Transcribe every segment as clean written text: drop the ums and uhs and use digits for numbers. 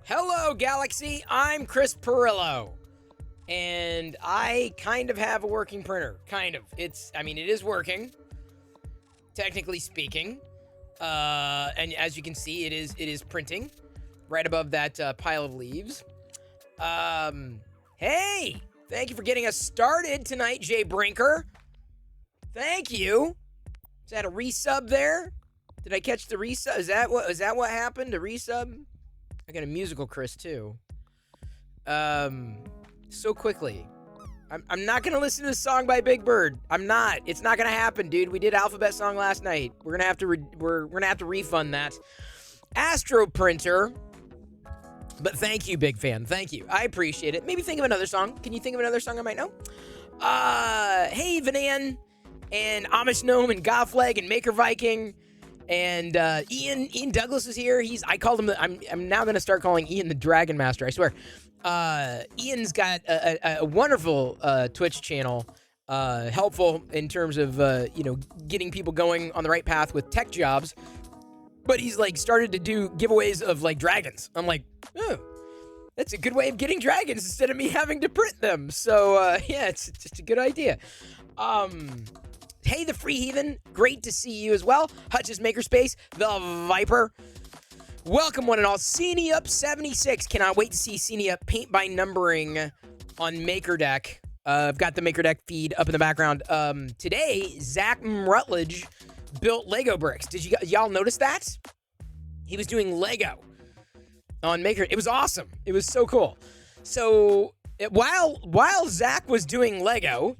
Hello, Galaxy. I'm Chris Perillo. And I kind of have a working printer. Kind of. It is working, technically speaking. And as you can see, it is printing right above that pile of leaves. Hey, thank you for getting us started tonight, Jay Brinker. Thank you. Is that a resub there? Did I catch the resub? Is that what happened? A resub? I got a musical Chris too. So quickly. I'm not gonna listen to the song by Big Bird. I'm not. It's not gonna happen, dude. We did Alphabet Song last night. We're gonna have to refund that. Astro Printer. But thank you, big fan. Thank you. I appreciate it. Maybe think of another song. Can you think of another song I might know? Hey, Vanan and Amish Gnome and Gothleg and Maker Viking and Ian Douglas is here. I called him. I'm now gonna start calling Ian the Dragon Master. I swear. Ian's got a wonderful Twitch channel, helpful in terms of getting people going on the right path with tech jobs. But he's started to do giveaways of dragons. I'm like, oh, that's a good way of getting dragons instead of me having to print them. So yeah, it's just a good idea. Hey, the Free Heathen, great to see you as well. Hutch's Makerspace, the Viper. Welcome, one and all. Cine Up 76. Cannot wait to see Cine Up paint by numbering on MakerDeck. I've got the MakerDeck feed up in the background. Today, Zach Rutledge built Lego bricks. Did y'all notice that? He was doing Lego on Maker. It was awesome. It was so cool. So while Zach was doing Lego,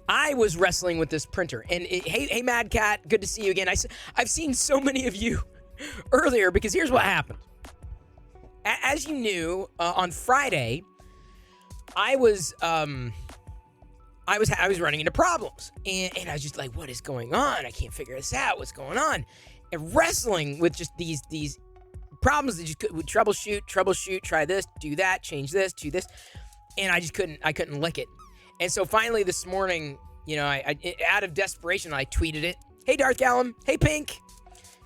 I was wrestling with this printer. And hey, Mad Cat, good to see you again. I've seen so many of you earlier because here's what happened. As you knew, on Friday, I was running into problems, and I was just like, what is going on? I can't figure this out. What's going on? And wrestling with just these problems that just would troubleshoot, try this, do that, change this, do this, and I couldn't lick it. And so finally this morning, I out of desperation, I tweeted it. Hey, Darth Gallum. Hey, Pink.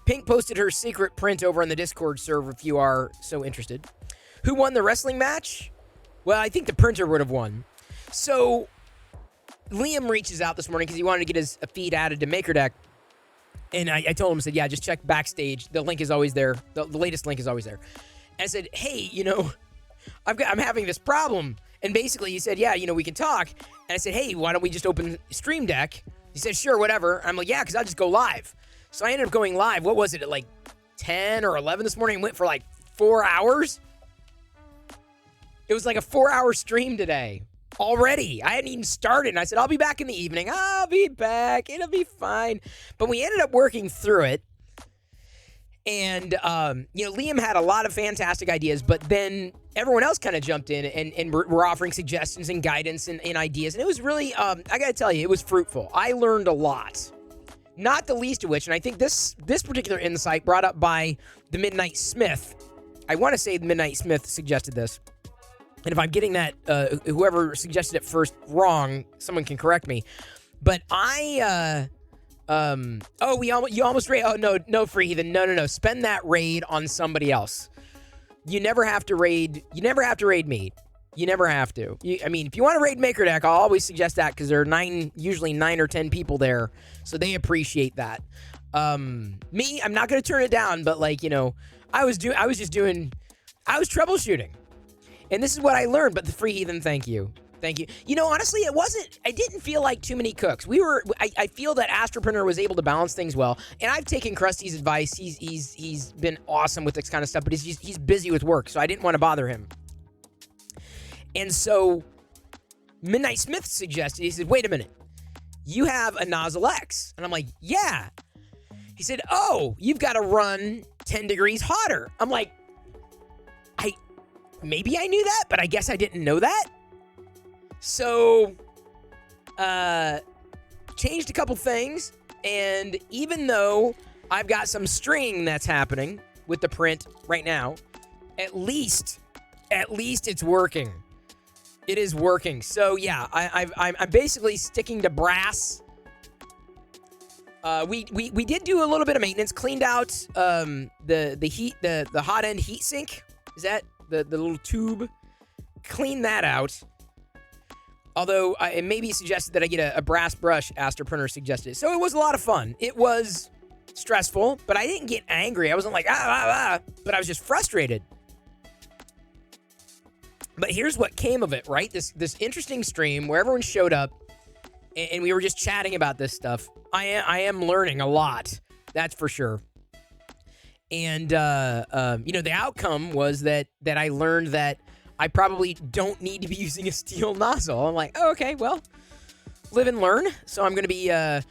Pink posted her secret print over on the Discord server if you are so interested. Who won the wrestling match? Well, I think the printer would have won. So Liam reaches out this morning because he wanted to get his feed added to MakerDeck. And I told him, yeah, just check backstage. The link is always there. The latest link is always there. And I said, hey, I'm having this problem. And basically he said, yeah, we can talk. And I said, hey, why don't we just open Stream Deck? He said, sure, whatever. I'm like, yeah, because I'll just go live. So I ended up going live. What was it, at 10 or 11 this morning? Went for 4 hours. It was a 4-hour stream today already. I hadn't even started. And I said, I'll be back in the evening. I'll be back. It'll be fine. But we ended up working through it. And, Liam had a lot of fantastic ideas, but then everyone else kind of jumped in and were offering suggestions and guidance and ideas. And it was really, I got to tell you, it was fruitful. I learned a lot, not the least of which, and I think this particular insight brought up by the Midnight Smith. I want to say the Midnight Smith suggested this. And if I'm getting that, whoever suggested it first wrong, someone can correct me. But you almost raid. Oh, no, Free Heathen. No. Spend that raid on somebody else. You never have to raid me. You never have to. If you want to raid MakerDeck, I'll always suggest that because there are usually 9 or 10 people there. So they appreciate that. Me, I'm not going to turn it down, but I was troubleshooting. And this is what I learned, but the Free Heathen, thank you. Thank you. Honestly, I didn't feel like too many cooks. I feel that Astroprinter was able to balance things well. And I've taken Krusty's advice. He's been awesome with this kind of stuff, but he's busy with work, so I didn't want to bother him. And so Midnight Smith suggested, he said, wait a minute, you have a Nozzle X. And I'm like, yeah. He said, oh, you've got to run 10 degrees hotter. I'm like, maybe I knew that, but I guess I didn't know that. So, changed a couple things, and even though I've got some string that's happening with the print right now, at least it's working. It is working. So yeah, I'm basically sticking to brass. We did do a little bit of maintenance. Cleaned out the hot end heat sink. Is that the little tube? Cleaned that out. Although it may be suggested that I get a brass brush. Aster Printer suggested it. So it was a lot of fun. It was stressful, but I didn't get angry. I wasn't like but I was just frustrated. But here's what came of it, right? This interesting stream where everyone showed up, and we were just chatting about this stuff. I am learning a lot, that's for sure. And the outcome was that I learned that I probably don't need to be using a steel nozzle. I'm like, oh, okay, well, live and learn. So I'm gonna be I'm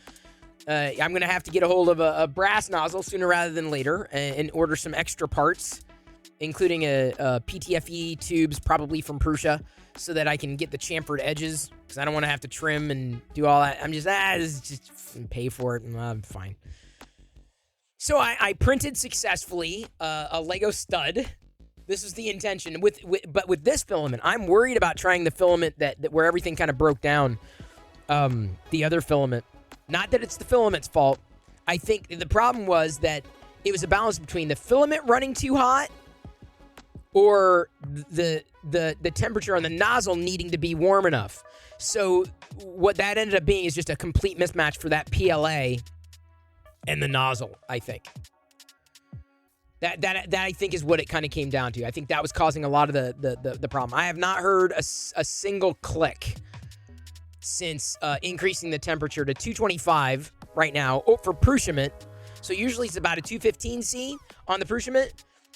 gonna have to get a hold of a brass nozzle sooner rather than later, and order some extra parts, including a PTFE tubes, probably from Prusa, so that I can get the chamfered edges, because I don't want to have to trim and do all that. I'm just, just pay for it, and I'm fine. So I printed successfully a Lego stud. This is the intention. But with this filament, I'm worried about trying the filament that where everything kind of broke down. The other filament. Not that it's the filament's fault. I think the problem was that it was a balance between the filament running too hot or the temperature on the nozzle needing to be warm enough. So what that ended up being is just a complete mismatch for that PLA and the nozzle, I think. That I think is what it kind of came down to. I think that was causing a lot of the problem. I have not heard a single click since increasing the temperature to 225 right now for Prushiment. So usually it's about a 215C on the Prushiment.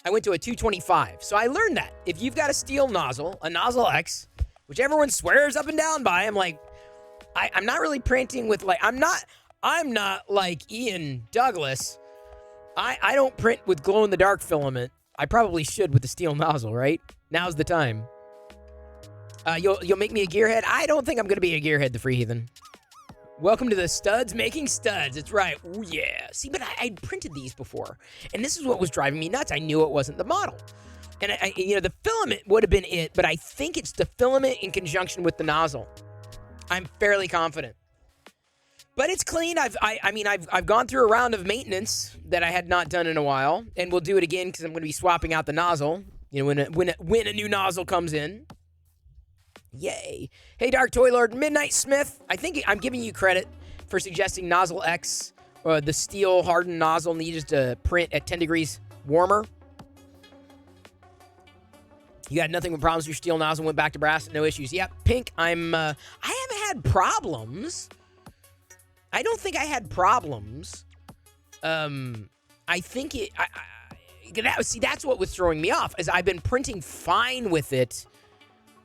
I went to a 225. So I learned that if you've got a steel nozzle, a Nozzle X, which everyone swears up and down by, I'm like, I'm not really printing with like, I'm not like Ian Douglas. I don't print with glow-in-the-dark filament. I probably should with the steel nozzle, right? Now's the time. You'll make me a gearhead? I don't think I'm going to be a gearhead, the Free Heathen. Welcome to the studs making studs. It's right. Oh, yeah. See, but I'd printed these before. And this is what was driving me nuts. I knew it wasn't the model. And, the filament would have been it, but I think it's the filament in conjunction with the nozzle. I'm fairly confident. But it's clean. I've gone through a round of maintenance that I had not done in a while, and we'll do it again because I'm going to be swapping out the nozzle. When a new nozzle comes in. Yay! Hey, Dark Toy Lord, Midnight Smith. I think I'm giving you credit for suggesting Nozzle X, or the steel hardened nozzle needed to print at 10 degrees warmer. You had nothing but problems with your steel nozzle, went back to brass, no issues. Yep, Pink. I haven't had problems. I don't think I had problems. I think that's what was throwing me off, is I've been printing fine with it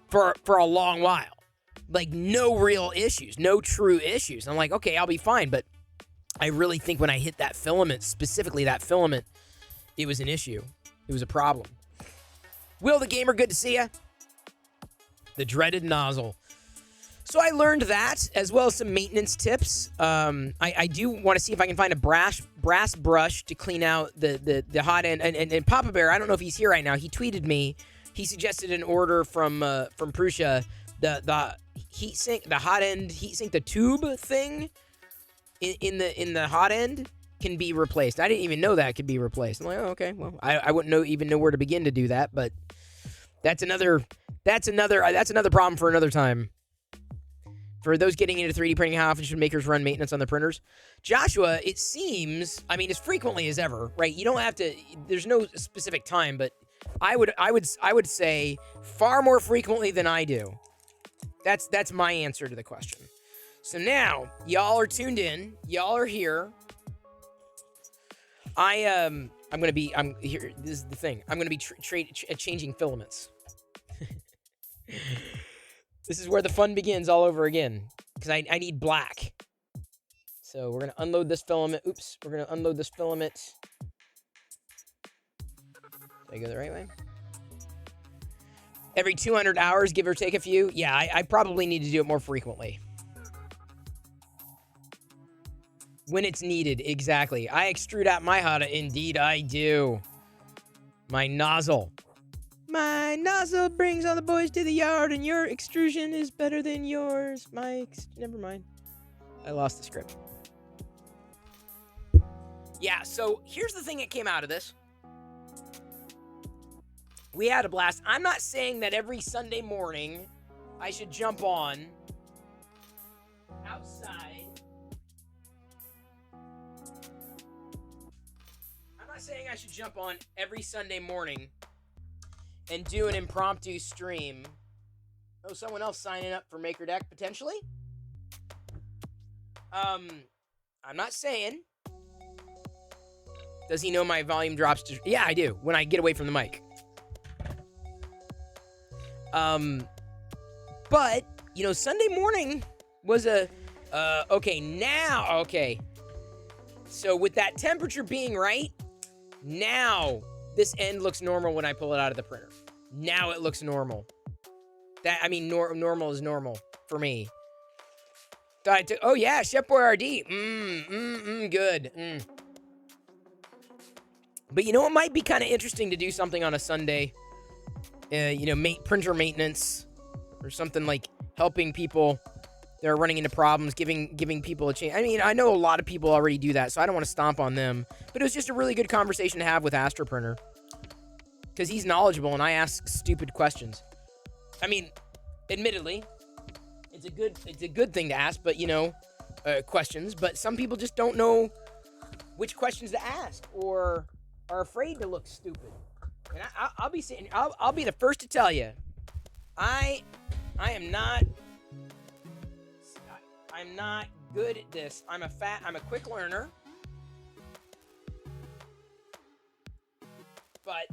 for a long while. Like, no real issues, no true issues. I'm like, okay, I'll be fine. But I really think when I hit that filament, specifically that filament, it was an issue. It was a problem. Will the Gamer, good to see ya. The dreaded nozzle. So I learned that, as well as some maintenance tips. I do want to see if I can find a brass brush to clean out the hot end. And Papa Bear, I don't know if he's here right now. He tweeted me. He suggested an order from Prusa, the heat sink, the hot end heat sink, the tube thing in the hot end can be replaced. I didn't even know that could be replaced. I'm like, oh, okay, well, I wouldn't even know where to begin to do that. But that's another problem for another time. For those getting into 3D printing, how often should makers run maintenance on their printers? Joshua, it seems, as frequently as ever, right? You don't have to, there's no specific time, but I would say far more frequently than I do. That's my answer to the question. So now, y'all are tuned in. Y'all are here. I'm here. This is the thing. I'm going to be changing filaments. This is where the fun begins all over again, because I need black. So we're going to unload this filament. Oops, we're going to unload this filament. Did I go the right way? Every 200 hours, give or take a few. Yeah, I probably need to do it more frequently. When it's needed, exactly. I extrude out my Hada. Indeed, I do. My nozzle. My nozzle brings all the boys to the yard, and your extrusion is better than yours. Never mind. I lost the script. Yeah, so here's the thing that came out of this. We had a blast. I'm not saying that every Sunday morning I should jump on outside. I'm not saying I should jump on every Sunday morning and do an impromptu stream. Oh, someone else signing up for Maker Deck potentially? I'm not saying. Does he know my volume drops to... Yeah, I do, when I get away from the mic. But, you know, Sunday morning was a... Okay. So with that temperature being right, now this end looks normal when I pull it out of the printer. Now it looks normal. Normal is normal for me. Oh yeah, Chef Boy RD. Good. But you know, it might be kind of interesting to do something on a Sunday. Printer maintenance or something, like helping people that are running into problems, giving people a chance. I mean, I know a lot of people already do that, so I don't want to stomp on them. But it was just a really good conversation to have with Astroprinter, because he's knowledgeable and I ask stupid questions. I mean, admittedly, it's a good thing to ask, but questions. But some people just don't know which questions to ask or are afraid to look stupid. And I'll be the first to tell you, I'm not good at this. I'm a quick learner, but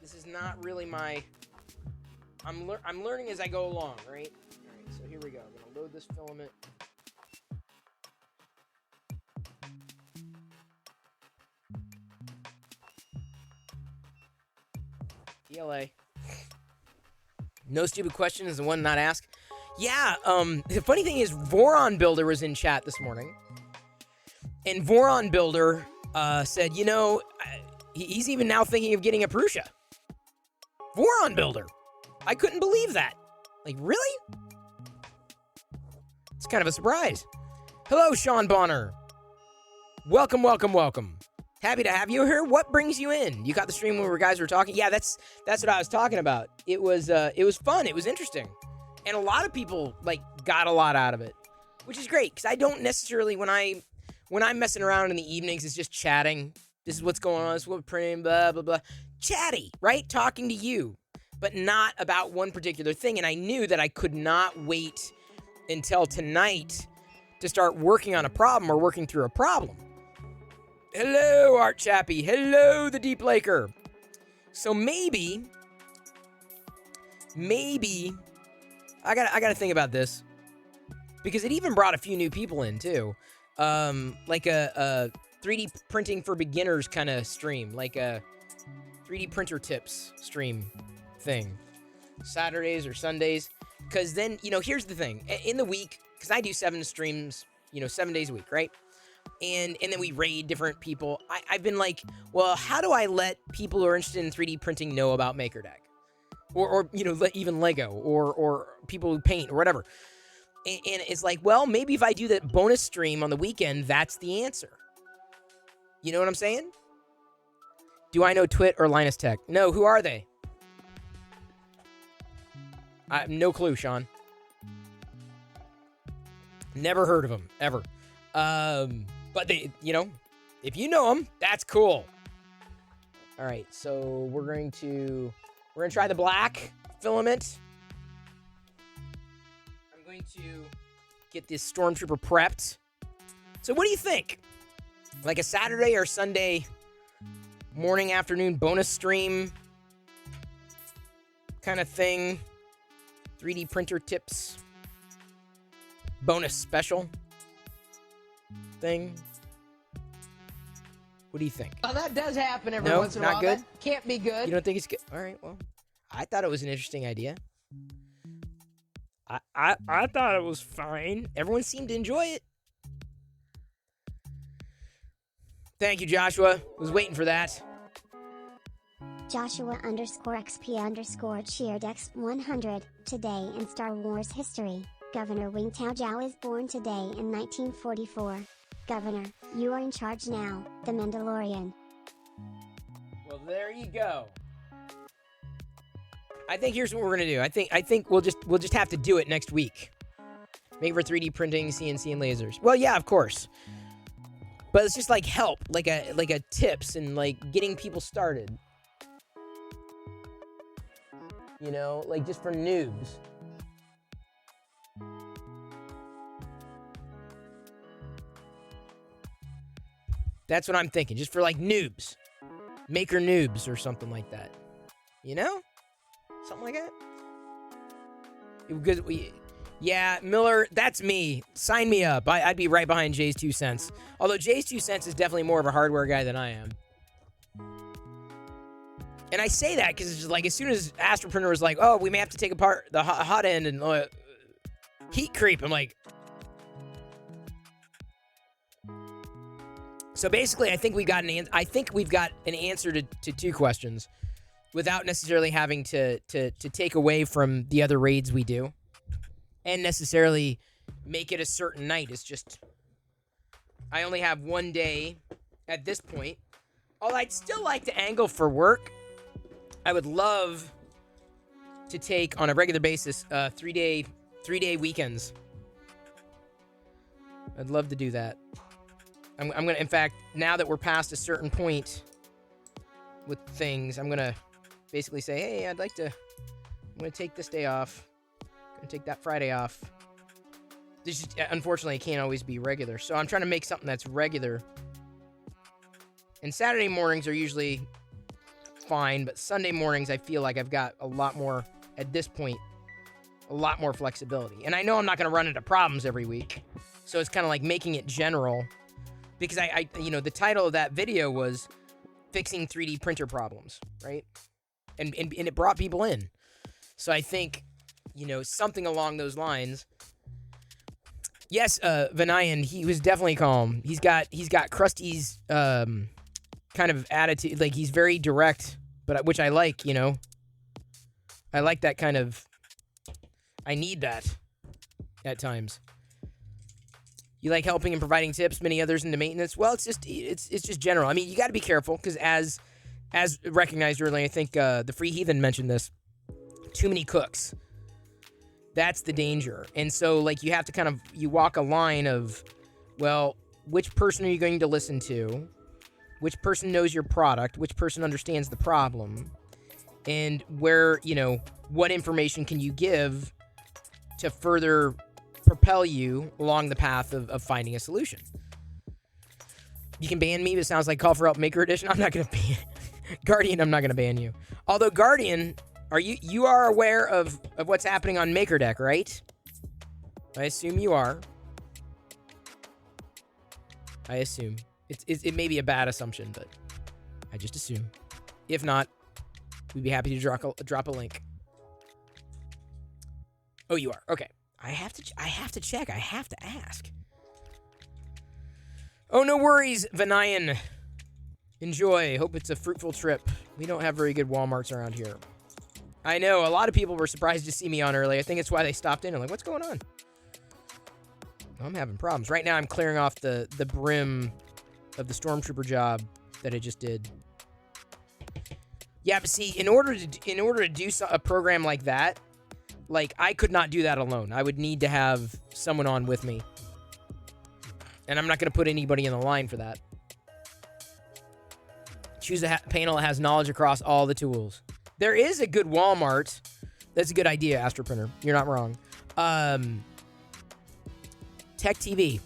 this is not really my. I'm learning as I go along, right? All right, so here we go. I'm gonna load this filament. DLA. No stupid question is the one not asked. Yeah, the funny thing is Voron Builder was in chat this morning. And Voron Builder said, he's even now thinking of getting a Prusa. Voron Builder. I couldn't believe that. Like, really? It's kind of a surprise. Hello, Sean Bonner. Welcome. Happy to have you here. What brings you in? You got the stream where guys were talking? Yeah, that's what I was talking about. It was fun. It was interesting. And a lot of people, got a lot out of it, which is great, because I don't necessarily, when I'm messing around in the evenings, it's just chatting. This is what's going on. This is what we're printing, blah, blah, blah. Chatty, right? Talking to you, but not about one particular thing. And I knew that I could not wait until tonight to start working on a problem or working through a problem. Hello, Art Chappie. Hello, the Deep Laker. So maybe I gotta think about this, because it even brought a few new people in too, like a 3D printing for beginners kind of stream, like a 3D printer tips stream thing, Saturdays or Sundays. Because then, here's the thing, in the week, because I do 7 streams, 7 days a week, right? And then we raid different people. I've been like, well, how do I let people who are interested in 3D printing know about MakerDeck? Or even Lego, or people who paint, or whatever. And it's like, well, maybe if I do that bonus stream on the weekend, that's the answer. You know what I'm saying? Do I know Twit or Linus Tech? No, who are they? I have no clue, Sean. Never heard of them, ever. But they, if you know them, that's cool. All right, so we're going to try the black filament. I'm going to get this Stormtrooper prepped. So what do you think? Like a Saturday or Sunday morning, afternoon bonus stream kind of thing? 3D printer tips bonus special thing. What do you think? Oh, that does happen every once in a while. Not good? That can't be good. You don't think it's good? All right, well, I thought it was an interesting idea. I thought it was fine. Everyone seemed to enjoy it. Thank you, Joshua. Was waiting for that. Joshua_XP_cheered X100 today in Star Wars history. Governor Wing Tao Zhao is born today in 1944. Governor, you are in charge now, The Mandalorian. Well, there you go. I think here's what we're gonna do. I think we'll just have to do it next week. Make for 3D printing, CNC, and lasers. Well, yeah, of course. But it's just like help, like a tips and like getting people started. You know, like just for noobs. That's what I'm thinking, just for like noobs. Maker noobs or something like that. You know? Something like that. Because yeah, Miller, that's me. Sign me up. I'd be right behind Jay's 2 cents. Although Jay's 2 cents is definitely more of a hardware guy than I am. And I say that because it's just like as soon as Astroprinter was like, oh, we may have to take apart the hot end and heat creep, I'm like. So basically, I think we've got an answer to 2 questions without necessarily having to take away from the other raids we do and necessarily make it a certain night. It's just I only have 1 day at this point. Although I'd still like to angle for work. I would love to take on a regular basis 3-day weekends. I'd love to do that. I'm gonna, in fact, now that we're past a certain point with things, I'm gonna basically say, hey, I'm gonna take this day off. I'm gonna take that Friday off. This just, unfortunately, it can't always be regular. So I'm trying to make something that's regular. And Saturday mornings are usually fine, but Sunday mornings I feel like I've got a lot more, at this point, a lot more flexibility. And I know I'm not gonna run into problems every week. So it's kind of like making it general. Because I the title of that video was fixing 3D printer problems, right? And it brought people in. So I think, something along those lines. Yes, Vinayan, he was definitely calm. He's got Krusty's kind of attitude, like he's very direct, but which I like, I like that kind of. I need that at times. You like helping and providing tips, many others into maintenance. Well, it's just general. I mean, you got to be careful because as recognized earlier, I think the Free Heathen mentioned this. Too many cooks. That's the danger. And so, like, you have to you walk a line of, well, which person are you going to listen to? Which person knows your product? Which person understands the problem? And where, what information can you give to further propel you along the path of finding a solution? You can ban me, but it sounds like Call for Help Maker Edition. I'm not going to ban Guardian, I'm not going to ban you. Although Guardian, you are aware of what's happening on Maker Deck, right? I assume you are. I assume. It may be a bad assumption, but I just assume. If not, we'd be happy to drop a link. Oh, you are. Okay. I have to check. I have to ask. Oh, no worries, Vinayan. Enjoy. Hope it's a fruitful trip. We don't have very good Walmarts around here. I know. A lot of people were surprised to see me on early. I think it's why they stopped in. I'm like, what's going on? I'm having problems. Right now, I'm clearing off the brim of the Stormtrooper job that I just did. Yeah, but see, in order to do a program like that, like, I could not do that alone. I would need to have someone on with me. And I'm not going to put anybody in the line for that. Choose a panel that has knowledge across all the tools. There is a good Walmart. That's a good idea, Astroprinter. You're not wrong. Tech TV.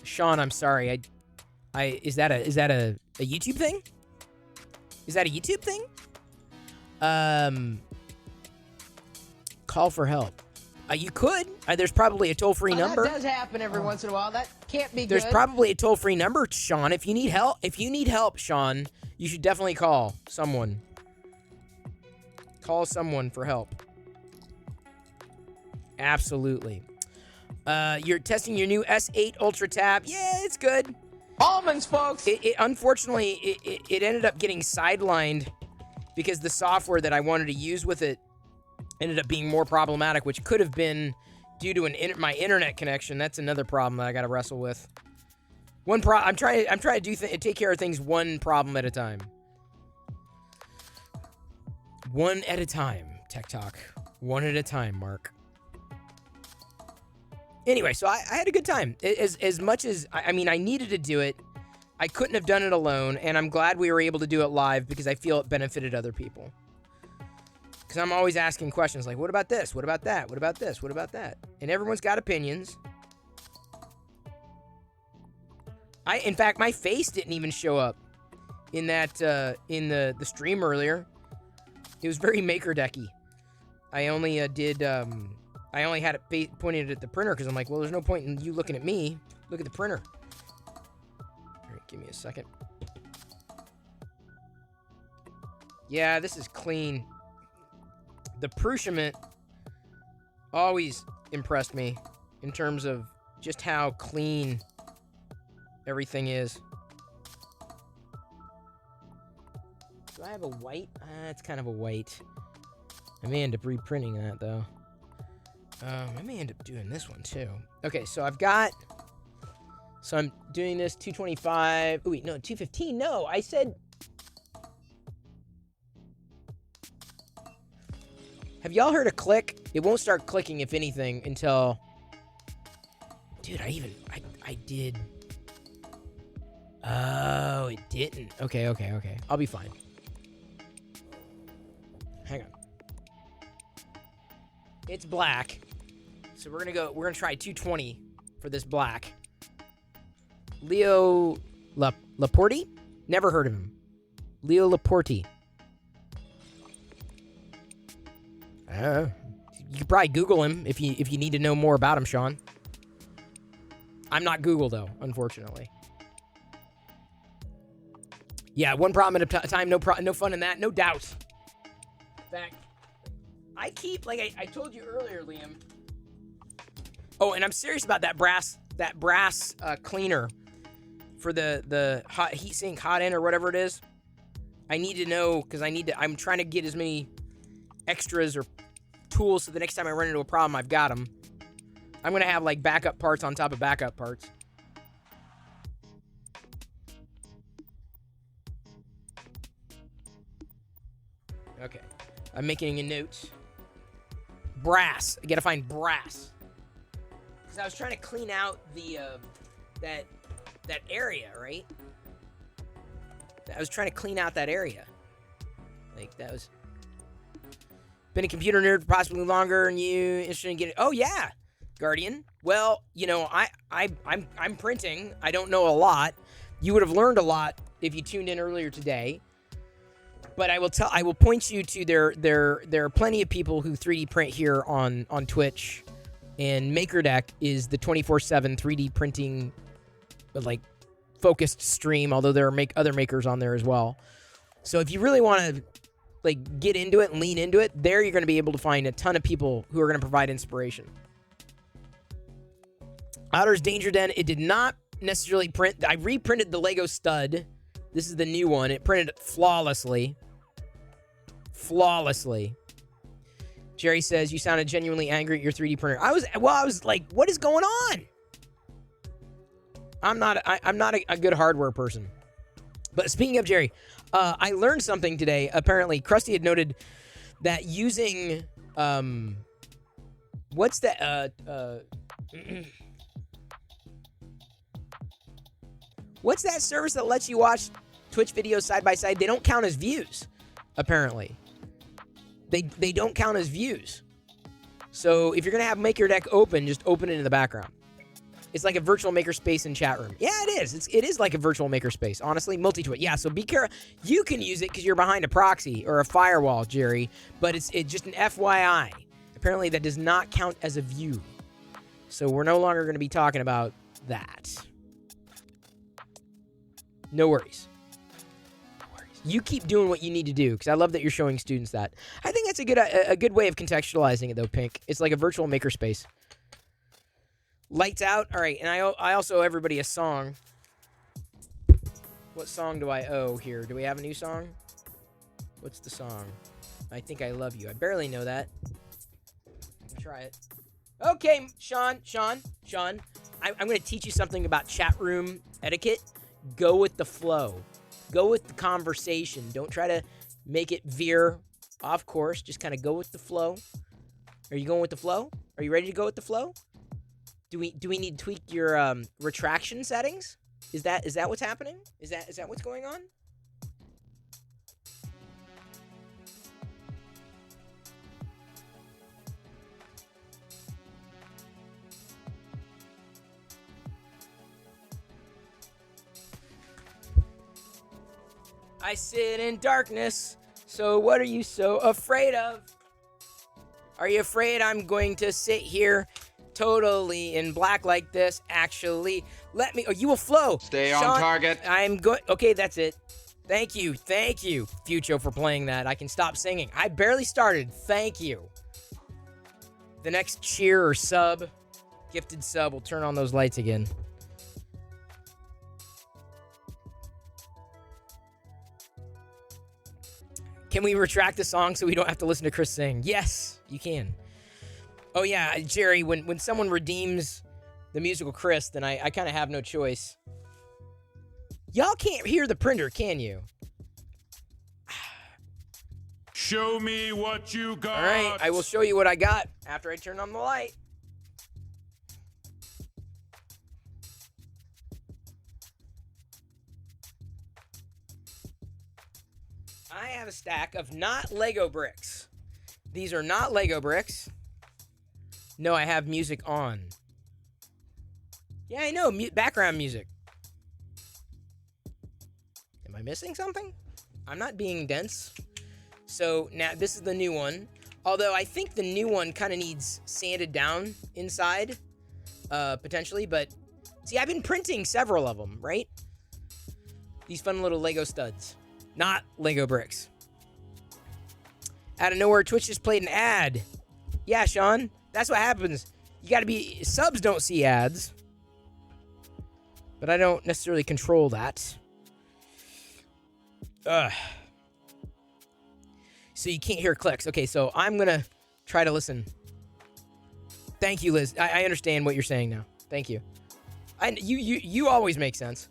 Sean, I'm sorry. Is that a YouTube thing? Is that a YouTube thing? Call for help. You could. There's probably a toll-free number. That does happen every once in a while. That can't be good. There's probably a toll-free number, Sean. If you need help, Sean, you should definitely call someone. Call someone for help. Absolutely. You're testing your new S8 Ultra tab. Yeah, it's good. Almonds, folks. Unfortunately, it ended up getting sidelined because the software that I wanted to use with it ended up being more problematic, which could have been due to my internet connection. That's another problem that I got to wrestle with. I'm trying to take care of things one problem at a time. One at a time, Tech Talk. One at a time, Mark. Anyway, so I had a good time. As much as, I mean, I needed to do it. I couldn't have done it alone, and I'm glad we were able to do it live because I feel it benefited other people. Because I'm always asking questions like, what about this? What about that? What about this? What about that? And everyone's got opinions. In fact, my face didn't even show up in that, in the stream earlier. It was very Maker Decky. I only I only had it pointed at the printer because I'm like, well, there's no point in you looking at me. Look at the printer. All right, give me a second. Yeah, this is clean. The Prushiment always impressed me in terms of just how clean everything is. Do I have a white? It's kind of a white. I may end up reprinting that, though. I may end up doing this one, too. Okay, so I've got... So I'm doing this 225... Oh, wait, no, 215. No, I said... Have y'all heard a click? It won't start clicking, if anything, until... Dude, I did... Oh, it didn't. Okay. I'll be fine. Hang on. It's black. So we're gonna try 220 for this black. Leo Laporte? Never heard of him. Leo Laporte. You could probably Google him if you need to know more about him, Sean. I'm not Google though, unfortunately. Yeah, one problem at a time, no fun in that, no doubt. In fact, I keep, like I told you earlier, Liam. Oh, and I'm serious about that brass cleaner for the hot heat sink, hot end or whatever it is. I need to know because I'm trying to get as many extras or tools so the next time I run into a problem, I've got them. I'm gonna have like backup parts on top of backup parts. Okay, I'm making a note. Brass. I gotta find brass. Because I was trying to clean out the that area, right? I was trying to clean out that area. Like that was. Been a computer nerd for possibly longer, and you interested in getting? Oh yeah, Guardian. Well, you know, I'm printing. I don't know a lot. You would have learned a lot if you tuned in earlier today. But I will point you to there are plenty of people who 3D print here on Twitch, and MakerDeck is the 24/7 3D printing, like focused stream. Although there are other makers on there as well. So if you really want to like get into it and lean into it, there you're going to be able to find a ton of people who are going to provide inspiration. Outer's Danger Den. It did not necessarily print. I reprinted the Lego stud. This is the new one. It printed flawlessly. Flawlessly. Jerry says, you sounded genuinely angry at your 3D printer. I was like, what is going on? I'm not a good hardware person. But speaking of Jerry, I learned something today. Apparently, Krusty had noted that using, what's that, what's that service that lets you watch Twitch videos side by side? They don't count as views, apparently. They don't count as views. So if you're going to have MakerDeck open, just open it in the background. It's like a virtual makerspace in chat room. Yeah, it is. It is like a virtual makerspace. Honestly, multi-twit. Yeah, so be careful. You can use it because you're behind a proxy or a firewall, Jerry. But it's just an FYI. Apparently, that does not count as a view. So we're no longer going to be talking about that. No worries. You keep doing what you need to do because I love that you're showing students that. I think that's a good way of contextualizing it, though, Pink. It's like a virtual makerspace. Lights out. All right, and I also owe everybody a song. What song do I owe here? Do we have a new song? What's the song? I Think I Love You. I barely know that. Try it. Okay, Sean. I'm going to teach you something about chat room etiquette. Go with the flow. Go with the conversation. Don't try to make it veer off course. Just kind of go with the flow. Are you going with the flow? Are you ready to go with the flow? Do we need to tweak your retraction settings? Is that what's happening? Is that what's going on? I sit in darkness, so what are you so afraid of? Are you afraid I'm going to sit here totally in black like this? Actually, let me, you will flow. Stay Sean, on target. I'm good. Okay, that's it. Thank you, Fucho, for playing that. I can stop singing. I barely started. Thank you. The next cheer or sub, gifted sub, will turn on those lights again. Can we retract the song so we don't have to listen to Chris sing? Yes, you can. Oh yeah, Jerry, when someone redeems the musical Chris, then I kind of have no choice. Y'all can't hear the printer, can you? Show me what you got. All right, I will show you what I got after I turn on the light. I have a stack of not Lego bricks. These are not Lego bricks. No, I have music on. Yeah, I know, background music. Am I missing something? I'm not being dense. So now this is the new one. Although I think the new one kind of needs sanded down inside, potentially. But see, I've been printing several of them, right? These fun little Lego studs. Not Lego bricks. Out of nowhere, Twitch just played an ad. Yeah, Sean, that's what happens. You gotta be, subs don't see ads. But I don't necessarily control that. Ugh. So you can't hear clicks. Okay, so I'm gonna try to listen. Thank you, Liz. I understand what you're saying now. Thank you. You always make sense.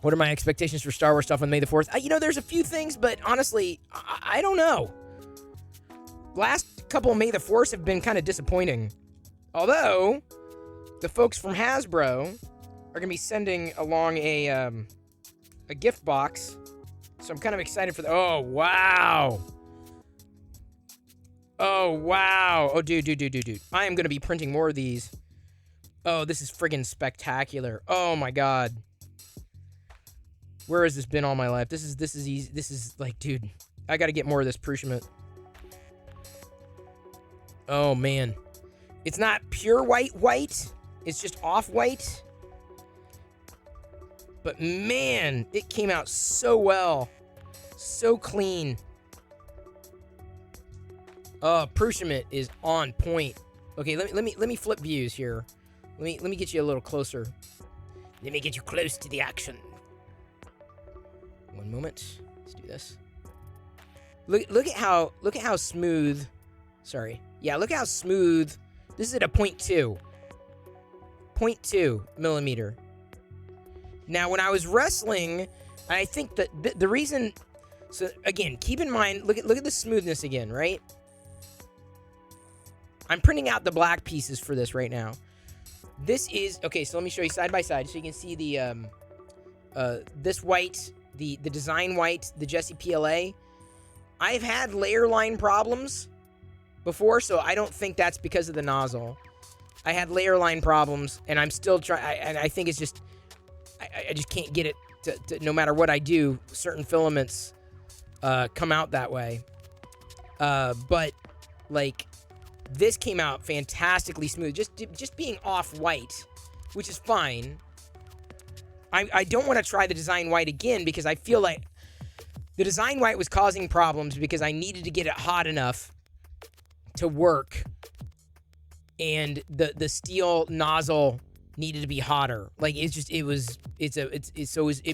What are my expectations for Star Wars stuff on May the 4th? There's a few things, but honestly, I don't know. Last couple of May the 4ths have been kind of disappointing. Although, the folks from Hasbro are going to be sending along a gift box. So I'm kind of excited for the... Oh, wow. Oh, wow. Oh, dude. I am going to be printing more of these. Oh, this is friggin' spectacular. Oh, my God. Where has this been all my life? This is easy. This is like, dude, I got to get more of this Prushment. Oh, man. It's not pure white. It's just off-white. But, man, it came out so well. So clean. Prushment is on point. Okay, let me flip views here. Let me get you a little closer. Let me get you close to the action. One moment. Let's do this. Look at how smooth. Sorry. Yeah, look how smooth. This is at a 0.2. 0.2 millimeter. Now, when I was wrestling, I think that the reason. So again, keep in mind. Look at the smoothness again, right? I'm printing out the black pieces for this right now. This is okay. So let me show you side by side, so you can see the this white. The design white, the Jesse PLA. I've had layer line problems before, so I don't think that's because of the nozzle. I had layer line problems, and I'm still trying. And I think it's just, I just can't get it to no matter what I do. Certain filaments come out that way. But like this came out fantastically smooth. Just being off white, which is fine. I don't want to try the design white again because I feel like the design white was causing problems because I needed to get it hot enough to work. And the steel nozzle needed to be hotter. Like it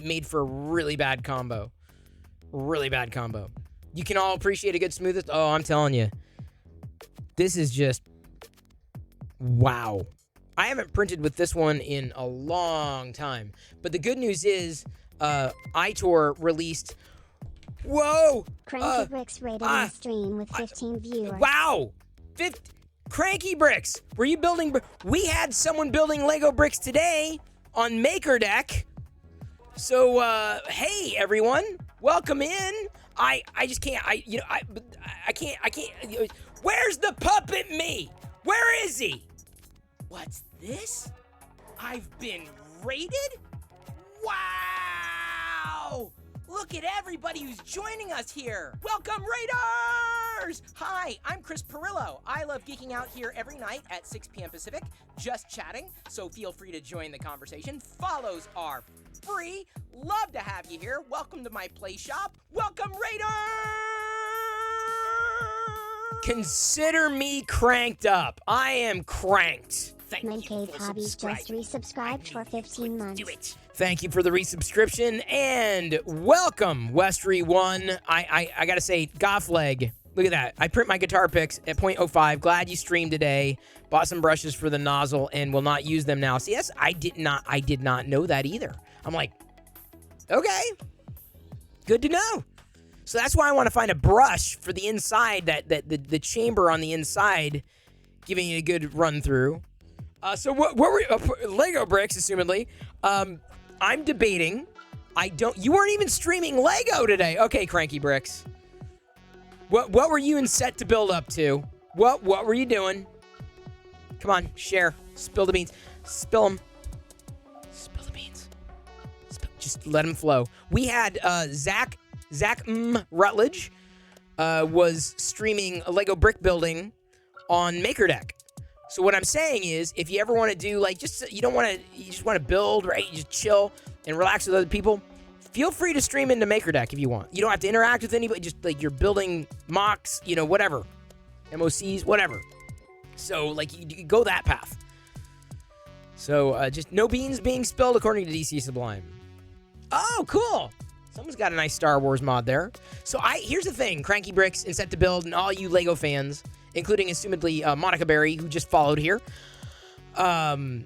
made for a really bad combo. Really bad combo. You can all appreciate a good smoothest. Oh, I'm telling you. This is just wow. I haven't printed with this one in a long time. But the good news is iTor released whoa! Cranky Bricks rated on stream with 15 viewers. Wow! Cranky Bricks! Were you building... We had someone building Lego bricks today on MakerDeck. So, hey, everyone. Welcome in. I just can't... I can't... Where's the puppet me? Where is he? What's this? I've been raided? Wow! Look at everybody who's joining us here. Welcome, Raiders! Hi, I'm Chris Perillo. I love geeking out here every night at 6 p.m. Pacific, just chatting, so feel free to join the conversation. Follows are free. Love to have you here. Welcome to my play shop. Welcome, Raiders! Consider me cranked up. I am cranked. Thank you for Hobbies just resubscribed for 15 months. Do it. Thank you for the resubscription and welcome, Westry1. I gotta say, Goffleg, look at that. I print my guitar picks at 0.05. Glad you streamed today. Bought some brushes for the nozzle and will not use them now. See, yes, I did not know that either. I'm like, okay, good to know. So that's why I want to find a brush for the inside, the chamber on the inside, giving you a good run through. So what were Lego bricks, assumedly. I'm debating. You weren't even streaming Lego today. Okay, Cranky Bricks. What were you in set to build up to? What were you doing? Come on, share. Spill the beans. Spill them. Spill the beans. Just let them flow. We had Zach Rutledge was streaming a Lego brick building on MakerDeck. So what I'm saying is, if you ever want to do you just want to build, right? You just chill and relax with other people. Feel free to stream into MakerDeck if you want. You don't have to interact with anybody. Just like you're building mocks, whatever, MOCs, whatever. So you go that path. So just no beans being spilled according to DC Sublime. Oh, cool. Someone's got a nice Star Wars mod there. So here's the thing, Cranky Bricks and Set to Build and all you Lego fans, including assumedly Monica Berry, who just followed here. I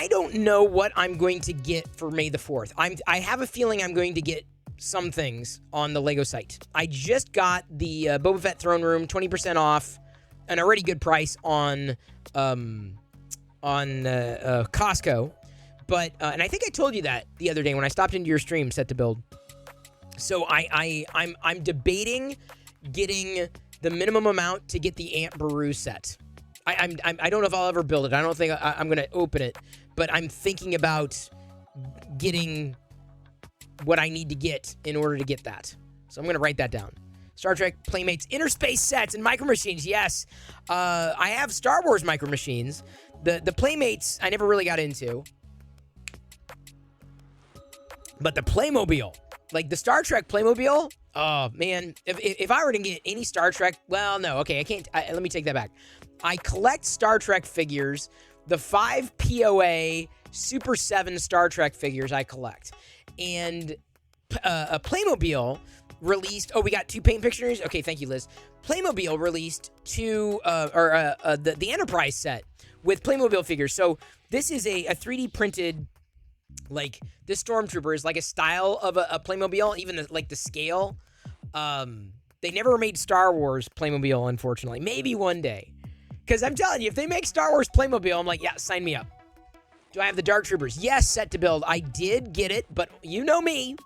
don't know what I'm going to get for May the 4th. I have a feeling I'm going to get some things on the Lego site. I just got the Boba Fett throne room 20% off, an already good price on Costco. But and I think I told you that the other day when I stopped into your stream, Set to Build. So I'm debating getting the minimum amount to get the Aunt Beru set. I don't know if I'll ever build it. I don't think I'm gonna open it, but I'm thinking about getting what I need to get in order to get that. So I'm gonna write that down. Star Trek Playmates Inner Space sets and Micro Machines. Yes, I have Star Wars Micro Machines. The Playmates I never really got into. But the Playmobil, like the Star Trek Playmobil, oh man, if I were to get any Star Trek, well, no, okay, I can't, let me take that back. I collect Star Trek figures, the 5 POA Super 7 Star Trek figures I collect. And a Playmobil released, we got 2 paint pictures? Okay, thank you, Liz. Playmobil released 2, the Enterprise set with Playmobil figures. So this is a 3D printed, like, this Stormtrooper is like a style of a Playmobil, even the scale. They never made Star Wars Playmobil, unfortunately. Maybe one day. Because I'm telling you, if they make Star Wars Playmobil, I'm like, yeah, sign me up. Do I have the Dark Troopers? Yes, Set to Build. I did get it, but you know me.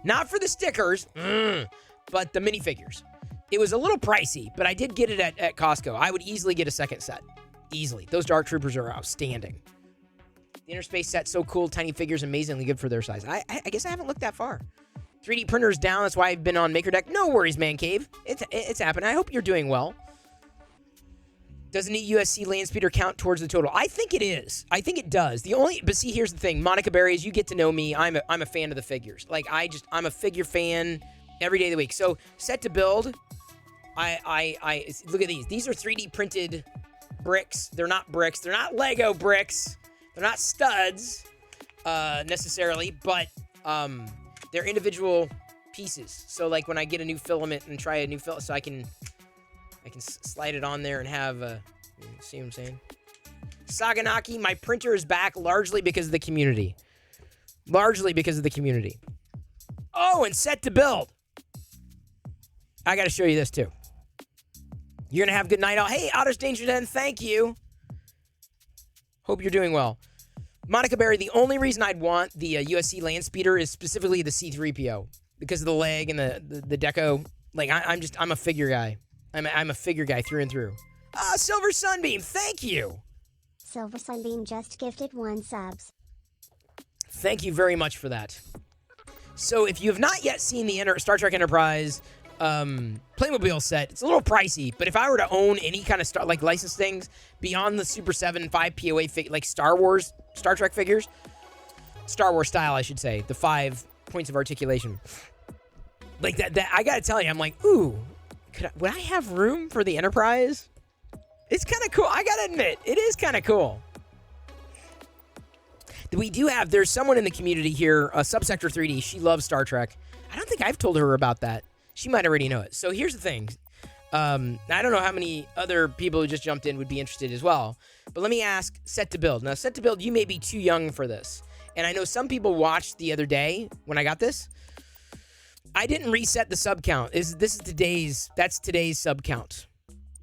Not for the stickers, but the minifigures. It was a little pricey, but I did get it at Costco. I would easily get a second set. Easily. Those Dark Troopers are outstanding. The Inner Space set's so cool. Tiny figures, amazingly good for their size. I guess I haven't looked that far. 3D printer's down. That's why I've been on MakerDeck. No worries, Man Cave. It's happening. I hope you're doing well. Does a neat USC land speeder count towards the total? I think it is. I think it does. But see, here's the thing. Monica Berry, as you get to know me, I'm a fan of the figures. Like, I'm a figure fan every day of the week. So, Set to Build, I look at these. These are 3D printed bricks. They're not bricks. They're not Lego bricks. They're not studs necessarily, but they're individual pieces. So like when I get a new filament and try a new filament, so I can slide it on there and have see what I'm saying? Saganaki, my printer is back largely because of the community. Largely because of the community. Oh, and set to build. I got to show you this too. You're going to have a good night. Hey, Otter's Danger Den, thank you. Hope you're doing well. Monica Berry, the only reason I'd want the USC land speeder is specifically the C3PO because of the leg and the deco. Like I'm a figure guy. I'm a figure guy through and through. Silver Sunbeam, thank you. Silver Sunbeam just gifted 1 subs. Thank you very much for that. So if you have not yet seen the Star Trek Enterprise Playmobil set, it's a little pricey, but if I were to own any kind of like licensed things beyond the Super 7 5 POA like Star Trek figures, Star Wars style I should say, the 5 points of articulation, like that I gotta tell you, I'm like, ooh, would I have room for the Enterprise? It's kind of cool. I gotta admit, it is kind of cool. There's someone in the community here, Subsector 3D. She loves Star Trek. I don't think I've told her about that. She might already know it. So here's the thing. I don't know how many other people who just jumped in would be interested as well. But let me ask Set to Build. Now, Set to Build, you may be too young for this. And I know some people watched the other day when I got this. I didn't reset the sub count. That's today's sub count.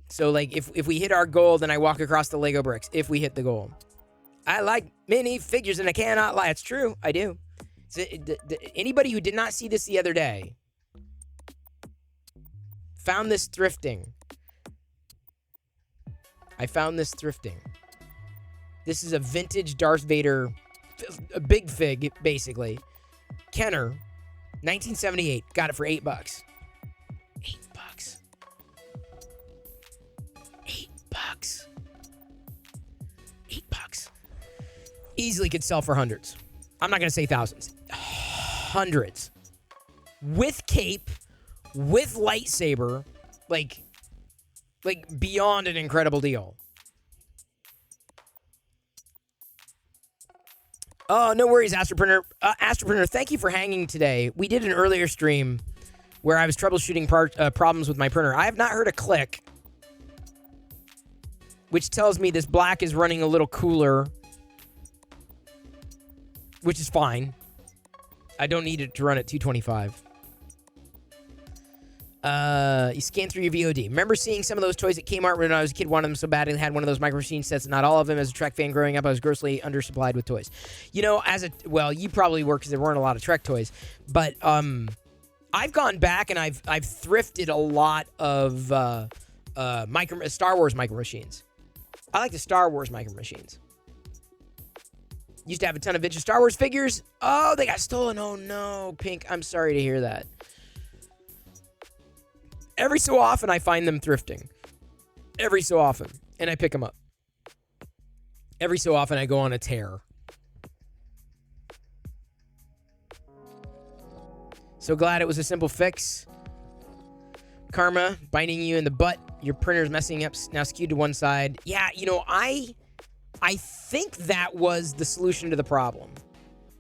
So like if we hit our goal, then I walk across the Lego bricks if we hit the goal. I like mini figures and I cannot lie. It's true. I do. So, anybody who did not see this the other day found this thrifting. I found this thrifting. This is a vintage Darth Vader, a big fig, basically. Kenner, 1978. Got it for $8. $8. $8. $8. Easily could sell for hundreds. I'm not going to say thousands. Hundreds. With cape, with lightsaber, like beyond an incredible deal. Oh, no worries, Astroprinter. Astroprinter, thank you for hanging today. We did an earlier stream where I was troubleshooting problems with my printer. I have not heard a click, which tells me this black is running a little cooler, which is fine. I don't need it to run at 225. You scan through your VOD. Remember seeing some of those toys at Kmart when I was a kid, wanted them so badly, had one of those Micro Machine sets. Not all of them. As a Trek fan growing up, I was grossly undersupplied with toys. You know, you probably were because there weren't a lot of Trek toys. But I've gone back and I've thrifted a lot of Star Wars Micro Machines. I like the Star Wars Micro Machines. Used to have a ton of vintage Star Wars figures. Oh, they got stolen. Oh no, Pink. I'm sorry to hear that. Every so often, I find them thrifting. Every so often. And I pick them up. Every so often, I go on a tear. So glad it was a simple fix. Karma, biting you in the butt. Your printer's messing up, now skewed to one side. Yeah, you know, I think that was the solution to the problem.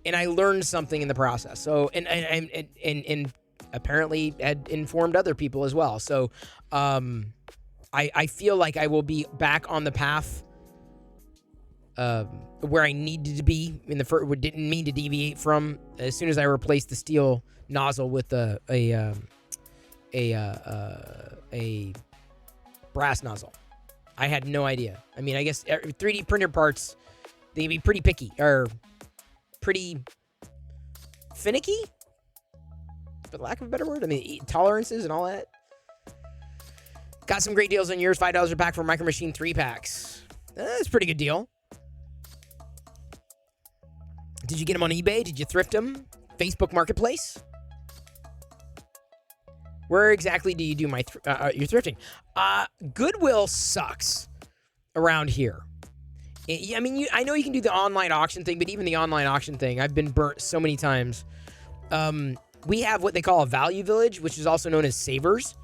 And I learned something in the process. So, and apparently had informed other people as well. So I feel like I will be back on the path where I needed to be in the first, didn't mean to deviate from, as soon as I replaced the steel nozzle with a brass nozzle. I had no idea. I mean, I guess 3D printer parts, they can be pretty picky or pretty finicky, for lack of a better word. I mean, tolerances and all that. Got some great deals on yours. $5 a pack for Micro Machine 3-packs. That's a pretty good deal. Did you get them on eBay? Did you thrift them? Facebook Marketplace? Where exactly do you do your thrifting? Goodwill sucks around here. I mean, I know you can do the online auction thing, but even the online auction thing, I've been burnt so many times. We have what they call a value village, which is also known as Savers.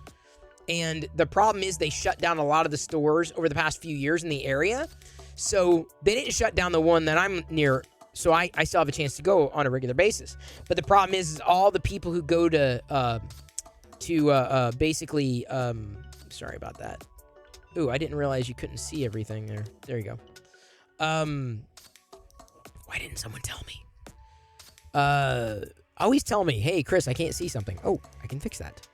And the problem is they shut down a lot of the stores over the past few years in the area. So they didn't shut down the one that I'm near. So I still have a chance to go on a regular basis. But the problem is all the people who go to basically, sorry about that. Ooh, I didn't realize you couldn't see everything there. There you go. Why didn't someone tell me? Always tell me, hey, Chris, I can't see something. Oh, I can fix that.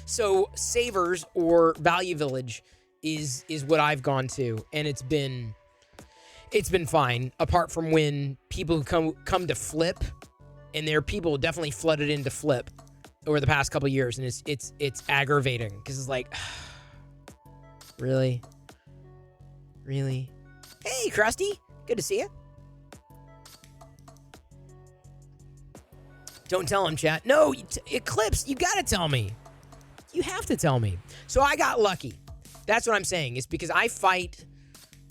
So Savers or Value Village is what I've gone to, and it's been fine. Apart from when people who come to flip, and there are people definitely flooded into flip over the past couple of years, and it's aggravating because it's like, really. Hey, Krusty, good to see you. Don't tell him, chat. No, Eclipse, you gotta tell me. You have to tell me. So I got lucky. That's what I'm saying. It's because I fight.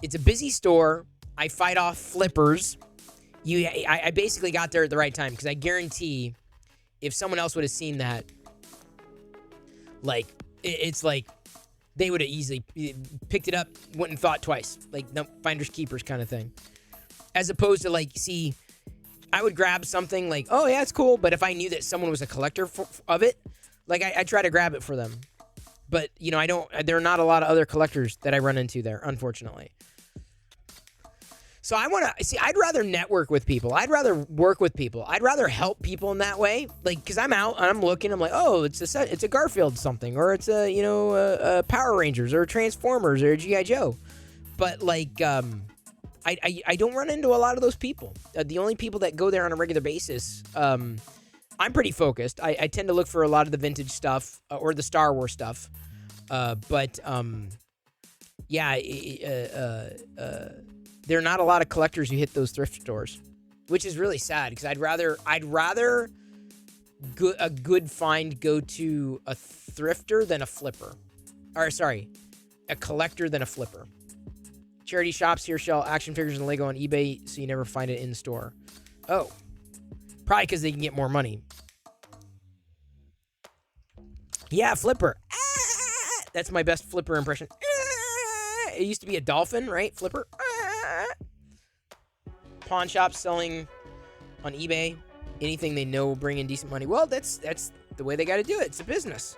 It's a busy store. I fight off flippers. I basically got there at the right time because I guarantee if someone else would have seen that, like, it's like they would have easily picked it up, wouldn't have thought twice. Like, no, finders keepers kind of thing. As opposed to, like, see, I would grab something like, oh, yeah, it's cool. But if I knew that someone was a collector of it, like, I try to grab it for them. But, you know, there are not a lot of other collectors that I run into there, unfortunately. So I want to, see, I'd rather network with people. I'd rather work with people. I'd rather help people in that way. Like, because I'm out and I'm looking, I'm like, oh, it's a Garfield something. Or it's a Power Rangers or Transformers or G.I. Joe. But, like, I don't run into a lot of those people. The only people that go there on a regular basis, I'm pretty focused. I tend to look for a lot of the vintage stuff or the Star Wars stuff. There are not a lot of collectors who hit those thrift stores, which is really sad because I'd rather a good find go to a thrifter than a flipper. Or sorry, a collector than a flipper. Charity shops here sell action figures and Lego on eBay, so you never find it in store. Oh. Probably because they can get more money. Yeah, Flipper. Ah! That's my best Flipper impression. Ah! It used to be a dolphin, right? Flipper. Ah! Pawn shops selling on eBay. Anything they know will bring in decent money. Well, that's the way they got to do it. It's a business.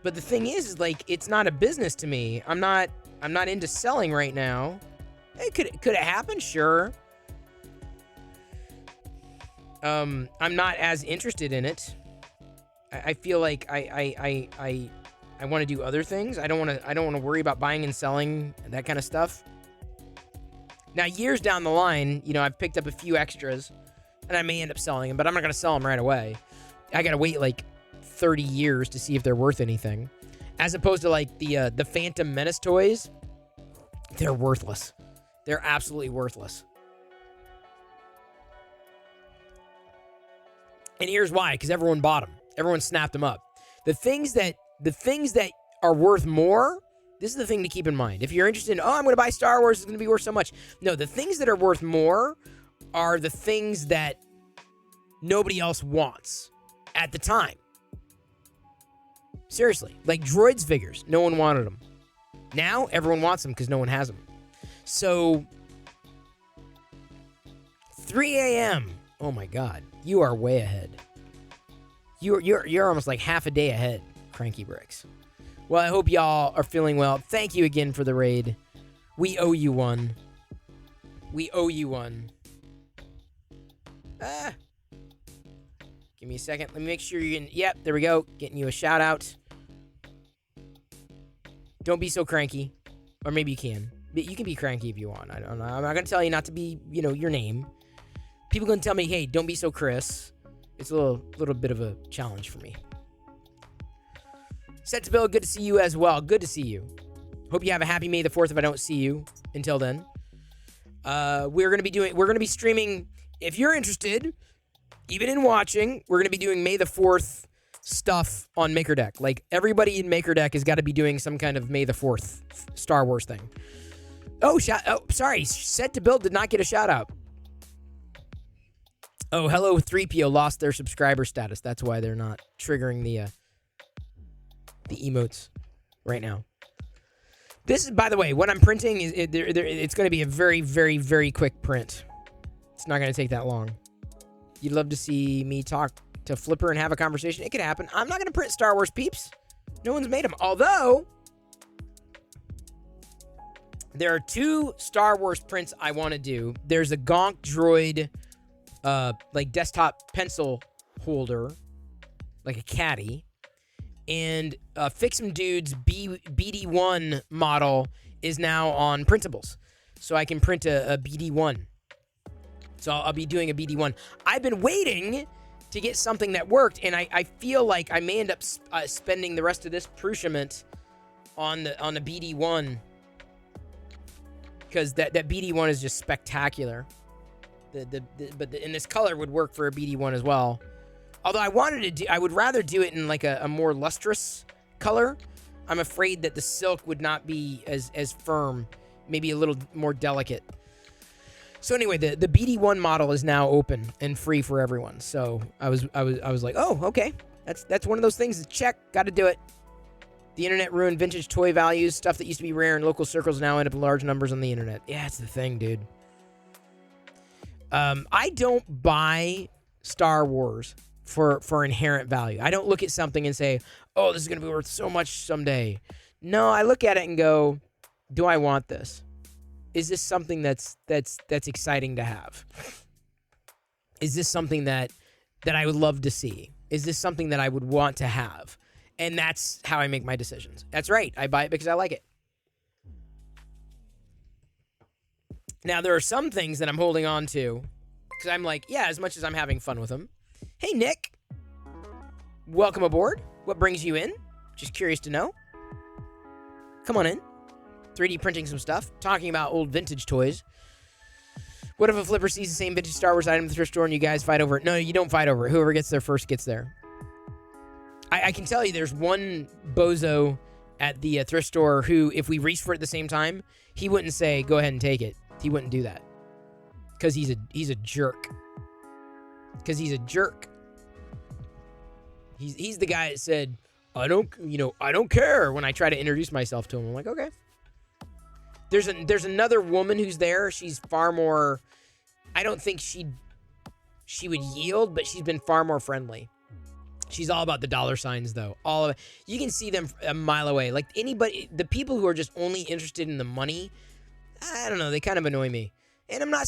But the thing is like, it's not a business to me. I'm not into selling right now. Could it happen? Sure. I'm not as interested in it. I feel like I want to do other things. I don't want to worry about buying and selling that kind of stuff. Now, years down the line, you know, I've picked up a few extras, and I may end up selling them, but I'm not going to sell them right away. I got to wait like 30 years to see if they're worth anything. As opposed to like the Phantom Menace toys, they're worthless. They're absolutely worthless. And here's why, because everyone bought them. Everyone snapped them up. The things that are worth more, this is the thing to keep in mind. If you're interested in, I'm going to buy Star Wars, it's going to be worth so much. No, the things that are worth more are the things that nobody else wants at the time. Seriously, like Droids figures, no one wanted them. Now, everyone wants them because no one has them. So, 3 a.m., oh my God, you are way ahead. You're almost like half a day ahead, Cranky Bricks. Well, I hope y'all are feeling well. Thank you again for the raid. We owe you one. We owe you one. Give me a second. Let me make sure you can... Yep, there we go. Getting you a shout out. Don't be so cranky. Or maybe you can. You can be cranky if you want. I don't know. I'm not going to tell you not to be, your name. People going to tell me, hey, don't be so Chris. It's a little bit of a challenge for me. Set to Bill, good to see you as well. Good to see you. Hope you have a happy May the 4th if I don't see you until then. We're going to be streaming, if you're interested, even in watching, we're going to be doing May the 4th stuff on MakerDeck. Like, everybody in MakerDeck has got to be doing some kind of May the 4th Star Wars thing. Oh, sorry. Set to Build did not get a shout out. Oh, Hello 3PO lost their subscriber status. That's why they're not triggering the the emotes right now. This is, by the way, what I'm printing is it's going to be a very, very, very quick print. It's not going to take that long. You'd love to see me talk to Flipper and have a conversation. It could happen. I'm not going to print Star Wars peeps. No one's made them. Although, there are 2 Star Wars prints I want to do. There's a Gonk Droid, like desktop pencil holder, like a caddy. And Fix'em Dude's BD1 model is now on printables. So I can print a BD1. So I'll be doing a BD1. I've been waiting to get something that worked, and I feel like I may end up spending the rest of this Prushament on the BD1. Because that BD1 is just spectacular. And this color would work for a BD1 as well. Although I would rather do it in like a more lustrous color. I'm afraid that the silk would not be as firm, maybe a little more delicate. So anyway, the BD1 model is now open and free for everyone. So I was like, oh, okay, that's one of those things. Check, got to do it. The internet ruined vintage toy values. Stuff that used to be rare in local circles now end up in large numbers on the internet. Yeah, it's the thing, dude. I don't buy Star Wars for inherent value. I don't look at something and say, oh, this is going to be worth so much someday. No, I look at it and go, do I want this? Is this something that's exciting to have? Is this something that I would love to see? Is this something that I would want to have? And that's how I make my decisions. That's right. I buy it because I like it. Now, there are some things that I'm holding on to because I'm like, yeah, as much as I'm having fun with them. Hey, Nick. Welcome aboard. What brings you in? Just curious to know. Come on in. 3D printing some stuff. Talking about old vintage toys. What if a flipper sees the same vintage Star Wars item at the thrift store and you guys fight over it? No, you don't fight over it. Whoever gets there first gets there. I can tell you there's one bozo at the thrift store who, if we reached for it at the same time, he wouldn't say, go ahead and take it. He wouldn't do that. Because he's a jerk. Because he's a jerk. He's the guy that said, I don't care when I try to introduce myself to him. I'm like, okay. There's another woman who's there. She's far more, I don't think she would yield, but she's been far more friendly. She's all about the dollar signs, though. All of it. You can see them a mile away. Like anybody, the people who are just only interested in the money, I don't know, they kind of annoy me. And I'm not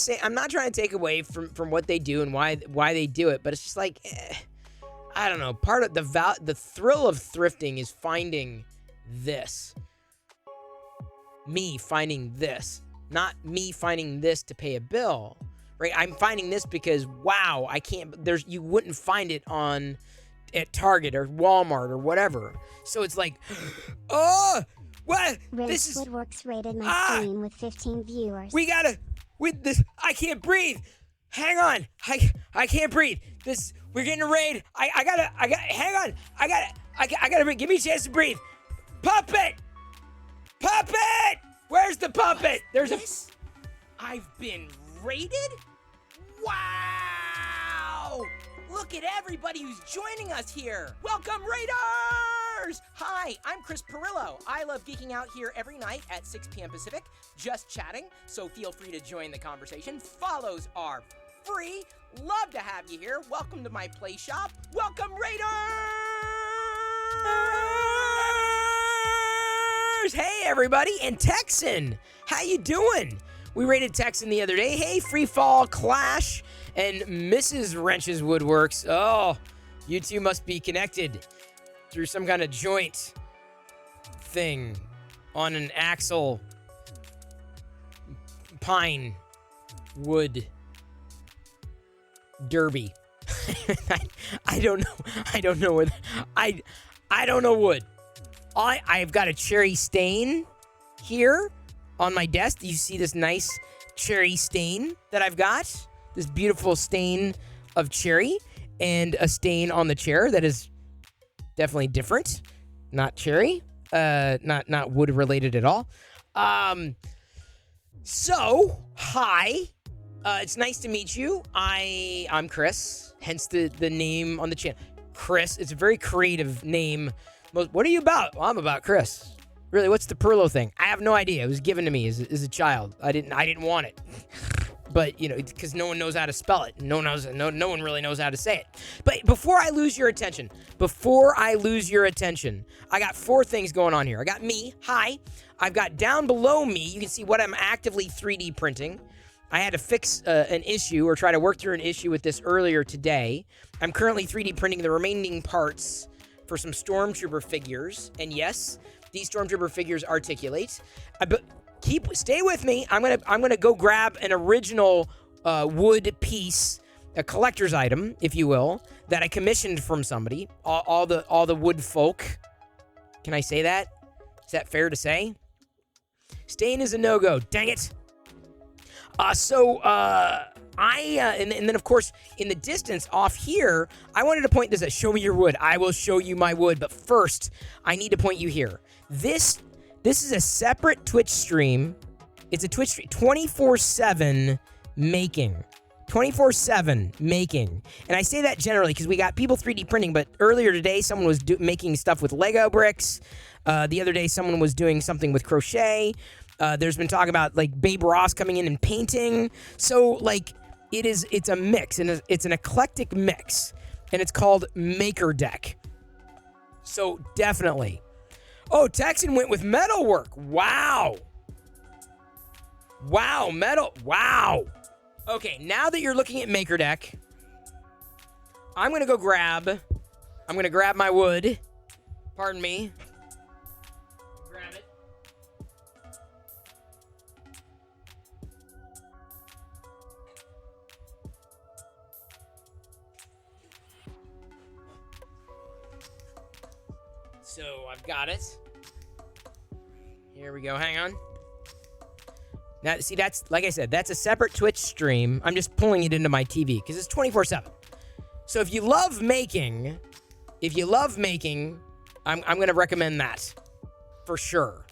trying to take away from what they do and why they do it, but it's just like, I don't know. Part of the thrill of thrifting is finding this. Me finding this, not me finding this to pay a bill, right? I'm finding this because wow, you wouldn't find it at Target or Walmart or whatever. So it's like, oh, what? This is Woodworks rated my stream with 15 viewers. With this, I can't breathe. Hang on, I can't breathe. We're getting a raid. Hang on, I gotta breathe. Give me a chance to breathe. Puppet! Where's the puppet? I've been raided? Wow! Look at everybody who's joining us here. Welcome, Raiders! Hi, I'm Chris Perillo. I love geeking out here every night at 6 p.m. Pacific, just chatting, so feel free to join the conversation. Follows are free. Love to have you here. Welcome to my play shop. Welcome, Raiders! Hey, everybody, and Texan, how you doing? We raided Texan the other day. Hey, Free Fall Clash and Mrs. Wrench's Woodworks. Oh, you two must be connected through some kind of joint thing on an axle pine wood derby. I don't know what I don't know wood. I've got a cherry stain here on my desk. You see this nice cherry stain that I've got? This beautiful stain of cherry and a stain on the chair that is definitely different. Not cherry. Not wood related at all. So, hi. It's nice to meet you. I'm Chris, hence the name on the channel. Chris, it's a very creative name What are you about? Well, I'm about Chris. Really, what's the Perlo thing? I have no idea. It was given to me as a child. I didn't want it. But, you know, because no one knows how to spell it. No one really knows how to say it. But before I lose your attention, I got 4 things going on here. I got me, hi. I've got down below me, you can see what I'm actively 3D printing. I had to fix an issue or try to work through an issue with this earlier today. I'm currently 3D printing the remaining parts for some Stormtrooper figures. And yes, these Stormtrooper figures articulate. But stay with me. I'm gonna go grab an original wood piece, a collector's item, if you will, that I commissioned from somebody. All the wood folk. Can I say that? Is that fair to say? Stain is a no-go. Dang it. And then of course in the distance off here, I wanted to point this out. Show me your wood. I will show you my wood. But first, I need to point you here. This is a separate Twitch stream. It's a Twitch stream, 24/7 making. 24/7 making. And I say that generally because we got people 3D printing, but earlier today someone was making stuff with Lego bricks. The other day someone was doing something with crochet. There's been talk about like Babe Ross coming in and painting. So like it's a mix, and it's an eclectic mix, and it's called Maker Deck. So definitely. Oh, Texan went with metalwork. Wow. Wow, metal. Wow. Okay, now that you're looking at Maker Deck, I'm going to grab my wood. Pardon me. Grab it. So, I've got it. Here we go. Hang on. Now, see, that's, like I said, that's a separate Twitch stream. I'm just pulling it into my TV because it's 24/7. So if you love making, I'm going to recommend that for sure.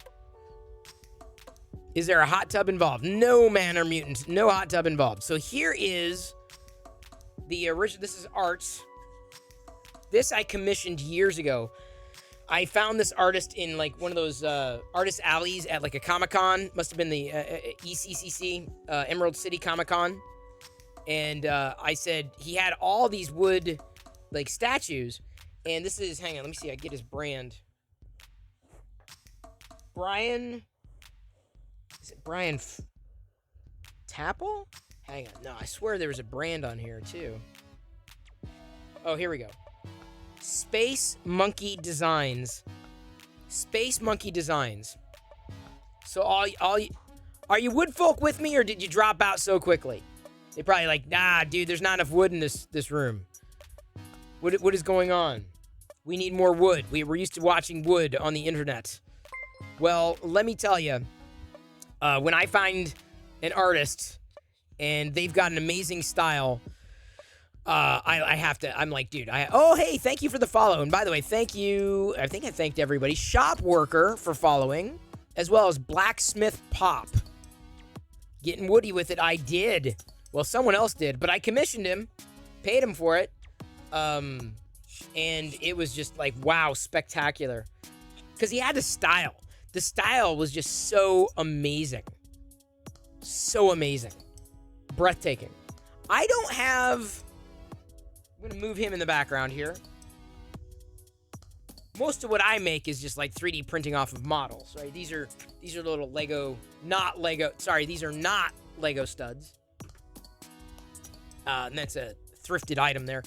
Is there a hot tub involved? No, man or mutant. No hot tub involved. So here is the original. This is art. This I commissioned years ago. I found this artist in like one of those artist alleys at like a Comic-Con. Must have been the ECCC, Emerald City Comic-Con. And I said, he had all these wood like statues. And this is, hang on, let me see, I get his brand. Brian, is it Brian Tapple? Hang on, no, I swear there was a brand on here too. Oh, here we go. Space Monkey Designs. Space Monkey Designs. So are you wood folk with me, or did you drop out so quickly? They probably like, nah, dude, there's not enough wood in this room. What is going on? We need more wood. We're used to watching wood on the internet. Well, let me tell you, when I find an artist and they've got an amazing style, I have to, I'm like, dude, oh, hey, thank you for the follow. And by the way, thank you. I think I thanked everybody. Shop Worker for following, as well as Blacksmith Pop. Getting woody with it. I did. Well, someone else did, but I commissioned him, paid him for it. And it was just like, wow, spectacular. Because he had a style. The style was just so amazing. So amazing. Breathtaking. I don't have... I'm going to move him in the background here. Most of what I make is just like 3D printing off of models, right? These are little Lego, not Lego, sorry, these are not Lego studs. And that's a thrifted item there.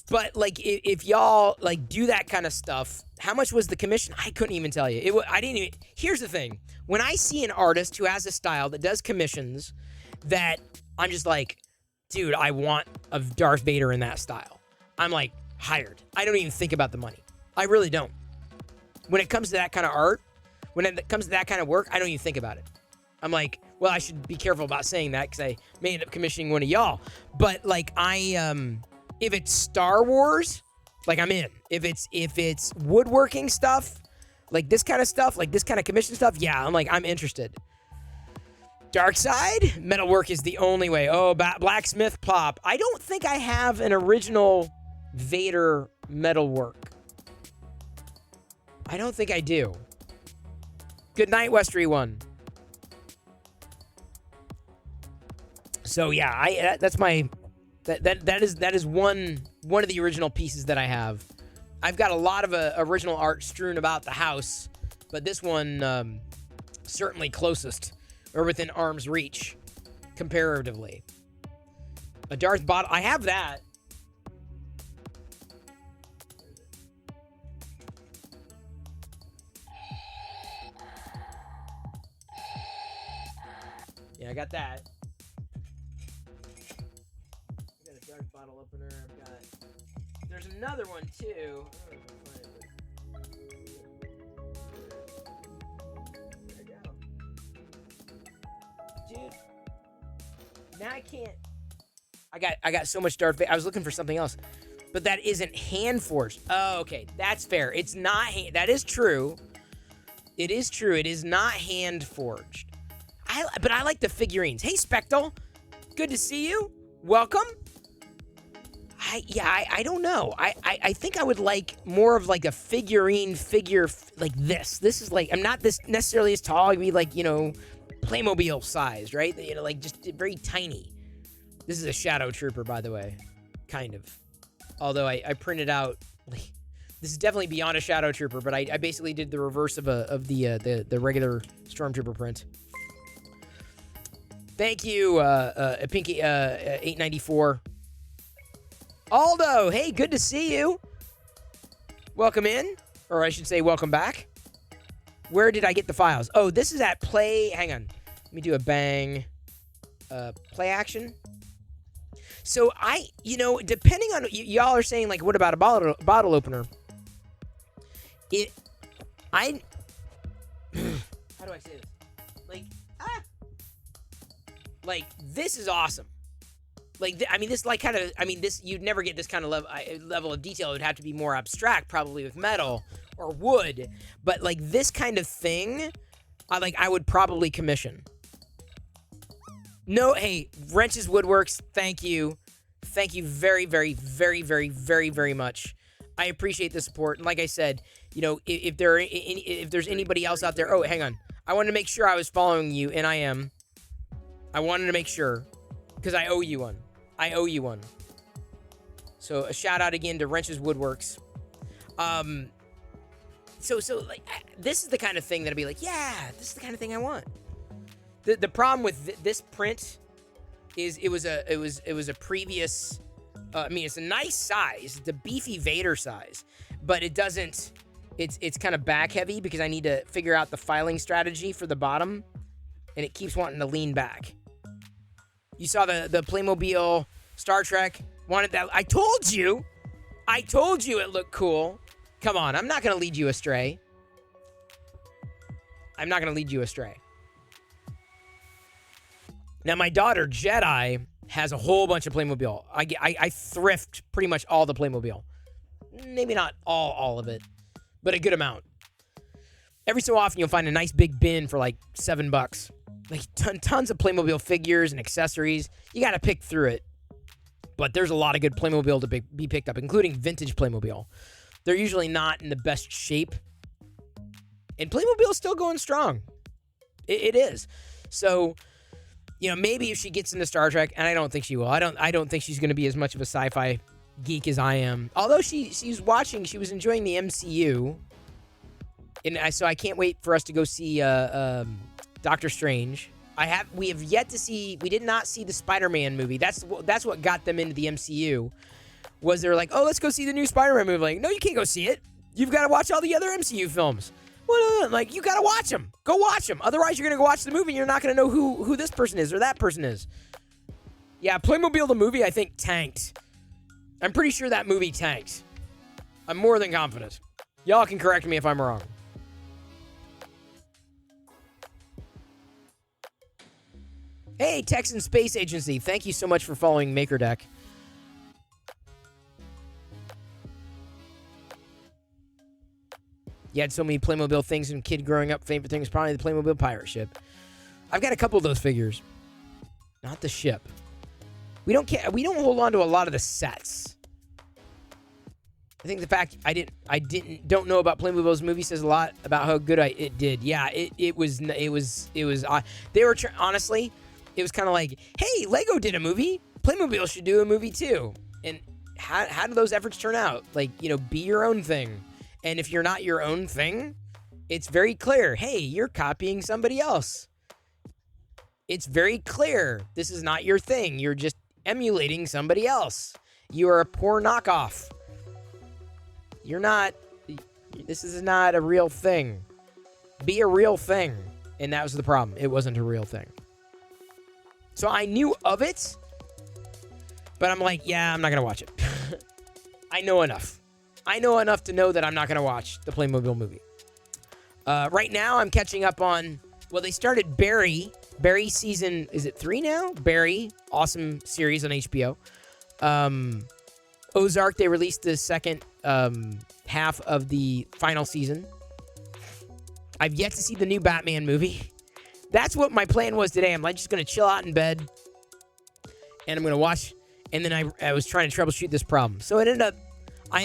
But like, if y'all like do that kind of stuff, how much was the commission? I couldn't even tell you. I didn't even, here's the thing. When I see an artist who has a style that does commissions that I'm just like, dude, I want a Darth Vader in that style, I'm like, hired. I don't even think about the money. I really don't. When it comes to that kind of art, when it comes to that kind of work, I don't even think about it. I'm like, well, I should be careful about saying that because I may end up commissioning one of y'all. But like, if it's Star Wars, like I'm in. If it's woodworking stuff, like this kind of stuff, like this kind of commission stuff, yeah, I'm like, I'm interested. Dark side, metalwork is the only way. Oh, Blacksmith Pop. I don't think I have an original Vader metalwork. I don't think I do. Good night, Westery One. So yeah, that's my that is one of the original pieces that I have. I've got a lot of original art strewn about the house, but this one certainly closest or within arm's reach comparatively. A Darth bottle. I have that. Yeah, I got that. I got a Darth bottle opener. I've got. There's another one too. There I go. Dude. Now I can't. I got so much Darth Vader. I was looking for something else. But that isn't hand forged. Oh, okay. That's fair. It's not that is true. It is true. It is not hand forged. But I like the figurines. Hey, Spectral. Good to see you. Welcome. I don't know. I think I would like more of like a figurine figure like this. This is like, I'm not this necessarily as tall. I'd be like, Playmobil sized, right? Like just very tiny. This is a Shadow Trooper, by the way. Kind of. Although I printed out, like, this is definitely beyond a Shadow Trooper, but I basically did the reverse of the regular Stormtrooper print. Thank you, Pinky 894. Aldo, hey, good to see you. Welcome in, or I should say welcome back. Where did I get the files? Oh, this is at Play. Hang on. Let me do a bang. Play action. So depending on y'all are saying, like, what about a bottle opener? How do I say this? Like, this is awesome. Like, you'd never get this kind of level of detail. It would have to be more abstract, probably with metal or wood. But, like, this kind of thing, I would probably commission. No, hey, Wrenches Woodworks, thank you. Thank you very, very, very, very, very, very much. I appreciate the support. And like I said, if there's anybody else out there, oh, hang on. I wanted to make sure I was following you, and I am. I wanted to make sure, because I owe you one. So a shout out again to Wrenches Woodworks. This is the kind of thing that'd be like, yeah, this is the kind of thing I want. The problem with this print is it was a previous. It's a nice size. It's a beefy Vader size, but it doesn't. It's kind of back heavy because I need to figure out the filing strategy for the bottom, and it keeps wanting to lean back. You saw the Playmobil Star Trek. Wanted that. I told you it looked cool. Come on, I'm not gonna lead you astray. Now, my daughter, Jedi, has a whole bunch of Playmobil. I thrift pretty much all the Playmobil. Maybe not all of it, but a good amount. Every so often, you'll find a nice big bin for like $7. Like tons of Playmobil figures and accessories. You got to pick through it. But there's a lot of good Playmobil to be picked up, including vintage Playmobil. They're usually not in the best shape. And Playmobil's still going strong. It is. So, maybe if she gets into Star Trek, and I don't think she will. I don't think she's going to be as much of a sci-fi geek as I am. Although she was enjoying the MCU. And so I can't wait for us to go see Doctor Strange. We did not see the Spider-Man movie. That's what got them into the MCU. Was they're like, oh, let's go see the new Spider-Man movie. Like, no, you can't go see it. You've got to watch all the other MCU films. Well, like, you got to watch them. Go watch them. Otherwise, you're going to go watch the movie and you're not going to know who this person is or that person is. Yeah, Playmobil the movie, I think, tanked. I'm pretty sure that movie tanked. I'm more than confident. Y'all can correct me if I'm wrong. Hey, Texan Space Agency, thank you so much for following MakerDeck. You had so many Playmobil things and kid growing up. Favorite thing was probably the Playmobil pirate ship. I've got a couple of those figures. Not the ship. We don't hold on to a lot of the sets. I think the fact I don't know about Playmobil's movie says a lot about how good it did. Yeah, it was. They were honestly, it was kind of like, hey, Lego did a movie, Playmobil should do a movie too. And how do those efforts turn out? Like, be your own thing. And if you're not your own thing, it's very clear. Hey, you're copying somebody else. It's very clear. This is not your thing. You're just emulating somebody else. You are a poor knockoff. You're not, this is not a real thing. Be a real thing. And that was the problem. It wasn't a real thing. So I knew of it, but I'm like, yeah, I'm not going to watch it. I know enough. I know enough to know that I'm not going to watch the Playmobil movie. Right now, I'm catching up on, well, they started Barry. Barry season, is it 3 now? Barry, awesome series on HBO. Ozark, they released the second half of the final season. I've yet to see the new Batman movie. That's what my plan was today. I'm like just going to chill out in bed, and I'm going to watch, and then I was trying to troubleshoot this problem. So I ended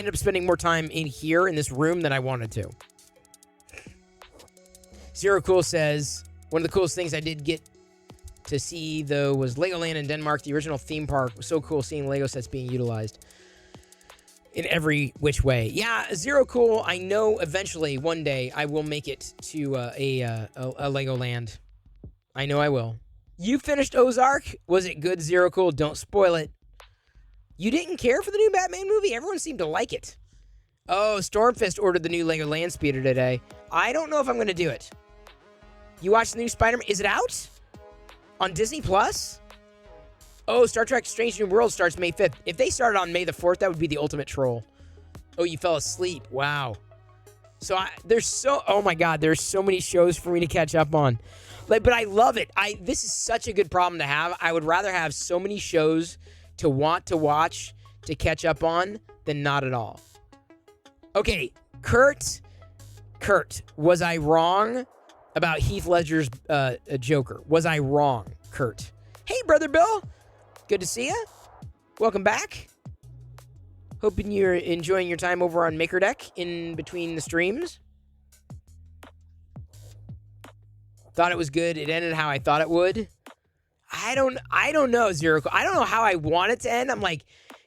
up spending more time in here in this room than I wanted to. Zero Cool says, one of the coolest things I did get to see, though, was Legoland in Denmark. The original theme park was so cool seeing Lego sets being utilized in every which way. Yeah, Zero Cool, I know eventually, one day, I will make it to a Legoland. I know I will. You finished Ozark? Was it good, Zero Cool? Don't spoil it. You didn't care for the new Batman movie? Everyone seemed to like it. Oh, Stormfist ordered the new Lego Land Speeder today. I don't know if I'm going to do it. You watched the new Spider-Man? Is it out? On Disney Plus? Oh, Star Trek Strange New World starts May 5th. If they started on May the 4th, that would be the ultimate troll. Oh, you fell asleep. Wow. So oh my God, there's so many shows for me to catch up on. But I love it. This is such a good problem to have. I would rather have so many shows to want to watch, to catch up on, than not at all. Okay, Kurt, was I wrong about Heath Ledger's Joker? Was I wrong, Kurt? Hey, Brother Bill. Good to see you. Welcome back. Hoping you're enjoying your time over on Maker Deck in between the streams. Thought it was good. It ended how I thought it would. I don't know, Zero. I don't know how I want it to end. I'm like,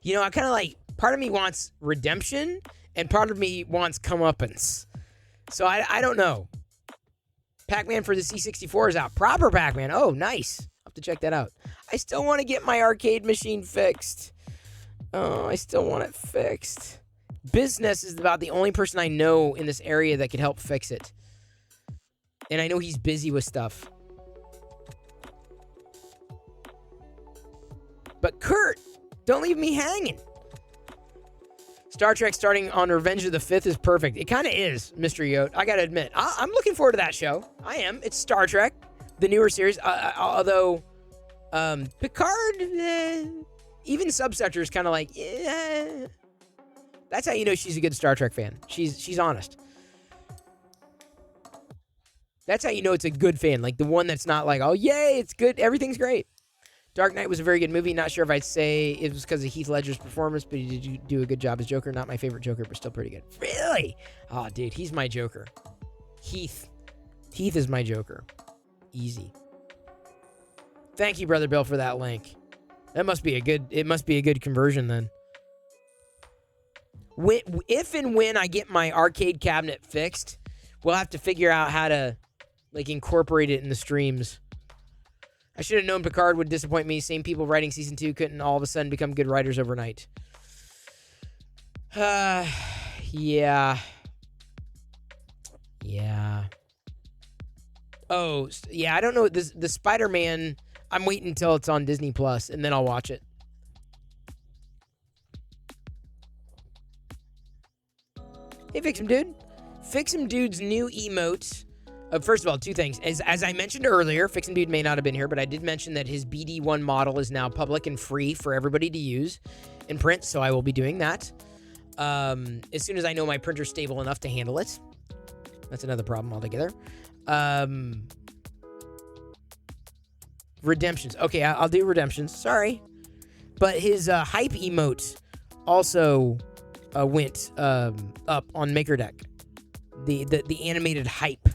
I kind of like, part of me wants redemption and part of me wants comeuppance. So I don't know. Pac-Man for the C64 is out. Proper Pac-Man. Oh, nice. I'll have to check that out. I still want to get my arcade machine fixed. Oh, I still want it fixed. Business is about the only person I know in this area that could help fix it. And I know he's busy with stuff. But Kurt, don't leave me hanging. Star Trek starting on Revenge of the Fifth is perfect. It kind of is, Mr. Yote. I got to admit. I'm looking forward to that show. I am. It's Star Trek, the newer series. Although, Picard, even Subsector is kind of like, yeah. That's how you know she's a good Star Trek fan. She's honest. That's how you know it's a good fan. Like the one that's not like, oh, yay, it's good. Everything's great. Dark Knight was a very good movie. Not sure if I'd say it was because of Heath Ledger's performance, but he did do a good job as Joker. Not my favorite Joker, but still pretty good. Really? Oh, dude, he's my Joker. Heath is my Joker. Easy. Thank you, Brother Bill, for that link. It must be a good conversion then. If and when I get my arcade cabinet fixed, we'll have to figure out how to incorporate it in the streams. I should have known Picard would disappoint me. Same people writing season 2 couldn't all of a sudden become good writers overnight. Yeah. Oh, yeah, I don't know. The Spider-Man, I'm waiting until it's on Disney Plus, and then I'll watch it. Hey, Fix 'em Dude. Fix 'em Dude's new emote. First of all, two things. As I mentioned earlier, Fix 'em Dude may not have been here, but I did mention that his BD1 model is now public and free for everybody to use in print, so I will be doing that. As soon as I know my printer's stable enough to handle it. That's another problem altogether. Redemptions. Okay, I'll do redemptions. Sorry. But his hype emote also went up on MakerDeck. The animated hype.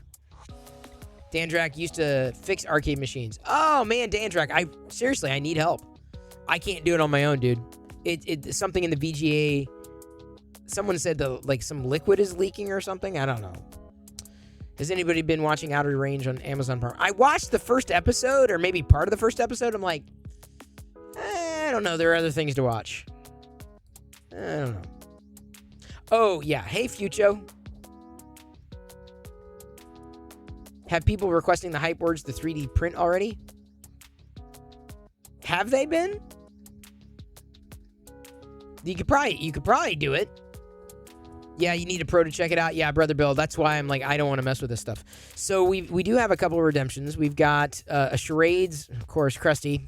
Dandrak used to fix arcade machines. Oh man, Dandrak, I need help. I can't do it on my own, dude. It's something in the VGA. Someone said some liquid is leaking or something. I don't know. Has anybody been watching Outer Range on Amazon Prime? I watched the first episode, or maybe part of the first episode. I'm like, I don't know. There are other things to watch. I don't know. Oh, yeah. Hey, Fucho. Have people requesting the hype words, the 3D print already? Have they been? You could probably do it. Yeah, you need a pro to check it out. Yeah, Brother Bill. That's why I'm like, I don't want to mess with this stuff. So we do have a couple of redemptions. We've got a charades, of course, Krusty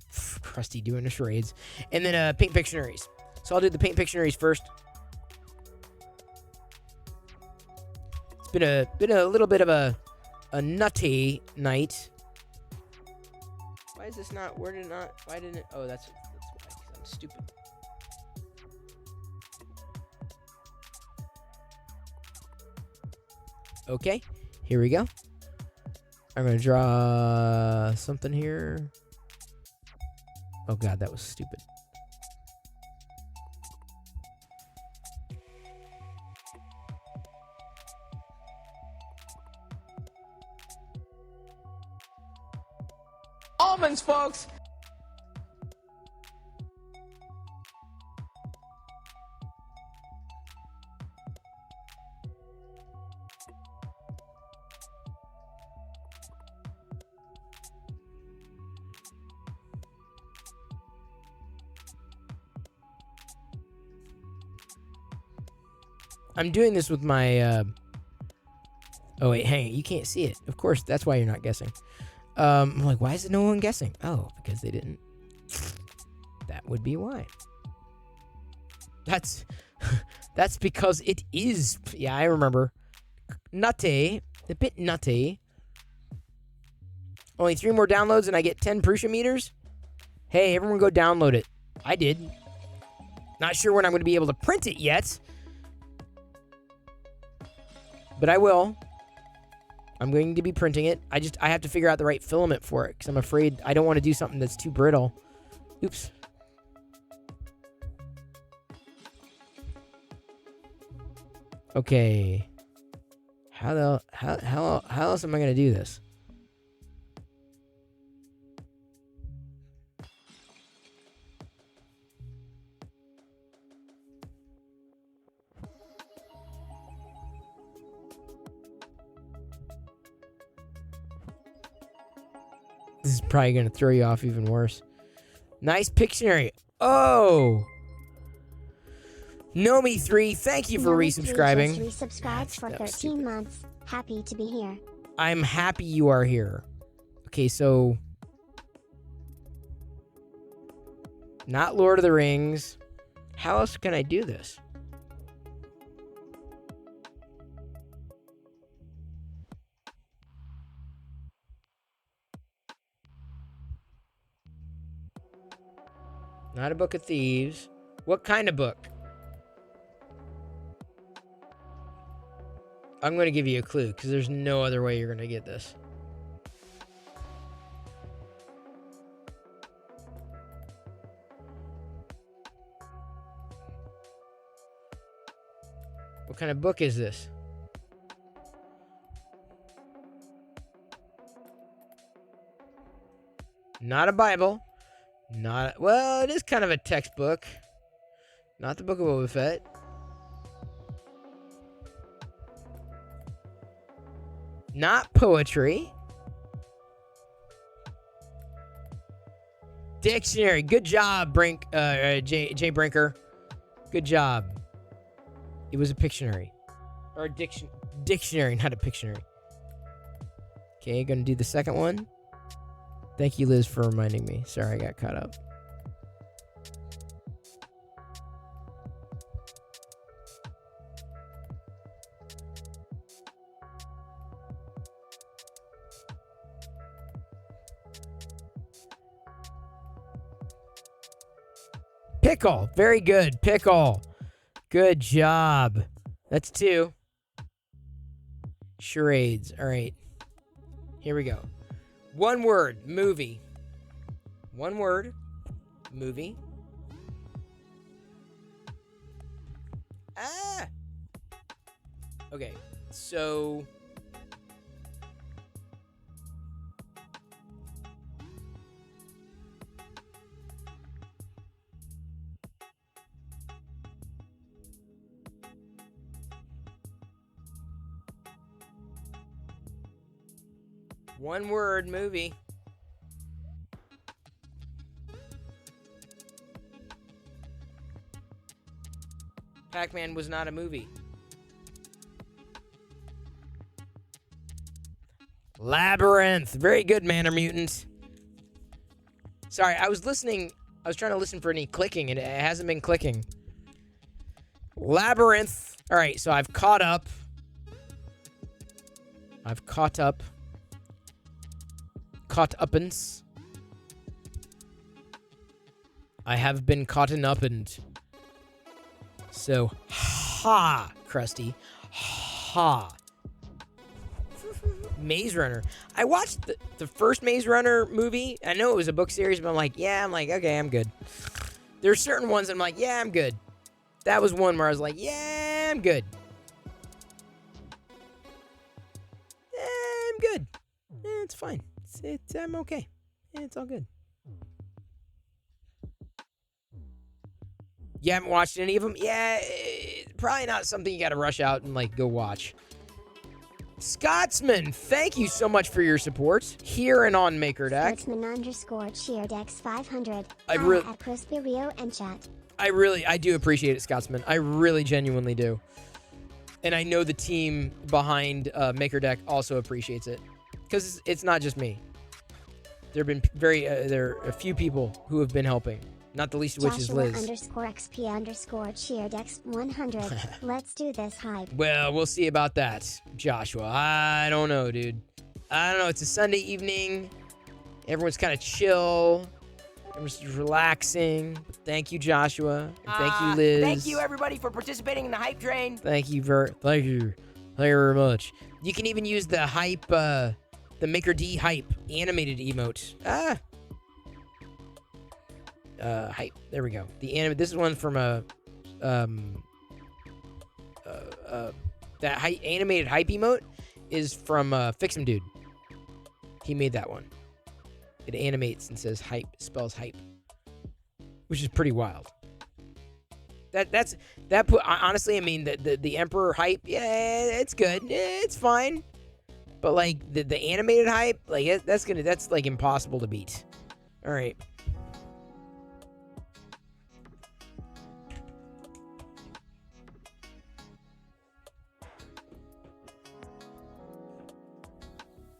doing the charades, and then a Paint Pictionaries. So I'll do the Paint Pictionaries first. It's been a little bit of a nutty night. Why is this not? Why didn't it? Oh, that's why. 'Cause I'm stupid. Okay, here we go. I'm going to draw something here. Oh, God, that was stupid. Almonds, folks. I'm doing this with my, oh wait, hang on, you can't see it. Of course, that's why you're not guessing. I'm like, why is no one guessing? Oh, because they didn't. That would be why. That's because it is, yeah, I remember. Nutty, a bit nutty. Only 3 more downloads and I get 10 Prusa meters? Hey, everyone go download it. I did. Not sure when I'm going to be able to print it yet. But I will. I'm going to be printing it. I have to figure out the right filament for it because I'm afraid I don't want to do something that's too brittle. Oops. Okay. How else am I going to do this? This is probably going to throw you off even worse. Nice Pictionary. Oh! Nomi3, thank you for resubscribing. Just resubscribed for 13 months. Happy to be here. I'm happy you are here. Okay, so... Not Lord of the Rings. How else can I do this? Not a Book of Thieves. What kind of book? I'm going to give you a clue because there's no other way you're going to get this. What kind of book is this? Not a Bible. Well, it is kind of a textbook. Not the Book of Boba Fett. Not poetry. Dictionary. Good job, Jay Brinker. Good job. It was a Pictionary. Or a dictionary, not a Pictionary. Okay, gonna do the second one. Thank you, Liz, for reminding me. Sorry, I got caught up. Pickle. Very good. Pickle. Good job. That's 2. Charades. All right. Here we go. One word, movie. One word, movie. Ah! Okay, so... One word, movie. Pac-Man was not a movie. Labyrinth. Very good, Manor Mutant. Sorry, I was listening. I was trying to listen for any clicking, and it hasn't been clicking. Labyrinth. All right, so I've caught up. Caught uppance. I have been caughten up and... So, ha, Krusty. Ha. Maze Runner. I watched the first Maze Runner movie. I know it was a book series, but I'm like, okay, I'm good. There's certain ones I'm like, yeah, I'm good. That was one where I was like, yeah, I'm good. I'm good. It's fine. I'm okay. It's all good. You haven't watched any of them? Yeah, probably not something you got to rush out and like go watch. Scotsman, thank you so much for your support here and on MakerDeck. Scotsman_CheerDex 500. At Crispy Rio and chat. I do appreciate it, Scotsman. I really genuinely do. And I know the team behind MakerDeck also appreciates it. Because it's not just me. There have been there are a few people who have been helping. Not the least of which is Liz. Joshua_XP_CheerDex 100. Let's do this hype. Well, we'll see about that, Joshua. I don't know, dude. I don't know. It's a Sunday evening. Everyone's kind of chill. Everyone's just relaxing. Thank you, Joshua. And thank you, Liz. Thank you, everybody, for participating in the hype train. Thank you very much. You can even use the hype, the Maker D hype animated emote. Hype. There we go. This is one from that animated hype emote is from Fix'em Dude. He made that one. It animates and says hype, spells hype, which is pretty wild. Honestly, I mean, the Emperor hype, yeah, it's good, it's fine, but like the animated hype, like that's like impossible to beat. All right.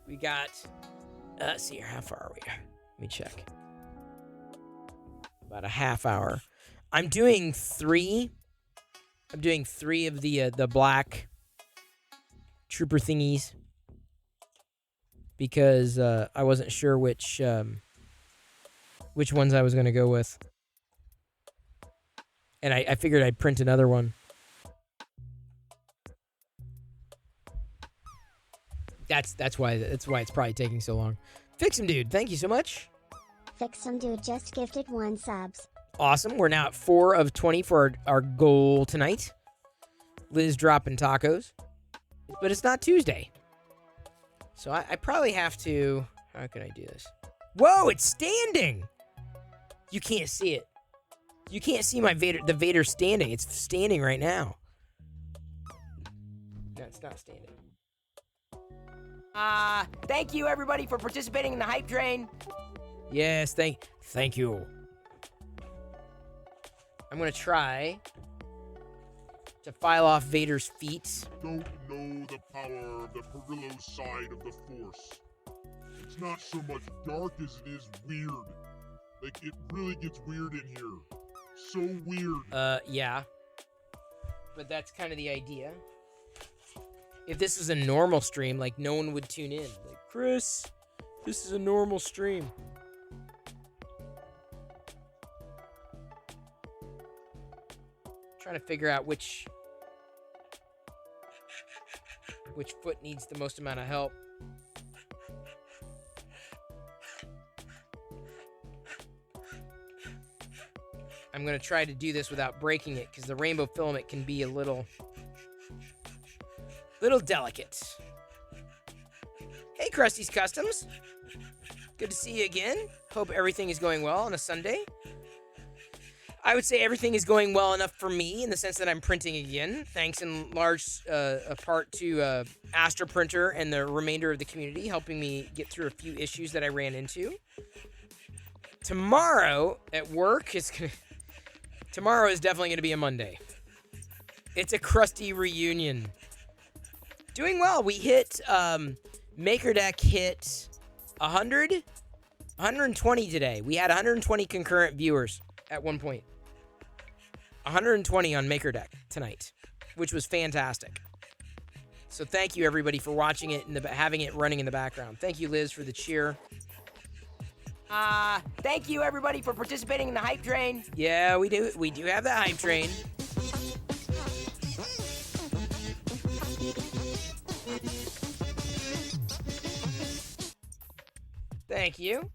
We got, let's see here, how far are we? Let me check. About a half hour. I'm doing 3 of the black trooper thingies because I wasn't sure which ones I was going to go with. And I figured I'd print another one. That's why it's probably taking so long. Fix'em Dude, thank you so much. Fix'em Dude just gifted 1 subs. Awesome. We're now at 4 of 20 for our goal tonight. Liz dropping tacos. But it's not Tuesday. So I probably have to... How can I do this? Whoa, it's standing! You can't see it. You can't see the Vader standing. It's standing right now. No, it's not standing. Thank you, everybody, for participating in the hype train. Yes, thank you. I'm gonna try to file off Vader's feet. Don't know the power of the Perillo side of the Force. It's not so much dark as it is weird. Like, it really gets weird in here. So weird. Yeah. But that's kind of the idea. If this was a normal stream, like, no one would tune in. Like, Chris, this is a normal stream. Trying to figure out which foot needs the most amount of help. I'm going to try to do this without breaking it because the rainbow filament can be a little delicate. Hey, Krusty's Customs. Good to see you again. Hope everything is going well on a Sunday. I would say everything is going well enough for me in the sense that I'm printing again, thanks in large part to Astra Printer and the remainder of the community helping me get through a few issues that I ran into. Tomorrow at work tomorrow is definitely going to be a Monday. It's a Krusty reunion. Doing well. We hit MakerDeck hit 120 today. We had 120 concurrent viewers at one point. 120 on MakerDeck tonight, which was fantastic. So thank you everybody for watching it and having it running in the background. Thank you, Liz, for the cheer. Thank you everybody for participating in the hype train. Yeah, we do have the hype train. Thank you.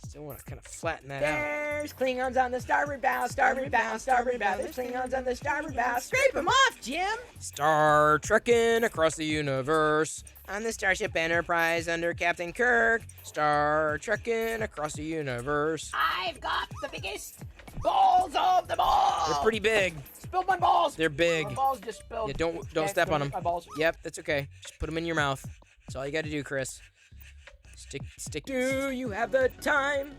Still want to kind of flatten that out. There's Klingons on the starboard bow, starboard bow, starboard bow. There's Klingons on the starboard bow. Scrape them off, Jim. Star trekking across the universe on the Starship Enterprise under Captain Kirk. Star trekking across the universe. I've got the biggest balls of them all. They're pretty big. Spilled my balls. They're big. My balls just spilled. Yeah, don't Okay, step on them. My balls. Yep, that's okay. Just put them in your mouth. That's all you got to do, Chris. Stick. Do you have the time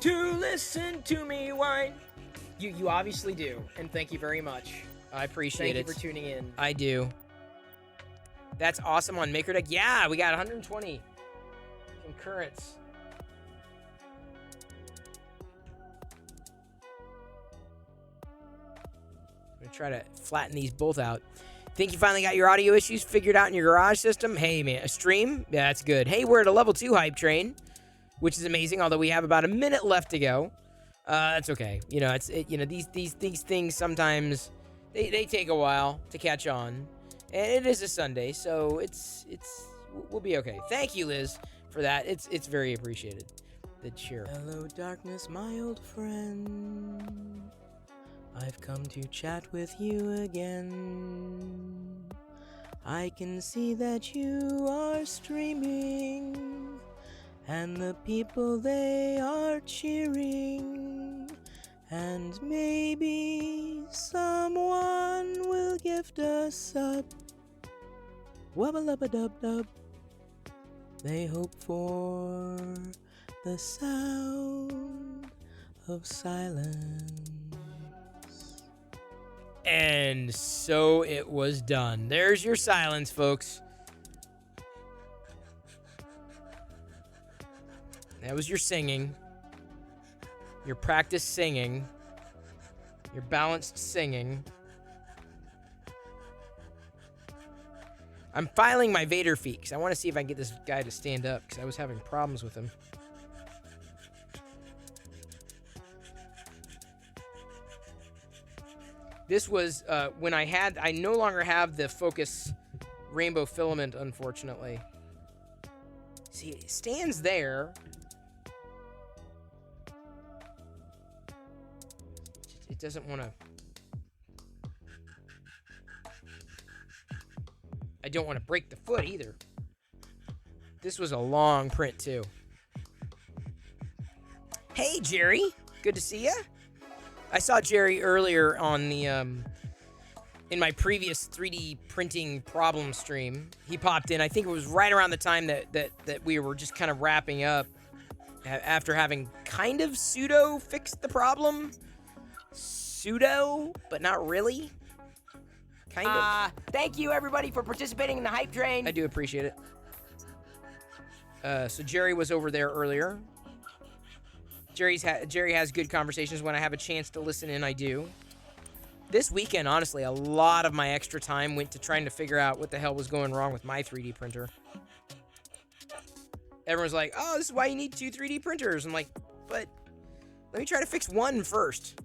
to listen to me whine? You obviously do, and thank you very much. I appreciate it. Thank you for tuning in. I do. That's awesome on MakerDeck. Yeah, we got 120 concurrents. I'm gonna try to flatten these both out. Think you finally got your audio issues figured out in your garage system? Hey, man, a stream? Yeah, that's good. Hey, we're at a level 2 hype train, which is amazing, although we have about a minute left to go. That's okay. You know, these things sometimes, they take a while to catch on. And it is a Sunday, so we'll be okay. Thank you, Liz, for that. It's very appreciated. The cheer. Hello, darkness, my old friend. I've come to chat with you again. I can see that you are streaming, and the people they are cheering, and maybe someone will gift a sub. Wubba-lubba-dub-dub. They hope for the sound of silence. And so it was done. There's your silence, folks. That was your singing. Your practice singing. Your balanced singing. I'm filing my Vader feet because I want to see if I can get this guy to stand up because I was having problems with him. This was when I no longer have the focus rainbow filament, unfortunately. See, it stands there. It doesn't want to. I don't want to break the foot either. This was a long print too. Hey, Jerry. Good to see ya. I saw Jerry earlier on the in my previous 3D printing problem stream. He popped in. I think it was right around the time that we were just kind of wrapping up after having kind of pseudo fixed the problem. Pseudo, but not really. Kind of. Thank you everybody for participating in the hype train. I do appreciate it. So Jerry was over there earlier. Jerry has good conversations. When I have a chance to listen in, I do. This weekend, honestly, a lot of my extra time went to trying to figure out what the hell was going wrong with my 3D printer. Everyone's like, oh, this is why you need 2 3D printers. I'm like, but Let me try to fix one first.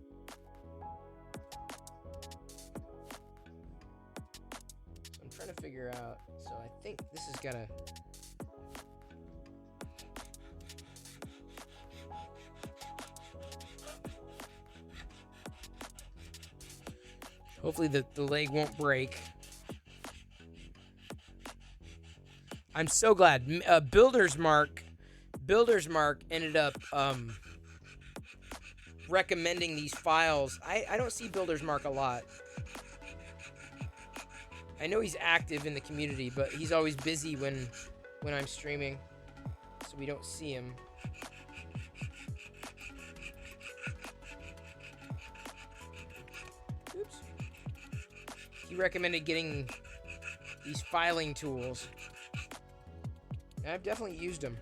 I'm trying to figure out. So I think this is gonna. Hopefully the leg won't break. I'm so glad. Builder's Mark ended up recommending these files. I don't see Builder's Mark a lot. I know he's active in the community, but he's always busy when I'm streaming, so we don't see him. Oops. He recommended getting these filing tools. And I've definitely used them.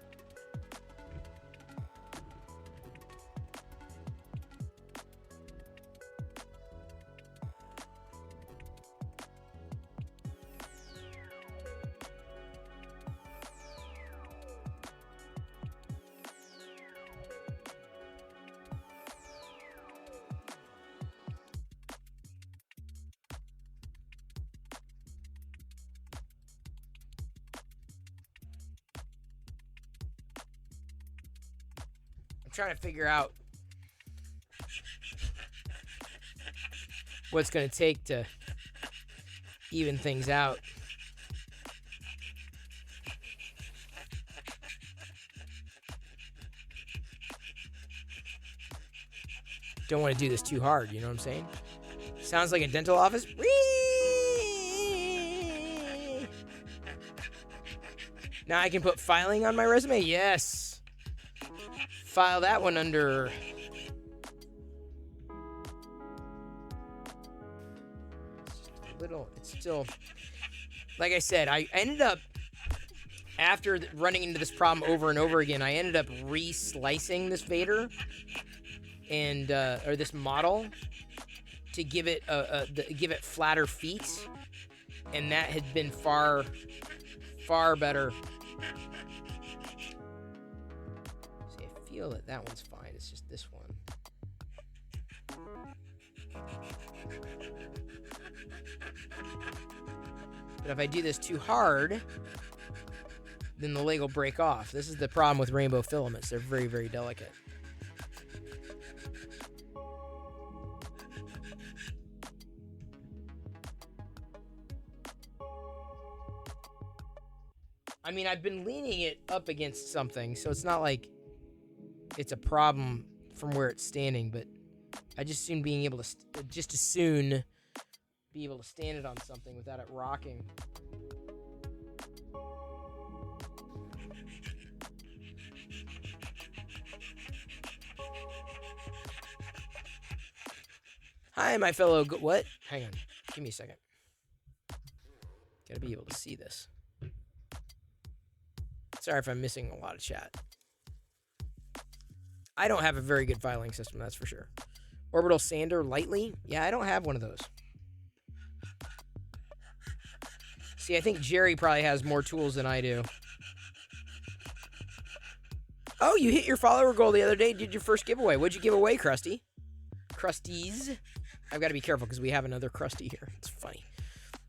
Trying to figure out what's going to take to even things out. Don't want to do this too hard, you know what I'm saying? Sounds like a dental office. Whee! Now I can put filing on my resume? Yes. File that one under it's still, like I said, I ended up, after running into this problem over and over again, I ended up re-slicing this Vader and or this model to give it give it flatter feet, and that had been far better. I feel that one's fine. It's just this one. But if I do this too hard, then the leg will break off. This is the problem with rainbow filaments. They're very, very delicate. I mean, I've been leaning it up against something, so it's not like it's a problem from where it's standing, but I just assume being able to just as soon be able to stand it on something without it rocking. Hi, my fellow. What? Hang on. Give me a second. Gotta be able to see this. Sorry if I'm missing a lot of chat. I don't have a very good filing system, that's for sure. Orbital sander lightly? Yeah, I don't have one of those. See, I think Jerry probably has more tools than I do. Oh, you hit your follower goal the other day. Did your first giveaway. What'd you give away, Krusty? Krusties? I've got to be careful because we have another Krusty here. It's funny.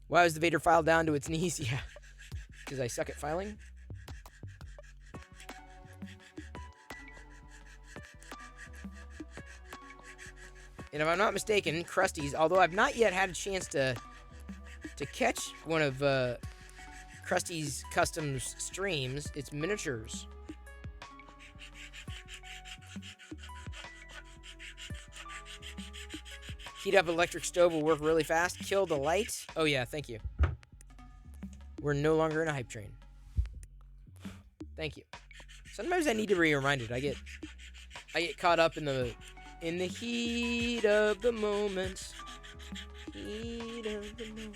Why was the Vader file down to its knees? Yeah. Because I suck at filing? And if I'm not mistaken, Krusty's, although I've not yet had a chance to catch one of Krusty's custom streams, it's miniatures. Heat up electric stove will work really fast. Kill the light. Oh yeah, thank you. We're no longer in a hype train. Thank you. Sometimes I need to be reminded. I get caught up in the heat of the moment. Heat of the moment.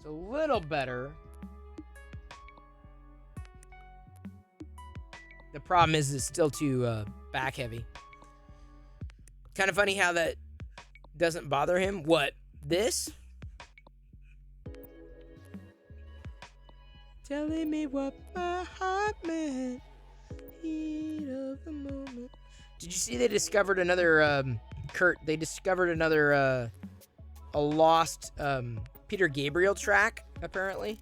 a little better. The problem is it's still too back heavy. Kind of funny how that doesn't bother him. What? This? Telling me what my heart meant. Heat of the moment. Did you see they discovered another Kurt? They discovered another a lost Peter Gabriel track, apparently.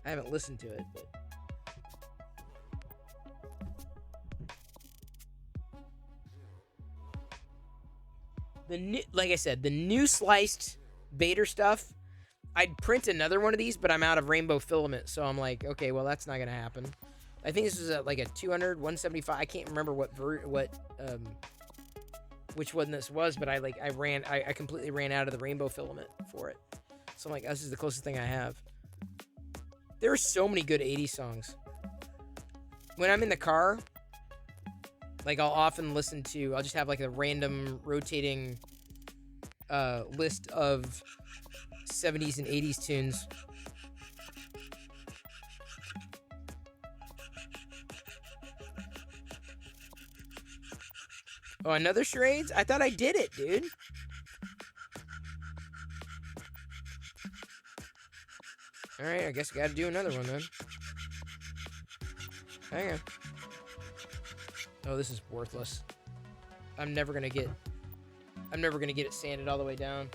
I haven't listened to it, but the new, like I said, the new sliced Vader stuff. I'd print another one of these, but I'm out of rainbow filament, so I'm like, okay, well that's not gonna happen. I think this was at like a 200, 175. I can't remember which one this was, but I completely ran out of the rainbow filament for it. So I'm like, this is the closest thing I have. There are so many good 80s songs. When I'm in the car, like I'll often I'll just have like a random rotating list of 70s and 80s tunes. Oh, another charades? I thought I did it, dude. Alright, I guess I gotta do another one then. Hang on. Oh, this is worthless. I'm never gonna get it sanded all the way down.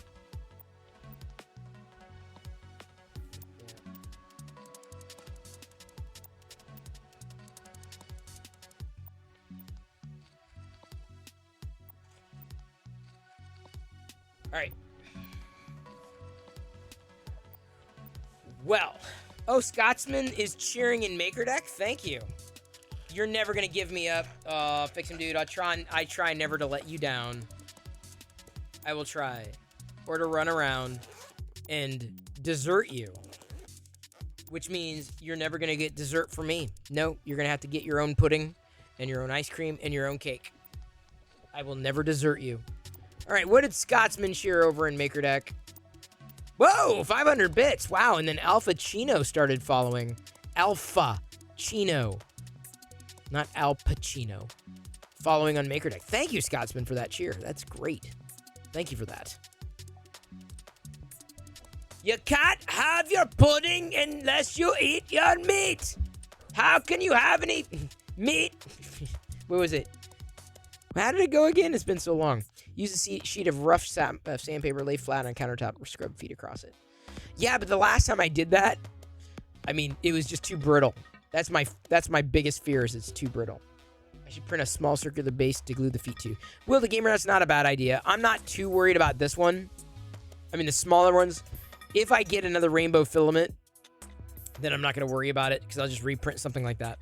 All right. Well, oh, Scotsman is cheering in Maker Deck. Thank you. You're never gonna give me up. Fix him, dude. I try never to let you down. I will try, or to run around and desert you, which means you're never gonna get dessert from me. No, you're gonna have to get your own pudding and your own ice cream and your own cake. I will never desert you. All right, what did Scotsman share over in Maker Deck? Whoa, 500 bits. Wow, and then Alpha Chino started following. Alpha Chino. Not Al Pacino. Following on Maker Deck. Thank you, Scotsman, for that cheer. That's great. Thank you for that. You can't have your pudding unless you eat your meat. How can you have any meat? What was it? How did it go again? It's been so long. Use a sheet of rough sandpaper, lay flat on a countertop, or scrub feet across it. Yeah, but the last time I did that, I mean, it was just too brittle. That's my biggest fear, is it's too brittle. I should print a small circular base to glue the feet to. Will the Gamer, that's not a bad idea. I'm not too worried about this one. I mean, the smaller ones. If I get another rainbow filament, then I'm not going to worry about it, because I'll just reprint something like that.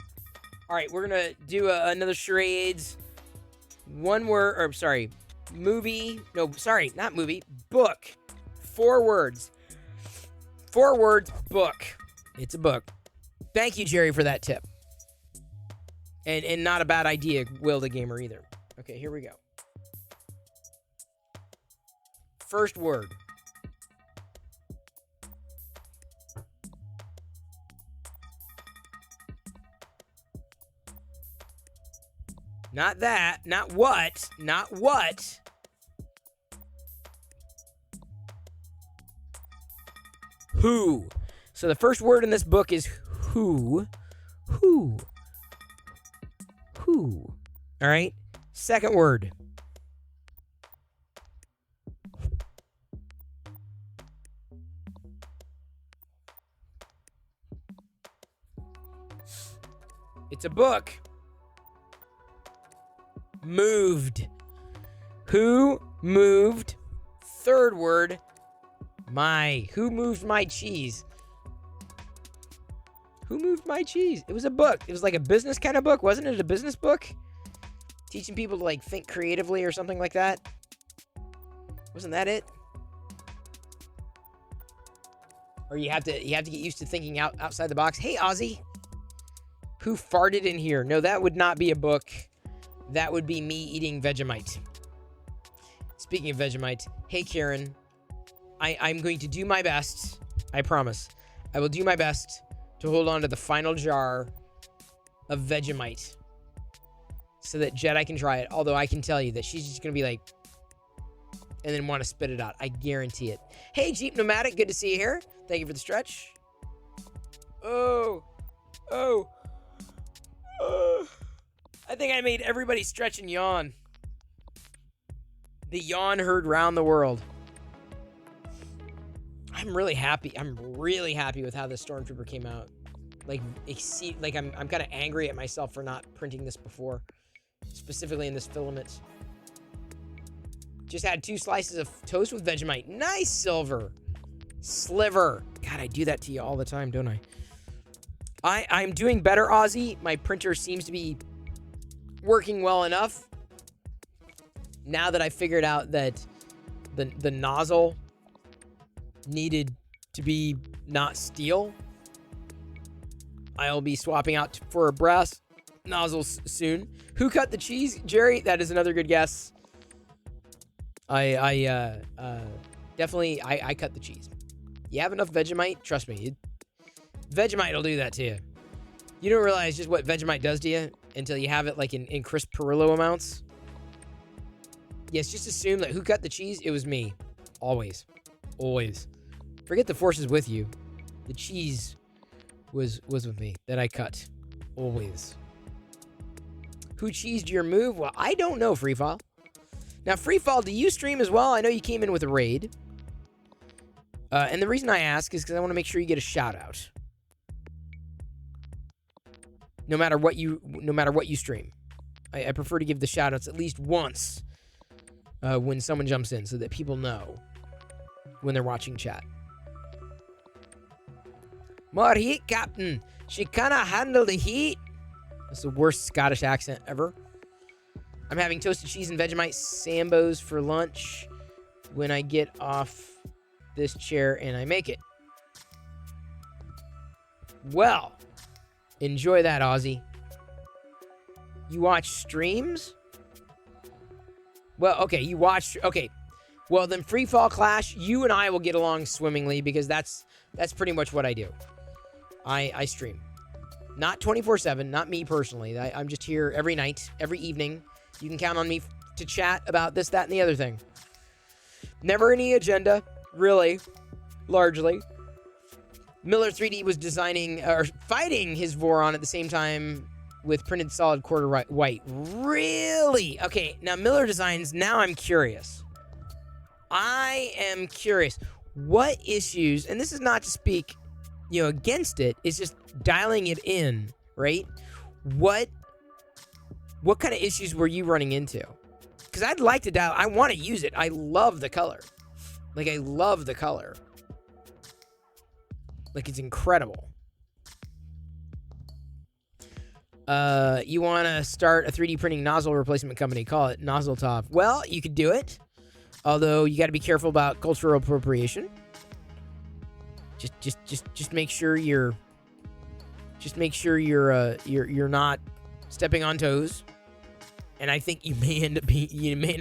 All right, we're going to do another charades. One word, or sorry, movie. No, sorry, not movie. Book. 4 words. 4 words, book. It's a book. Thank you, Jerry, for that tip. And not a bad idea, Will the Gamer, either. Okay, here we go. First word. Not that. Not what. Not what. Who. So the first word in this book is who. Who. Who. All right. Second word. It's a book. Moved. Who moved? Third word. My. Who moved my cheese? Who moved my cheese? It was a book. It was like a business kind of book. Wasn't it a business book? Teaching people to like think creatively or something like that. Wasn't that it? Or you have to get used to thinking outside the box. Hey, Ozzy. Who farted in here? No, that would not be a book. That would be me eating Vegemite. Speaking of Vegemite, hey Karen, I'm going to do my best I promise. I will do my best to hold on to the final jar of Vegemite so that Jedi can try it. Although I can tell you that she's just going to be like, and then want to spit it out. I guarantee it. Hey, Jeep Nomadic, good to see you here. Thank you for the stretch. Oh. I think I made everybody stretch and yawn. The yawn heard round the world. I'm really happy. I'm really happy with how the Stormtrooper came out. Like I'm kind of angry at myself for not printing this before, specifically in this filament. Just had 2 slices of toast with Vegemite. Nice, Silver. Sliver. God, I do that to you all the time, don't I? I'm doing better, Ozzy. My printer seems to be working well enough. Now that I figured out that the nozzle needed to be not steel, I'll be swapping out for a brass nozzle soon. Who cut the cheese? Jerry, that is another good guess. I definitely cut the cheese. You have enough Vegemite? Trust me. Vegemite will do that to you. You don't realize just what Vegemite does to you until you have it like in crisp Perillo amounts. Yes, just assume that who cut the cheese? It was me. Always. Always. Forget the force is with you. The cheese was with me that I cut. Always. Who cheesed your move? Well, I don't know, Freefall. Now, Freefall, do you stream as well? I know you came in with a raid. And the reason I ask is because I want to make sure you get a shout out. No matter what you stream. I prefer to give the shout outs at least once when someone jumps in so that people know when they're watching chat. More heat, Captain. She cannot handle the heat. That's the worst Scottish accent ever. I'm having toasted cheese and Vegemite Sambos for lunch when I get off this chair and I make it. Well, enjoy that, Ozzy. You watch streams? Well, okay, you watch... Okay, well, then Freefall Clash, you and I will get along swimmingly because that's pretty much what I do. I stream. Not 24/7, not me personally. I'm just here every night, every evening. You can count on me to chat about this, that, and the other thing. Never any agenda, really, largely. Miller 3D was designing, or fighting his Voron at the same time with printed solid quarter white. Really? Okay, now Miller Designs, now I'm curious. I am curious. What issues, and this is not to speak, against it, it's just dialing it in, right? What kind of issues were you running into? Because I'd like to dial, I want to use it. I love the color. Like, I love the color. Like, it's incredible. You want to start a 3D printing nozzle replacement company. Call it Nozzle Top. Well, you could do it. Although, you got to be careful about cultural appropriation. Just make sure you're... Just make sure you're not stepping on toes. And I think you may end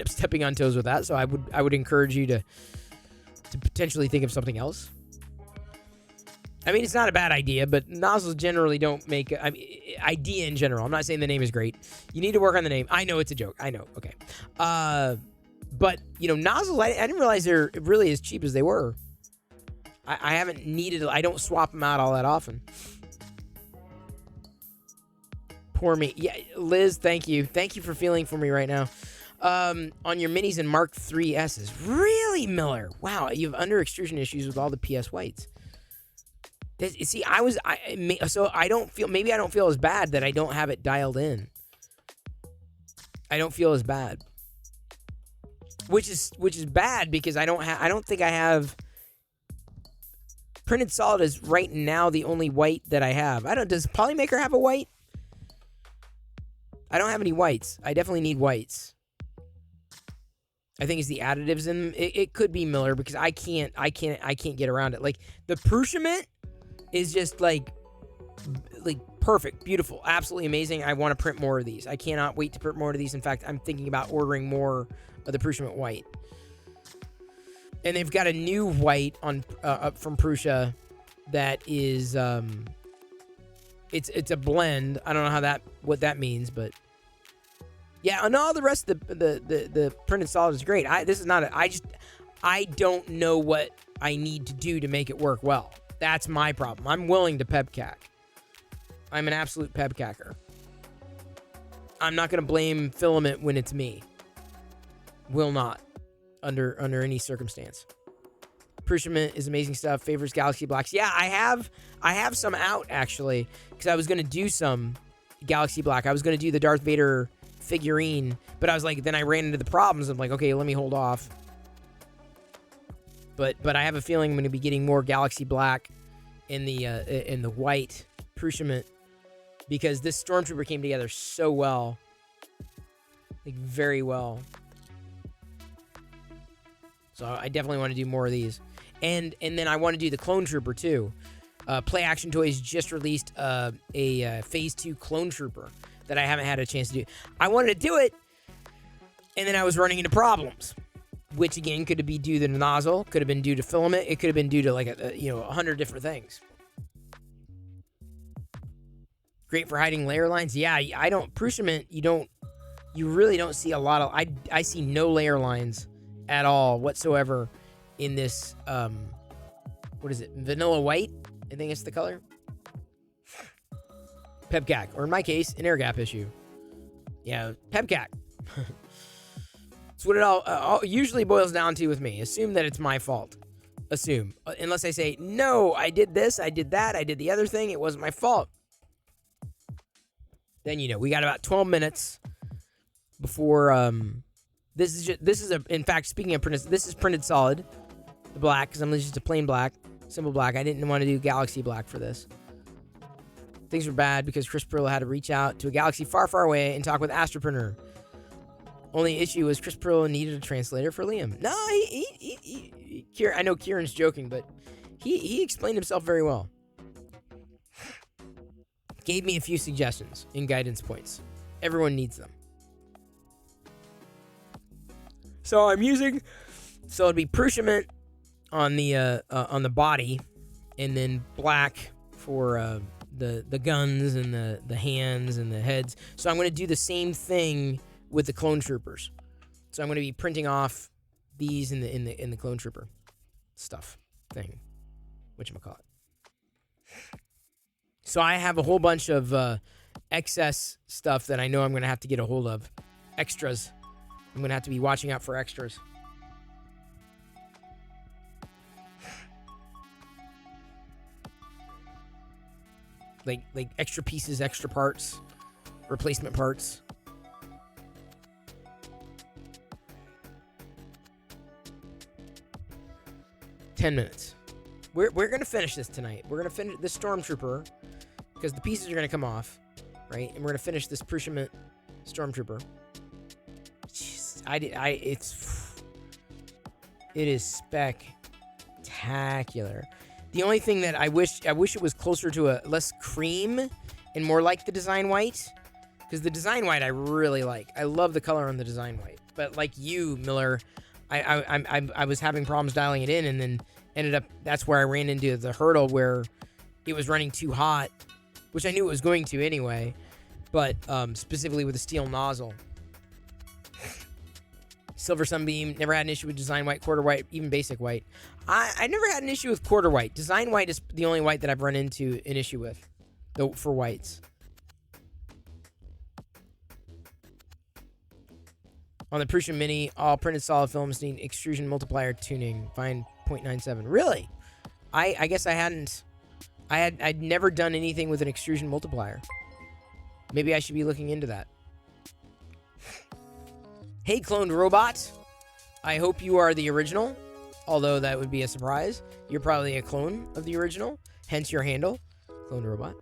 up stepping on toes with that. So I would encourage you to potentially think of something else. I mean, it's not a bad idea, but nozzles generally don't make... idea in general. I'm not saying the name is great. You need to work on the name. I know it's a joke. I know. Okay. But, nozzles, I didn't realize they're really as cheap as they were. I haven't needed... I don't swap them out all that often. Poor me. Yeah, Liz, thank you. Thank you for feeling for me right now. On your minis and Mark III S's. Really, Miller? Wow, you have under extrusion issues with all the PS whites. See, so I don't feel, maybe I don't feel as bad that I don't have it dialed in. I don't feel as bad. Which is bad because I don't think I have... Printed solid is right now the only white that I have. Does Polymaker have a white? I don't have any whites. I definitely need whites. I think it's the additives in them. It could be Miller because I can't get around it. Like the Prushiment is just like perfect, beautiful, absolutely amazing. I want to print more of these. I cannot wait to print more of these. In fact, I'm thinking about ordering more of the Prushiment white. And they've got a new white on up from Prusa that is it's a blend. I don't know what that means, but yeah, and all the rest of the printed solid is great. I don't know what I need to do to make it work well. That's my problem. I'm willing to pebcack. I'm an absolute pebcacker. I'm not going to blame Filament when it's me. Will not, under any circumstance. Prusa is amazing stuff. Favors Galaxy Blacks. Yeah, I have some out, actually, because I was going to do some Galaxy Black. I was going to do the Darth Vader figurine, but I was like, then I ran into the problems. I'm like, okay, let me hold off. But I have a feeling I'm going to be getting more Galaxy Black in the white Prusa, because this Stormtrooper came together so well, like very well. So I definitely want to do more of these, and then I want to do the Clone Trooper too. Play Action Toys just released a Phase 2 Clone Trooper that I haven't had a chance to do. I wanted to do it, and then I was running into problems, which again could be due to the nozzle, could have been due to filament, it could have been due to like 100 different things. Great for hiding layer lines. Yeah, I don't Prusa, you really don't see a lot of. I see no layer lines at all whatsoever in this. What is it? Vanilla white. I think it's the color. Pebcack, or in my case, an air gap issue. Yeah, pebcack. That's what it all usually boils down to with me. Assume that it's my fault. Assume. Unless I say, no, I did this, I did that, I did the other thing, it wasn't my fault. Then, we got about 12 minutes before, in fact, speaking of printed, this is printed solid, the black, because I'm just a plain black, simple black. I didn't want to do Galaxy Black for this. Things were bad because Chris Perillo had to reach out to a galaxy far, far away and talk with Astropreneur. Only issue was Chris Perillo needed a translator for Liam. No, I know Kieran's joking, but he explained himself very well. Gave me a few suggestions and guidance points. Everyone needs them. So it'd be Prusa on the body, and then black for the guns and the hands and the heads. So I'm going to do the same thing with the Clone Troopers. So I'm going to be printing off these in the Clone Trooper stuff thing, whatchamacallit. So I have a whole bunch of excess stuff that I know I'm going to have to get a hold of. Extras. I'm going to have to be watching out for extras. Like extra pieces, extra parts, replacement parts. $10 minutes. We're gonna finish this tonight. We're gonna finish this Stormtrooper because the pieces are gonna come off, right? And we're gonna finish this Prusa Stormtrooper. Jeez, it is spectacular. The only thing that I wish it was closer to a less cream and more like the design white, because the design white I really like. I love the color on the design white. But like you, Miller, I was having problems dialing it in, and then ended up that's where I ran into the hurdle where it was running too hot, which I knew it was going to anyway, but specifically with the steel nozzle. Silver Sunbeam, never had an issue with design white, quarter white, even basic white. I never had an issue with quarter white. Design white is the only white that I've run into an issue with, though, for whites. On the Prusa Mini, all printed solid films need extrusion multiplier tuning. Find 0.97. Really? I guess I'd never done anything with an extrusion multiplier. Maybe I should be looking into that. Hey, cloned robot. I hope you are the original, although that would be a surprise. You're probably a clone of the original, hence your handle, cloned robot.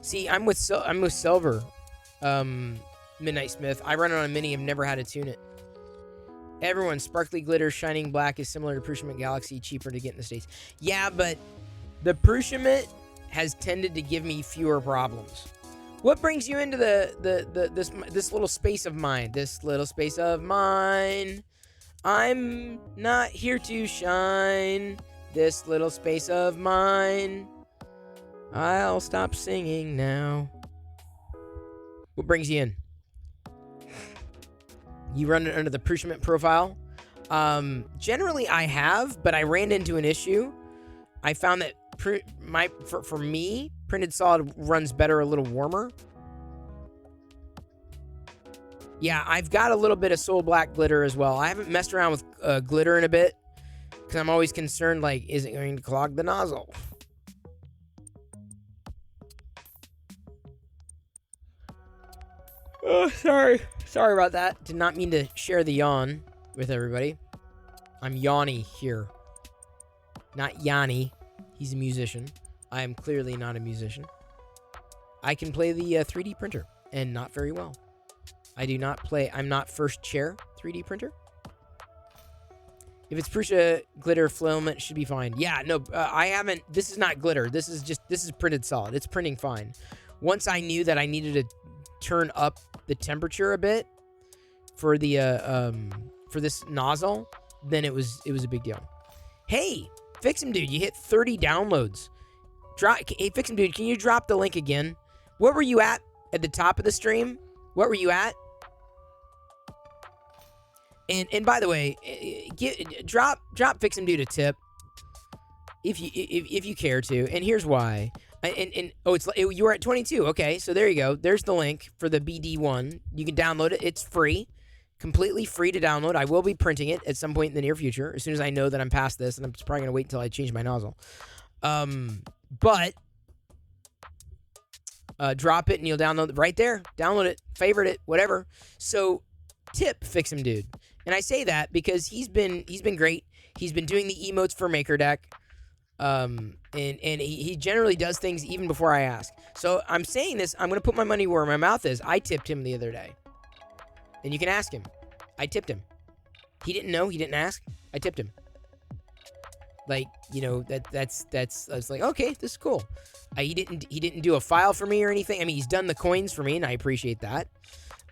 See, I'm with Silver, Midnight Smith. I run it on a Mini. I've never had to tune it. Everyone, sparkly glitter, shining black is similar to Prusa Galaxy, cheaper to get in the States. Yeah, but the Prusa has tended to give me fewer problems. What brings you into this little space of mine? This little space of mine. I'm not here to shine this little space of mine. I'll stop singing now. What brings you in? You run it under the Prushment profile. Generally I have, but I ran into an issue. I found that for me, printed solid runs better a little warmer. Yeah, I've got a little bit of Soul Black glitter as well. I haven't messed around with glitter in a bit because I'm always concerned, like, is it going to clog the nozzle? Oh, sorry. Sorry about that. Did not mean to share the yawn with everybody. I'm Yanni here. Not Yanni. He's a musician. I am clearly not a musician. I can play the 3D printer, and not very well. I do not play... I'm not first chair 3D printer. If it's Prusa glitter filament, should be fine. Yeah, no, I haven't... This is not glitter. This is printed solid. It's printing fine. Once I knew that I needed to turn up the temperature a bit for the for this nozzle, then it was a big deal. Hey, Fix'em Dude, you hit 30 downloads. Hey, Fix'em Dude, can you drop the link again? What were you at the top of the stream? What were you at? And by the way, drop Fix'em Dude a tip if you care to. And here's why. You were at 22. Okay, so there you go. There's the link for the BD1. You can download it. It's free, completely free to download. I will be printing it at some point in the near future, as soon as I know that I'm past this, and I'm probably gonna wait until I change my nozzle. But drop it and you'll download it right there. Download it, favorite it, whatever. So tip Fix'em Dude, and I say that because he's been great. He's been doing the emotes for MakerDeck. And he generally does things even before I ask. So I'm saying this, I'm going to put my money where my mouth is. I tipped him the other day. And you can ask him. I tipped him. He didn't know, he didn't ask. I tipped him. Like, you know, that's I was like, okay, this is cool. He didn't do a file for me or anything. I mean, he's done the coins for me and I appreciate that.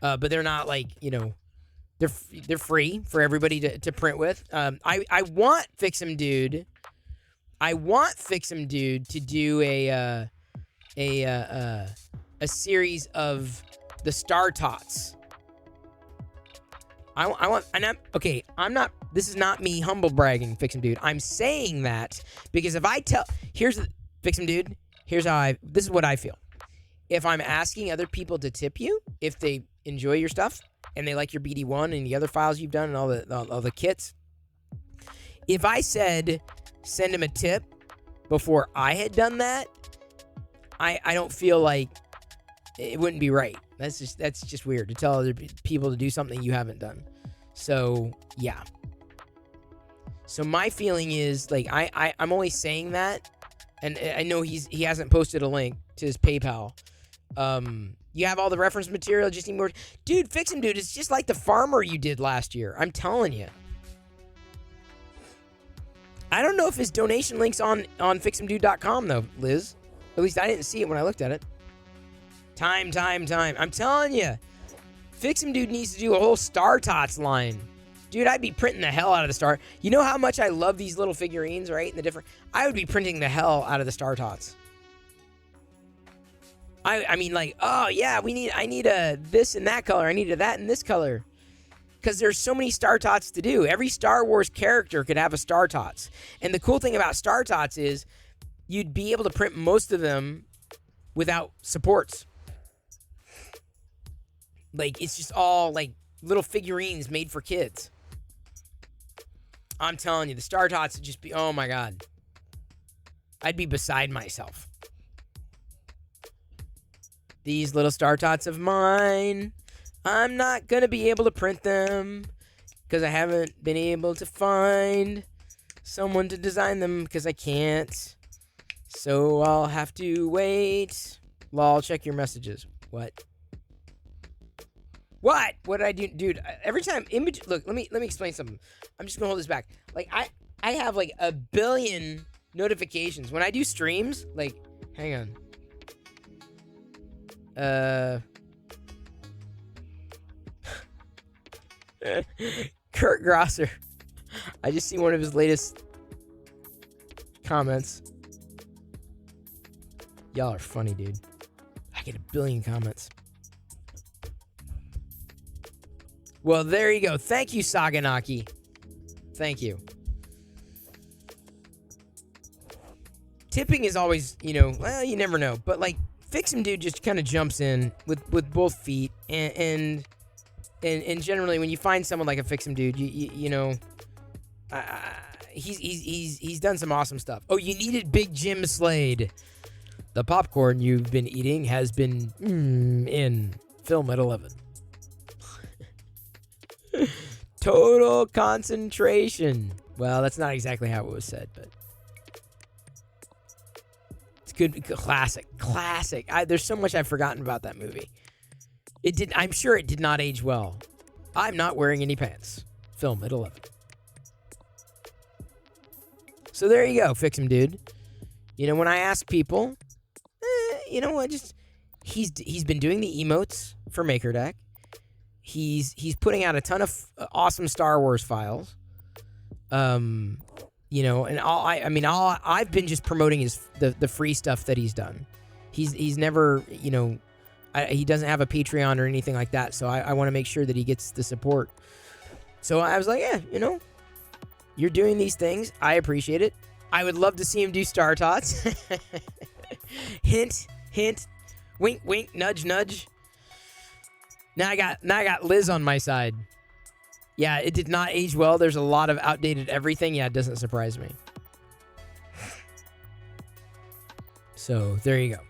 But they're not like, you know, they're free for everybody to print with. I want Fix'em Dude. I want Fix'em Dude to do a series of the Star Tots. I want, and I'm not, this is not me humble bragging, Fix'em Dude. I'm saying that because if I Fix'em Dude, this is what I feel. If I'm asking other people to tip you, if they enjoy your stuff and they like your BD1 and the other files you've done and all the kits, if I said send him a tip before I had done that, I don't feel like it wouldn't be right. That's just weird to tell other people to do something you haven't done. So yeah. So my feeling is like I'm only saying that, and I know he hasn't posted a link to his PayPal. You have all the reference material, just need more. Dude, Fix'em Dude, it's just like the farmer you did last year. I'm telling you. I don't know if his donation link's on fixemdude.com though, Liz. At least I didn't see it when I looked at it. Time. I'm telling you, Fix'em Dude needs to do a whole Star Tots line. Dude, I'd be printing the hell out of the Star. You know how much I love these little figurines, right? And the different. I would be printing the hell out of the Star Tots. I mean, like, oh yeah, I need a this and that color. I need a that and this color. Because there's so many Star Tots to do. Every Star Wars character could have a Star Tots. And the cool thing about Star Tots is you'd be able to print most of them without supports. Like, it's just all, like, little figurines made for kids. I'm telling you, the Star Tots would just be, oh my God. I'd be beside myself. These little Star Tots of mine, I'm not going to be able to print them because I haven't been able to find someone to design them because I can't. So I'll have to wait. Lol, check your messages. What? What did I do? Dude, every time image, look, let me explain something. I'm just going to hold this back. Like I have like a billion notifications when I do streams. Like, hang on. Kurt Grosser. I just see one of his latest comments. Y'all are funny, dude. I get 1 billion comments. Well, there you go. Thank you, Saganaki. Thank you. Tipping is always, well, you never know. But, like, Fix'em Dude just kind of jumps in with both feet. And generally, when you find someone like a Fix'em Dude, he's done some awesome stuff. Oh, you needed Big Jim Slade. The popcorn you've been eating has been in film at 11. Total concentration. Well, that's not exactly how it was said, but it's good. Classic. There's so much I've forgotten about that movie. I'm sure it did not age well. I'm not wearing any pants. Film at 11. So there you go, Fix'em Dude. When I ask people, you know what? Just he's been doing the emotes for MakerDeck. He's putting out a ton of awesome Star Wars files. And I've been just promoting the free stuff that he's done. He's never, he doesn't have a Patreon or anything like that, so I want to make sure that he gets the support. So I was like, yeah, you're doing these things. I appreciate it. I would love to see him do Star Tots. Hint, hint, wink, wink, nudge, nudge. Now I got Liz on my side. Yeah, it did not age well. There's a lot of outdated everything. Yeah, it doesn't surprise me. So there you go.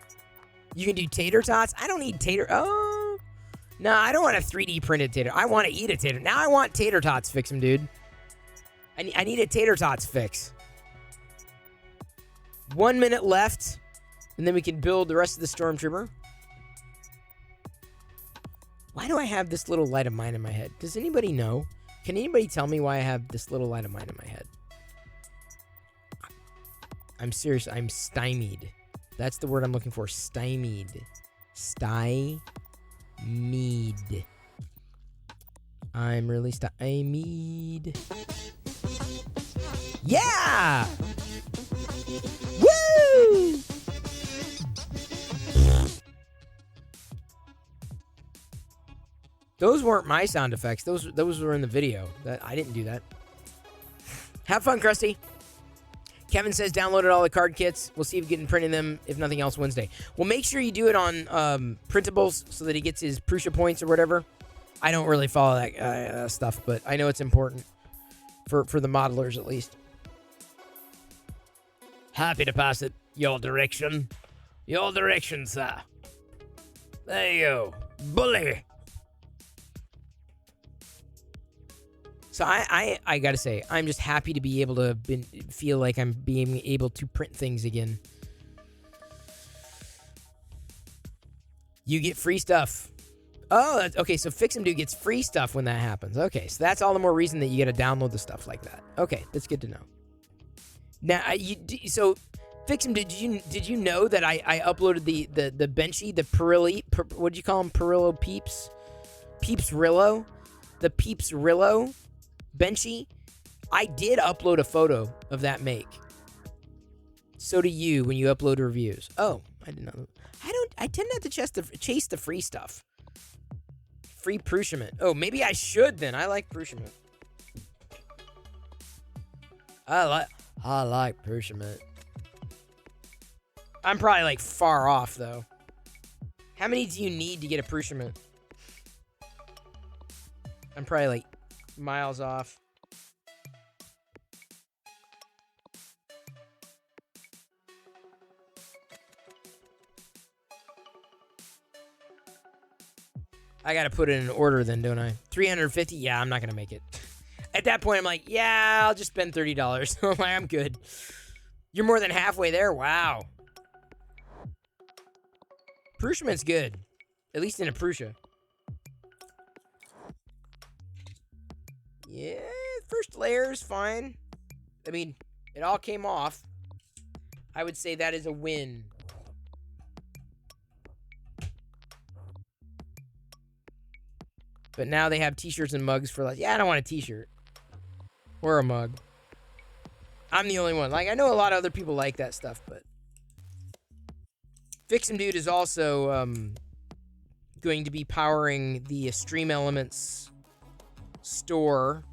You can do tater tots. I don't need tater. Oh, no, I don't want a 3D printed tater. I want to eat a tater. Now I want tater tots. Fix them, dude. I need a tater tots fix. 1 minute left, and then we can build the rest of the Stormtrooper. Why do I have this little light of mine in my head? Does anybody know? Can anybody tell me why I have this little light of mine in my head? I'm serious. I'm stymied. That's the word I'm looking for. Stymied. Stymied. I'm really stymied. Yeah! Woo! Those weren't my sound effects. Those were in the video. I didn't do that. Have fun, Krusty. Kevin says downloaded all the card kits. We'll see if we can print them, if nothing else, Wednesday. Well, make sure you do it on printables so that he gets his Prusa points or whatever. I don't really follow that stuff, but I know it's important for the modelers at least. Happy to pass it your direction. Your direction, sir. There you go. Bully. So I gotta say, I'm just happy to be able to feel like I'm being able to print things again. You get free stuff. Oh, okay, so Fix'em Dude gets free stuff when that happens. Okay, so that's all the more reason that you gotta download the stuff like that. Okay, that's good to know. Now, so Fix'em Dude, did you know that I uploaded the Benchy, the Perilli, what did you call them? Perillo Peeps? Peeps Rillo? The Peeps Rillo Benchy? I did upload a photo of that make. So do you when you upload reviews. Oh, I didn't know. I tend not to chase the free stuff. Free Prushiment. Oh, maybe I should then. I like Prushiment. I like Prushiment. I'm probably like far off though. How many do you need to get a Prushiment? I'm probably like miles off. I gotta put it in order then, don't I? 350? Yeah, I'm not gonna make it. At that point, I'm like, yeah, I'll just spend $30. I'm good. You're more than halfway there? Wow. Prushiment's good. At least in a Prusa. Yeah, first layer is fine. I mean, it all came off. I would say that is a win. But now they have t-shirts and mugs for like, yeah, I don't want a t-shirt. Or a mug. I'm the only one. Like, I know a lot of other people like that stuff, but Fix'em Dude is also going to be powering the Stream Elements store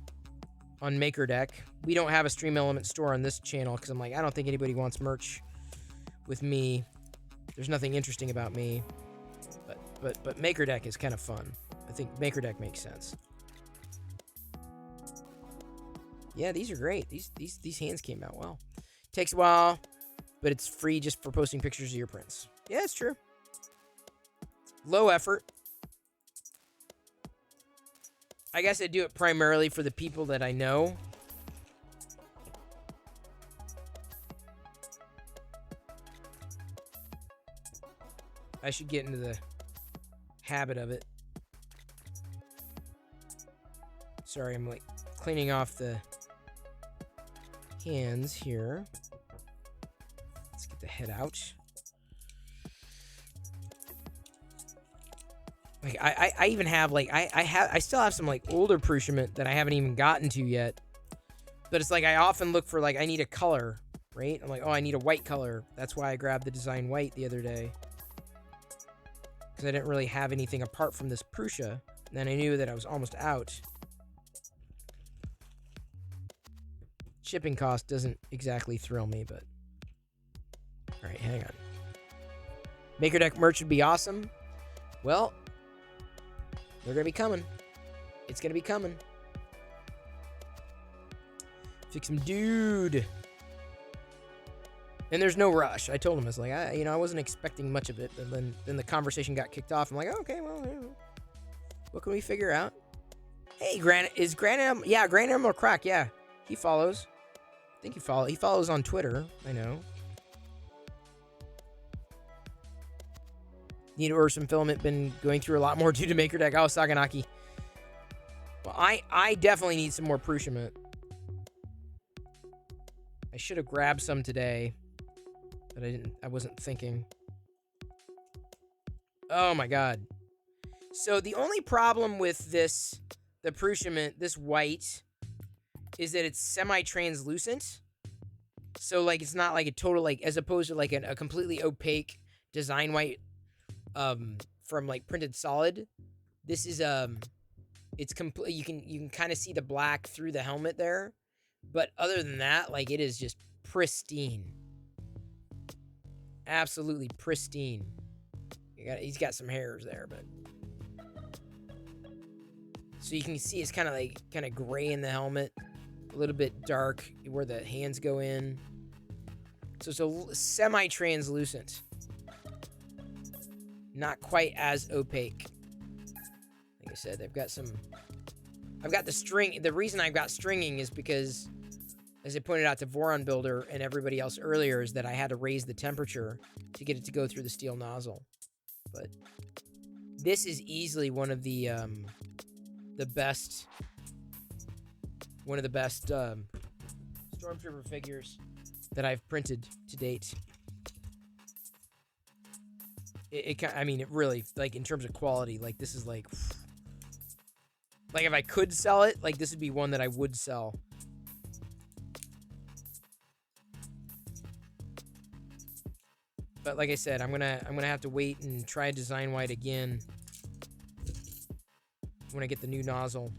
on MakerDeck. We don't have a Stream Elements store on this channel because I'm like, I don't think anybody wants merch with me. There's nothing interesting about me. But MakerDeck is kind of fun. I think MakerDeck makes sense. Yeah, these are great. These hands came out well. Takes a while, but it's free just for posting pictures of your prints. Yeah, it's true. Low effort. I guess I do it primarily for the people that I know. I should get into the habit of it. Sorry, I'm like cleaning off the hands here. Let's get the head out. Like I even have like I still have some like older Prushiment that I haven't even gotten to yet. But it's like I often look for like I need a color, right? I'm like, oh, I need a white color. That's why I grabbed the design white the other day. Because I didn't really have anything apart from this Prusa. And then I knew that I was almost out. Shipping cost doesn't exactly thrill me, but... Alright, hang on. MakerDeck merch would be awesome. Well, they're going to be coming. It's going to be coming. Fix'em Dude. And there's no rush. I told him, I was like, I wasn't expecting much of it. But then the conversation got kicked off. I'm like, okay, well, what can we figure out? Hey, Gran Animal? Yeah, Gran Animal Crack. Yeah, he follows. I think he follows on Twitter. I know. Need to order some filament. Been going through a lot more due to MakerDeck. Oh, Saganaki. Well, I definitely need some more Prushiment. I should have grabbed some today. But I wasn't thinking. Oh my god. So the only problem with the Prushiment, this white, is that it's semi-translucent. So like it's not like a total like as opposed to like a completely opaque design white from like printed solid. This is it's complete. You can kind of see the black through the helmet there. But other than that, like it is just pristine. Absolutely pristine. He's got some hairs there, but so you can see it's kind of gray in the helmet, a little bit dark where the hands go in. So it's a semi-translucent, not quite as opaque. Like I said, I've got the string. The reason I've got stringing is because, as I pointed out to Voron Builder and everybody else earlier, is that I had to raise the temperature to get it to go through the steel nozzle. But this is easily one of the best Stormtrooper figures that I've printed to date. I mean, it really, like, in terms of quality, like, this is like if I could sell it, like, this would be one that I would sell. But like I said, I'm gonna have to wait and try design white again when I get the new nozzle.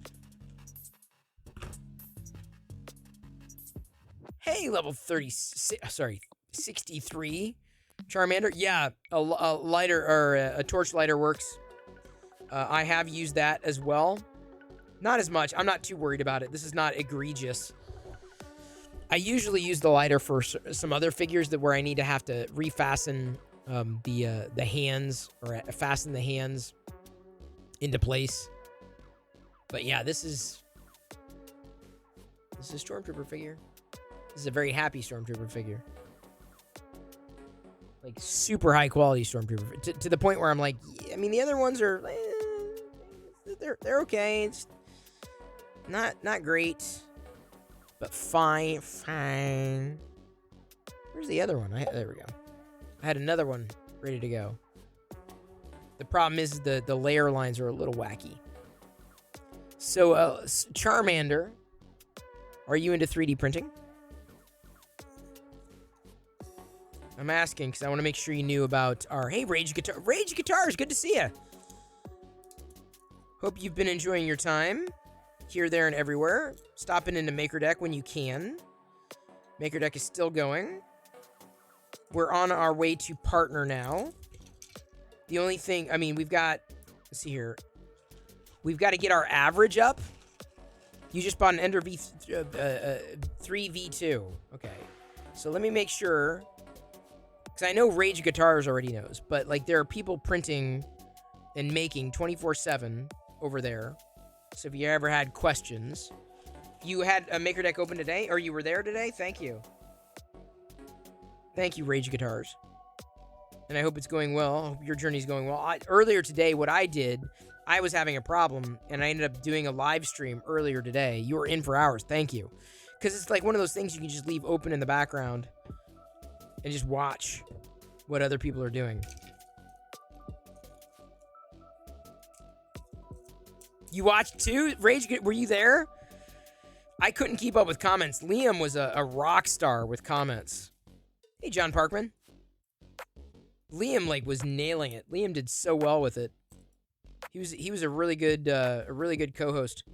Hey, level 63 Charmander. Yeah, a lighter or a torch lighter works. I have used that as well. Not as much. I'm not too worried about it. This is not egregious. I usually use the lighter for some other figures where I need to have to refasten the hands or fasten the hands into place. But yeah, this is a Stormtrooper figure. This is a very happy Stormtrooper figure. Like super high quality Stormtrooper to the point where I'm like, I mean, the other ones are they're okay. It's not great. But fine. Where's the other one? There we go. I had another one ready to go. The problem is the layer lines are a little wacky. So Charmander Are you into 3D printing? I'm asking because I want to make sure you knew about our... Hey, Rage Guitars, good to see you. Hope you've been enjoying your time here, there, and everywhere. Stopping into MakerDeck when you can. MakerDeck is still going. We're on our way to partner now. The only thing... I mean, we've got... Let's see here. We've got to get our average up. You just bought an Ender 3v2. Okay. So let me make sure... Because I know Rage Guitars already knows, but like there are people printing and making 24/7 over there. So if you ever had questions, you had a MakerDeck open today, or you were there today. Thank you. Thank you, Rage Guitars. And I hope it's going well. I hope your journey's going well. Earlier today, what I did, I was having a problem, and I ended up doing a live stream earlier today. You were in for hours. Thank you. Because it's like one of those things you can just leave open in the background and just watch what other people are doing. You watched too? Rage, were you there? I couldn't keep up with comments. Liam was a rock star with comments. Hey, John Parkman. Liam was nailing it. Liam did so well with it. He was a really good co-host.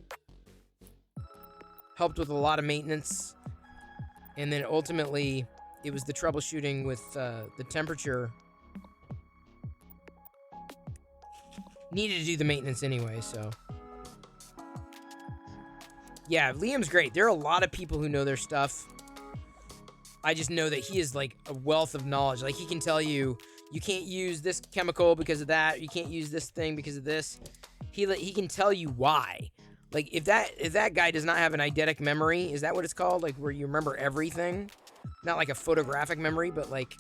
Helped with a lot of maintenance, and then ultimately it was the troubleshooting with the temperature. Needed to do the maintenance anyway, so. Yeah, Liam's great. There are a lot of people who know their stuff. I just know that he is like a wealth of knowledge. Like he can tell you, you can't use this chemical because of that. You can't use this thing because of this. He can tell you why. Like if that guy does not have an eidetic memory, is that what it's called? Like where you remember everything? Not like a photographic memory, but like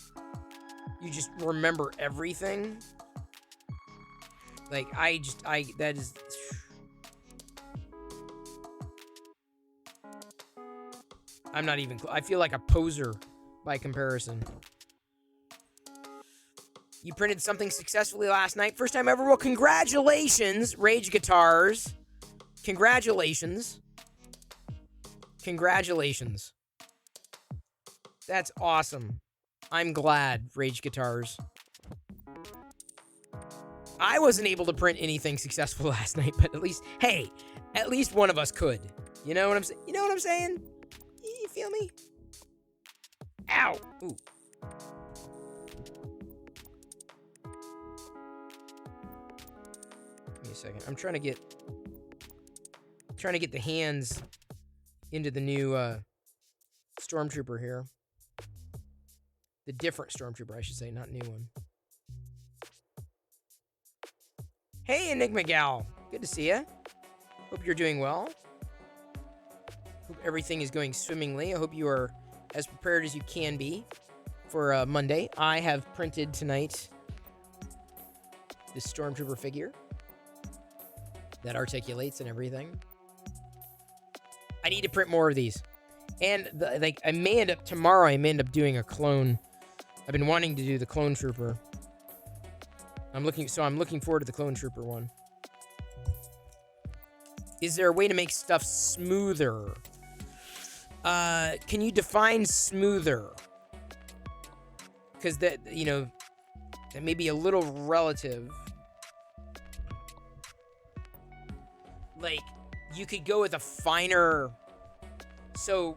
you just remember everything. Like that is. I'm not even. I feel like a poser by comparison. You printed something successfully last night. First time ever. Well, congratulations, Rage Guitars. Congratulations. Congratulations. That's awesome. I'm glad, Rage Guitars. I wasn't able to print anything successful last night, but at least, hey, at least one of us could. You know what I'm saying? You know what I'm saying? You feel me? Ow. Ooh. Give me a second. I'm trying to get the hands into the new Stormtrooper here. The different Stormtrooper, I should say, not new one. Hey, Enigma Gal. Good to see ya. Hope you're doing well. Hope everything is going swimmingly. I hope you are as prepared as you can be for Monday. I have printed tonight this Stormtrooper figure that articulates and everything. I need to print more of these. And I may end up tomorrow. I may end up doing a clone. I've been wanting to do the Clone Trooper. I'm looking forward to the Clone Trooper one. Is there a way to make stuff smoother? Can you define smoother? Because that may be a little relative. Like, you could go with a finer. So,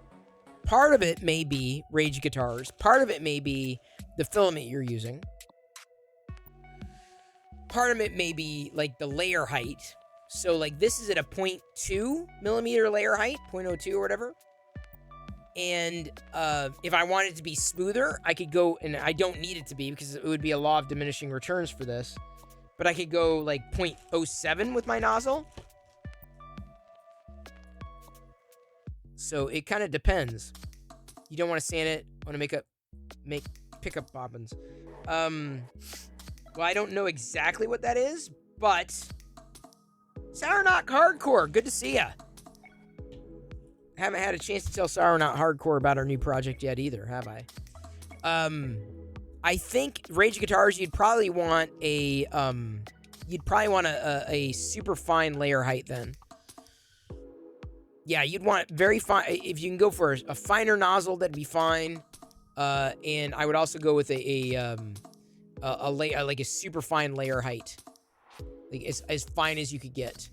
part of it may be Rage Guitars. Part of it may be the filament you're using. Part of it may be like the layer height. So like this is at a 0.2 millimeter layer height, 0.02 or whatever. And if I want it to be smoother, I could go, and I don't need it to be because it would be a law of diminishing returns for this. But I could go like 0.07 with my nozzle. So it kind of depends. You don't want to sand it. Want to make pickup bobbins. Well, I don't know exactly what that is, but Sourknock Hardcore, good to see ya. Haven't had a chance to tell Sourknock Hardcore about our new project yet either, have I? I think Rage Guitars, you'd probably want a super fine layer height then. Yeah, you'd want very fine. If you can go for a finer nozzle, that'd be fine. And I would also go with a layer, like a super fine layer height, like as fine as you could get.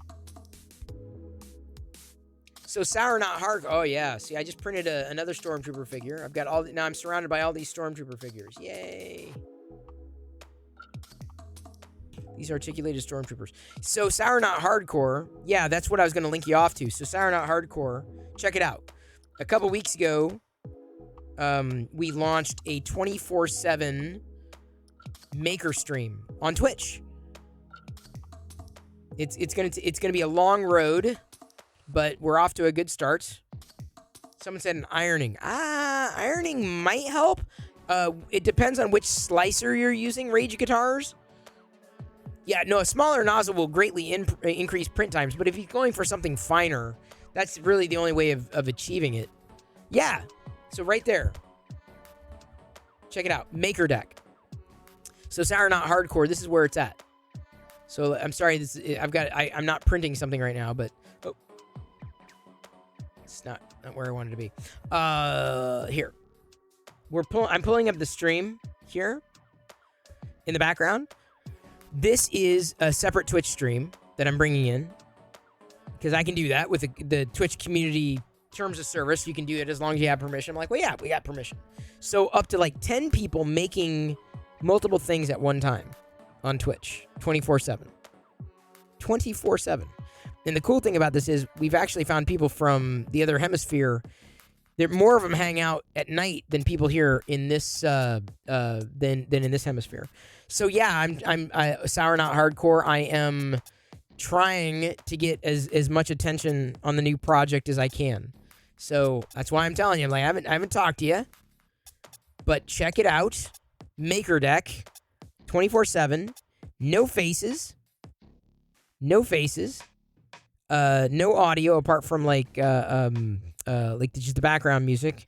So sour, not hard. Oh yeah. See, I just printed another Stormtrooper figure. I've got all. Now I'm surrounded by all these Stormtrooper figures. Yay! These articulated Stormtroopers. So Sour Not Hardcore. Yeah, that's what I was going to link you off to. So Sour Not Hardcore. Check it out. A couple weeks ago, we launched a 24/7 maker stream on Twitch. It's gonna be a long road, but we're off to a good start. Someone said an ironing. Ironing might help. It depends on which slicer you're using, Rage Guitars. Yeah, no, a smaller nozzle will greatly increase print times, but if you're going for something finer, that's really the only way of achieving it. Yeah, so right there. Check it out, Maker Deck. So Sour Not Hardcore, this is where it's at. So I'm sorry, I'm not printing something right now, but it's not where I wanted to be. Here. I'm pulling up the stream here in the background. This is a separate Twitch stream that I'm bringing in because I can do that with the Twitch community terms of service. You can do it as long as you have permission. I'm like, well, yeah, we got permission. So up to like 10 people making multiple things at one time on Twitch, 24/7. 24/7. And the cool thing about this is we've actually found people from the other hemisphere. More of them hang out at night than people here in this than in this hemisphere. So yeah, I'm Sour Not Hardcore. I am trying to get as much attention on the new project as I can. So that's why I'm telling you. Like I haven't talked to you, but check it out. Maker Deck, 24/7, no faces, no audio apart from like just the background music.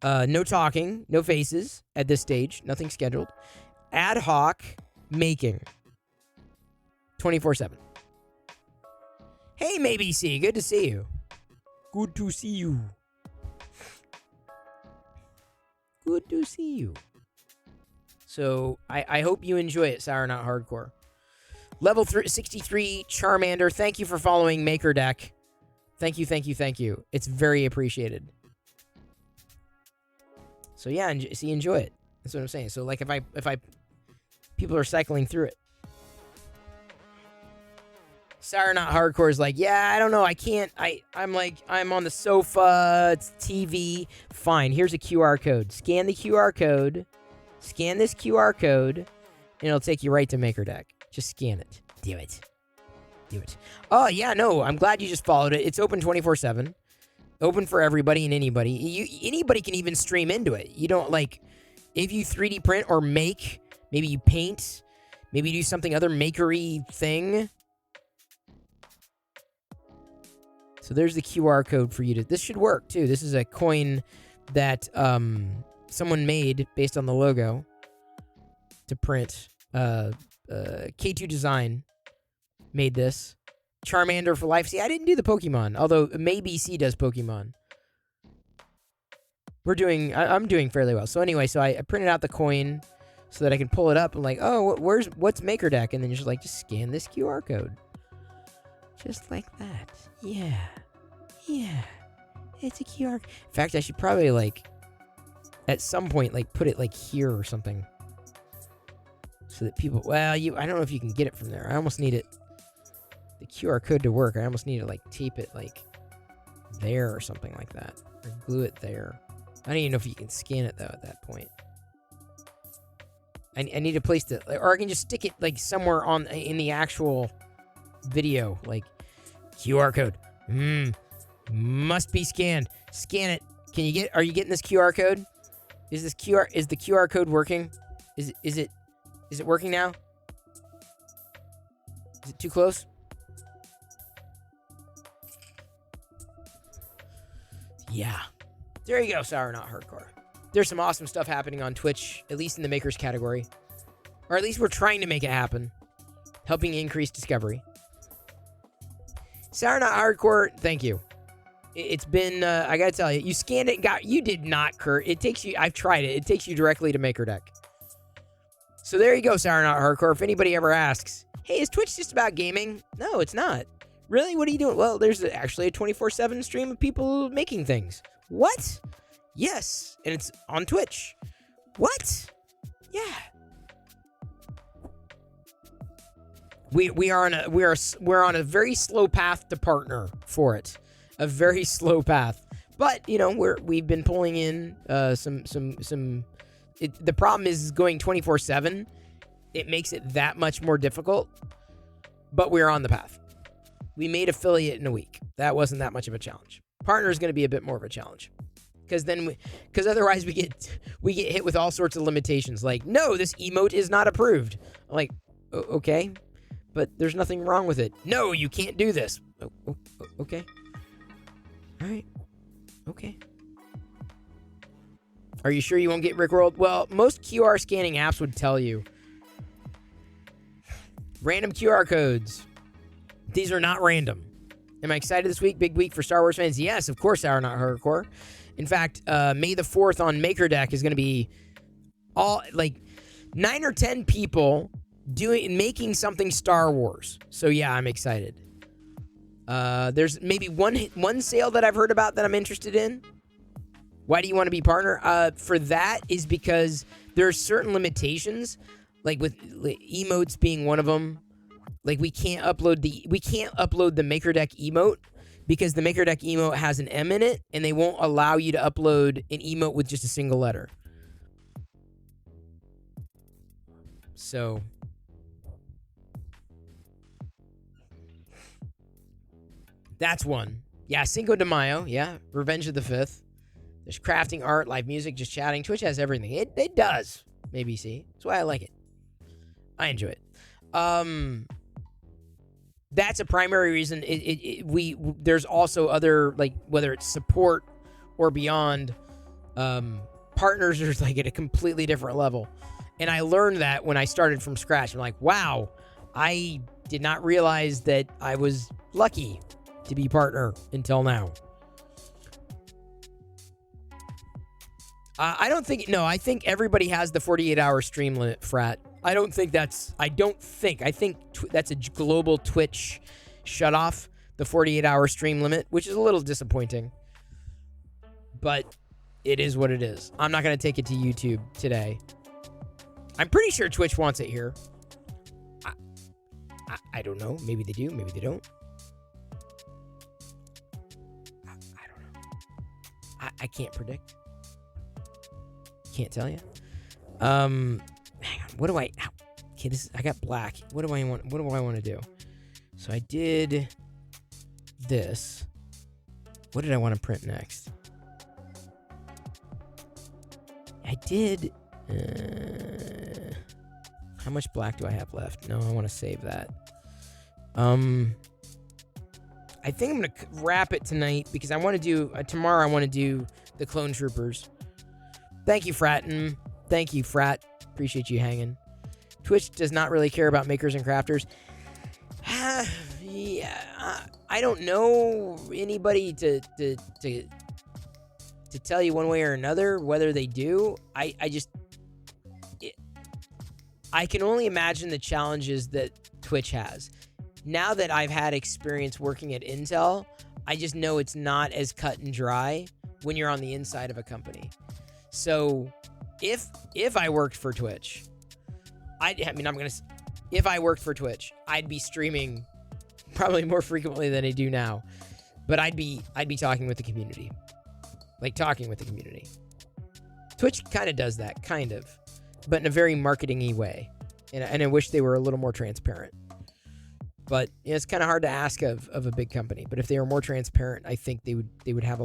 No talking, no faces at this stage, nothing scheduled. Ad hoc making, 24/7. Hey, Maybe C, good to see you. Good to see you. Good to see you. So I hope you enjoy it, Sour Not Hardcore. Level 63 Charmander, thank you for following Maker Deck. Thank you. It's very appreciated. So yeah, enjoy it. That's what I'm saying. So like if I people are cycling through it. Sour Not Hardcore is like, yeah, I don't know, I can't. I'm on the sofa. It's TV. Fine. Here's a QR code. Scan the QR code. Scan this QR code, and it'll take you right to Maker Deck. Just scan it. Do it. Oh, yeah, no, I'm glad you just followed it. It's open 24/7. Open for everybody and anybody. Anybody can even stream into it. You don't, like, if you 3D print or make, maybe you paint, maybe you do something other makery thing. So there's the QR code for you to... This should work, too. This is a coin that someone made based on the logo to print. K2 Design made this. Charmander for life. See, I didn't do the Pokemon, although Maybe C does Pokemon. I'm doing fairly well. So anyway, I printed out the coin so that I can pull it up. I'm like, oh, what's Maker Deck? And then you're just scan this QR code. Just like that. Yeah. It's a QR. In fact, I should probably at some point put it here or something. So that people, I don't know if you can get it from there. I almost need the QR code to work. I almost need to tape it there or something like that. Or glue it there. I don't even know if you can scan it though at that point. I need a place to, or I can just stick it somewhere in the actual video. QR code. Must be scanned. Scan it. Are you getting this QR code? Is the QR code working? Is it working now? Is it too close? Yeah. There you go, Sour Not Hardcore. There's some awesome stuff happening on Twitch, at least in the makers category. Or at least we're trying to make it happen. Helping increase discovery. Sour Not Hardcore, thank you. It's been, I gotta tell you, you scanned it and you did not, Kurt. It takes you, I've tried it. It takes you directly to MakerDeck. So there you go, Sour Not Hardcore. If anybody ever asks, hey, is Twitch just about gaming? No, it's not. Really? What are you doing? Well, there's actually a 24/7 stream of people making things. What? Yes, and it's on Twitch. What? Yeah. We're on a very slow path to partner for it. A very slow path. But, you know, we've been pulling in the problem is going 24/7. It makes it that much more difficult. But we're on the path. We made affiliate in a week. That wasn't that much of a challenge. Partner is going to be a bit more of a challenge. Because otherwise we get hit with all sorts of limitations. Like, no, this emote is not approved. I'm like, okay, but there's nothing wrong with it. No, you can't do this. Okay. All right. Okay. Are you sure you won't get rickrolled? Well, most QR scanning apps would tell you. Random QR codes. These are not random. Am I excited this week? Big week for Star Wars fans? Yes, of course, Sour Not Hardcore. In fact, May the 4th on MakerDeck is going to be all like 9 or 10 people making something Star Wars. So yeah, I'm excited. There's maybe one sale that I've heard about that I'm interested in. Why do you want to be partner? For that is because there are certain limitations, like with emotes being one of them. Like we can't upload the MakerDeck emote because the MakerDeck emote has an M in it, and they won't allow you to upload an emote with just a single letter. So that's one. Yeah, Cinco de Mayo. Yeah, Revenge of the 5th. There's crafting, art, live music, just chatting. Twitch has everything. It does. Maybe see. That's why I like it. I enjoy it. That's a primary reason. There's also other, like, whether it's support or beyond, partners are like at a completely different level. And I learned that when I started from scratch. I'm like, wow, I did not realize that I was lucky to be partner until now. I think everybody has the 48-hour stream limit, Frat. I think that's a global Twitch shutoff, the 48-hour stream limit, which is a little disappointing. But it is what it is. I'm not going to take it to YouTube today. I'm pretty sure Twitch wants it here. I don't know. Maybe they do. Maybe they don't. I don't know. I can't predict. Can't tell you. Hang on. What do I? Okay, I got black. What do I want to do? So I did this. What did I want to print next? I did. How much black do I have left? No, I want to save that. I think I'm gonna wrap it tonight because I want to do tomorrow. I want to do the Clone Troopers. Thank you, Fratten. Thank you, Frat. Appreciate you hanging. Twitch does not really care about makers and crafters. Yeah, I don't know anybody to tell you one way or another whether they do. I can only imagine the challenges that Twitch has. Now that I've had experience working at Intel, I just know it's not as cut and dry when you're on the inside of a company. So if I worked for Twitch, if I worked for Twitch, I'd be streaming probably more frequently than I do now. But I'd be talking with the community. Like talking with the community. Twitch kind of does that, kind of, but in a very marketing-y way. And I wish they were a little more transparent. But it's kind of hard to ask of a big company. But if they were more transparent, I think they would have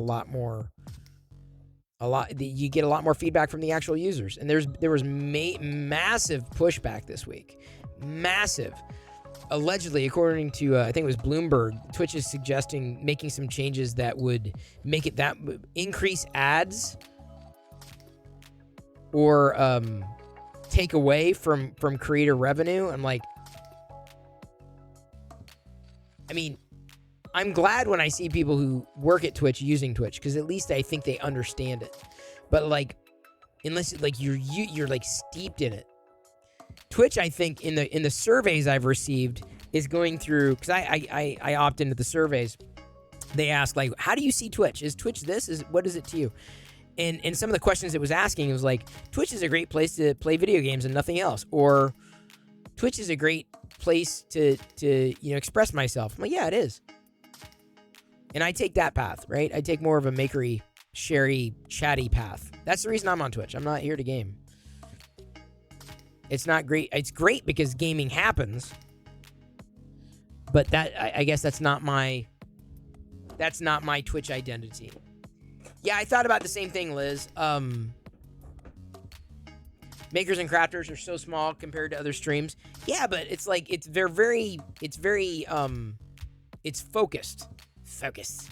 you get a lot more feedback from the actual users. And there was massive pushback this week. Massive. Allegedly, according to, I think it was Bloomberg, Twitch is suggesting making some changes that would make it increase ads or take away from creator revenue. I'm like, I mean, I'm glad when I see people who work at Twitch using Twitch, because at least I think they understand it. But like, unless like you're like steeped in it, Twitch, I think in the surveys I've received is going through, because I opt into the surveys. They ask like, how do you see Twitch? Is Twitch this? What is it to you? And some of the questions it was asking, it was like, Twitch is a great place to play video games and nothing else, or Twitch is a great place to express myself. I'm like, yeah, it is. And I take that path, right? I take more of a makery, sharey, chatty path. That's the reason I'm on Twitch. I'm not here to game. It's not great. It's great because gaming happens. But that, I guess that's not my Twitch identity. Yeah, I thought about the same thing, Liz. Makers and crafters are so small compared to other streams. Yeah, but it's like, it's focused. Focus.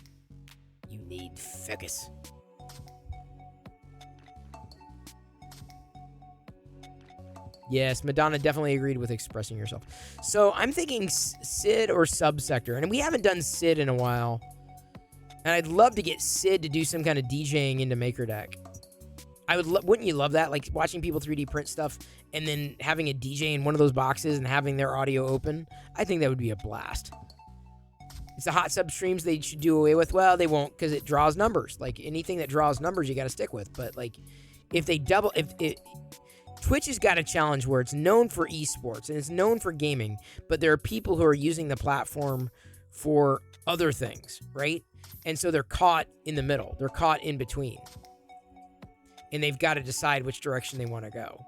You need focus. Yes, Madonna definitely agreed with expressing yourself. So I'm thinking Sid or Subsector. And we haven't done Sid in a while. And I'd love to get Sid to do some kind of DJing into MakerDeck. Wouldn't you love that? Like watching people 3D print stuff and then having a DJ in one of those boxes and having their audio open. I think that would be a blast. It's the hot sub streams they should do away with. Well, they won't because it draws numbers. Like anything that draws numbers, you got to stick with. But like if Twitch has got a challenge where it's known for esports and it's known for gaming, but there are people who are using the platform for other things, right? And so they're caught in the middle. They're caught in between. And they've got to decide which direction they want to go.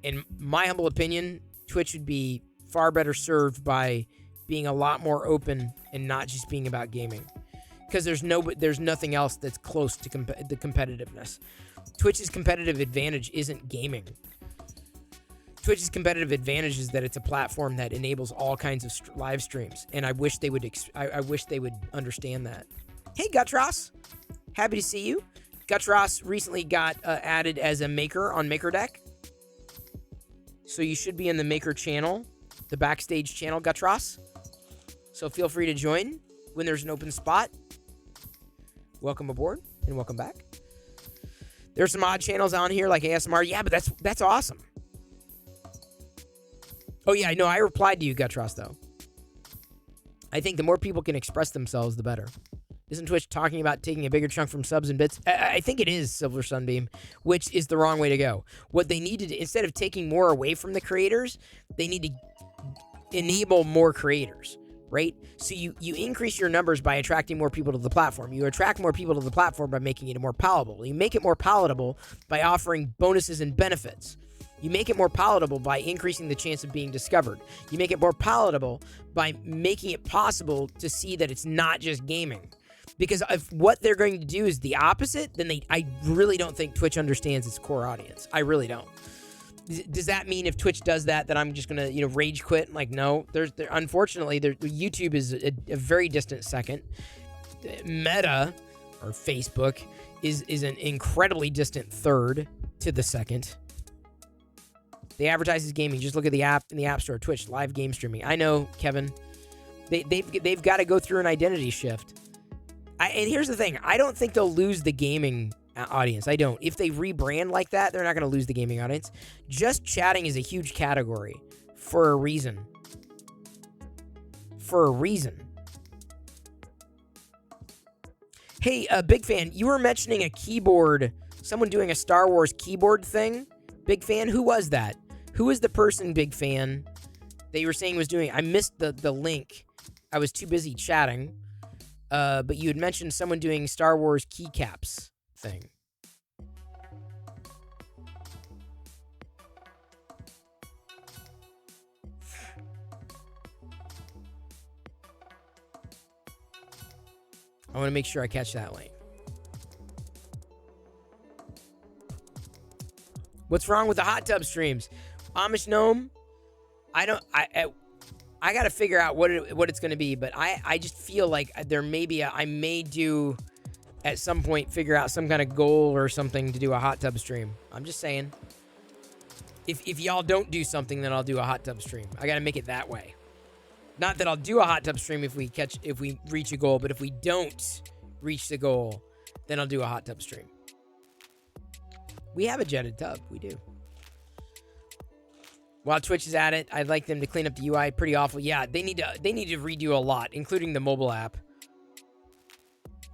In my humble opinion, Twitch would be far better served by being a lot more open and not just being about gaming. Because there's nothing else that's close to the competitiveness. Twitch's competitive advantage isn't gaming. Twitch's competitive advantage is that it's a platform that enables all kinds of live streams, and I wish they would. I wish they would understand that. Hey, Gutros, happy to see you. Gutros recently got added as a maker on MakerDeck, so you should be in the Maker channel, the backstage channel, Gutros. So feel free to join when there's an open spot. Welcome aboard and welcome back. There's some odd channels on here like ASMR. Yeah, but that's awesome. Oh, yeah, I know. I replied to you, Gutros, though. I think the more people can express themselves, the better. Isn't Twitch talking about taking a bigger chunk from subs and bits? I think it is, Silver Sunbeam, which is the wrong way to go. What they need to do, instead of taking more away from the creators, they need to enable more creators, right? So you increase your numbers by attracting more people to the platform. You attract more people to the platform by making it more palatable. You make it more palatable by offering bonuses and benefits. You make it more palatable by increasing the chance of being discovered. You make it more palatable by making it possible to see that it's not just gaming. Because if what they're going to do is the opposite, then I really don't think Twitch understands its core audience. I really don't. Does that mean if Twitch does that I'm just going to rage quit? Like, no. Unfortunately, YouTube is a very distant second. Meta, or Facebook, is an incredibly distant third to the second. They advertise as gaming. Just look at the app in the App Store, Twitch, live game streaming. I know, Kevin. They've got to go through an identity shift. And here's the thing. I don't think they'll lose the gaming audience. I don't. If they rebrand like that, they're not going to lose the gaming audience. Just chatting is a huge category for a reason. For a reason. Hey, Big Fan, you were mentioning a keyboard, someone doing a Star Wars keyboard thing. Big Fan, who was that? Who is the person, Big Fan, that you were saying was doing? I missed the link. I was too busy chatting. But you had mentioned someone doing Star Wars keycaps thing. I want to make sure I catch that link. What's wrong with the hot tub streams? Amish Gnome? I got to figure out what it's going to be, but I just feel like there may be I may do at some point figure out some kind of goal or something to do a hot tub stream. I'm just saying. If y'all don't do something, then I'll do a hot tub stream. I got to make it that way. Not that I'll do a hot tub stream if we reach a goal, but if we don't reach the goal, then I'll do a hot tub stream. We have a jetted tub. We do. While Twitch is at it, I'd like them to clean up the UI. Pretty awful. Yeah, they need to redo a lot, including the mobile app.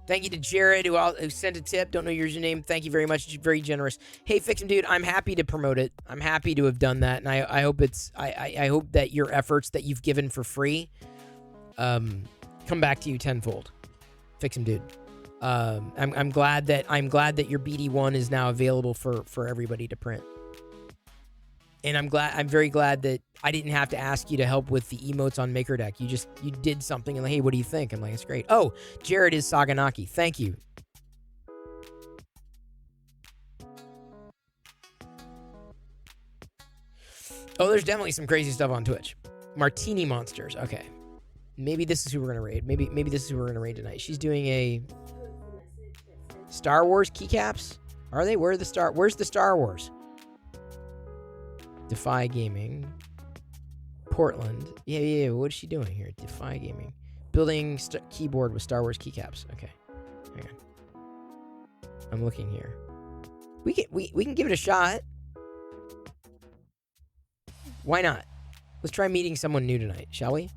Thank you to Jared, who sent a tip. Don't know your username. Thank you very much. Very generous. Hey, Fix 'em Dude, I'm happy to promote it. I'm happy to have done that, and I hope I hope that your efforts that you've given for free come back to you tenfold. Fix 'em Dude. I'm glad that your BD1 is now available for everybody to print. And I'm very glad that I didn't have to ask you to help with the emotes on MakerDeck. You did something and like, hey, what do you think? I'm like, it's great. Oh, Jared is Saganaki. Thank you. Oh, there's definitely some crazy stuff on Twitch. Martini Monsters. Okay. Maybe this is who we're gonna raid. Maybe this is who we're gonna raid tonight. She's doing a Star Wars keycaps. Are they? Where's the Star Wars? Defy Gaming. Portland. Yeah. What is she doing here? Defy Gaming. Building keyboard with Star Wars keycaps. Okay. Hang on. I'm looking here. We can give it a shot. Why not? Let's try meeting someone new tonight, shall we?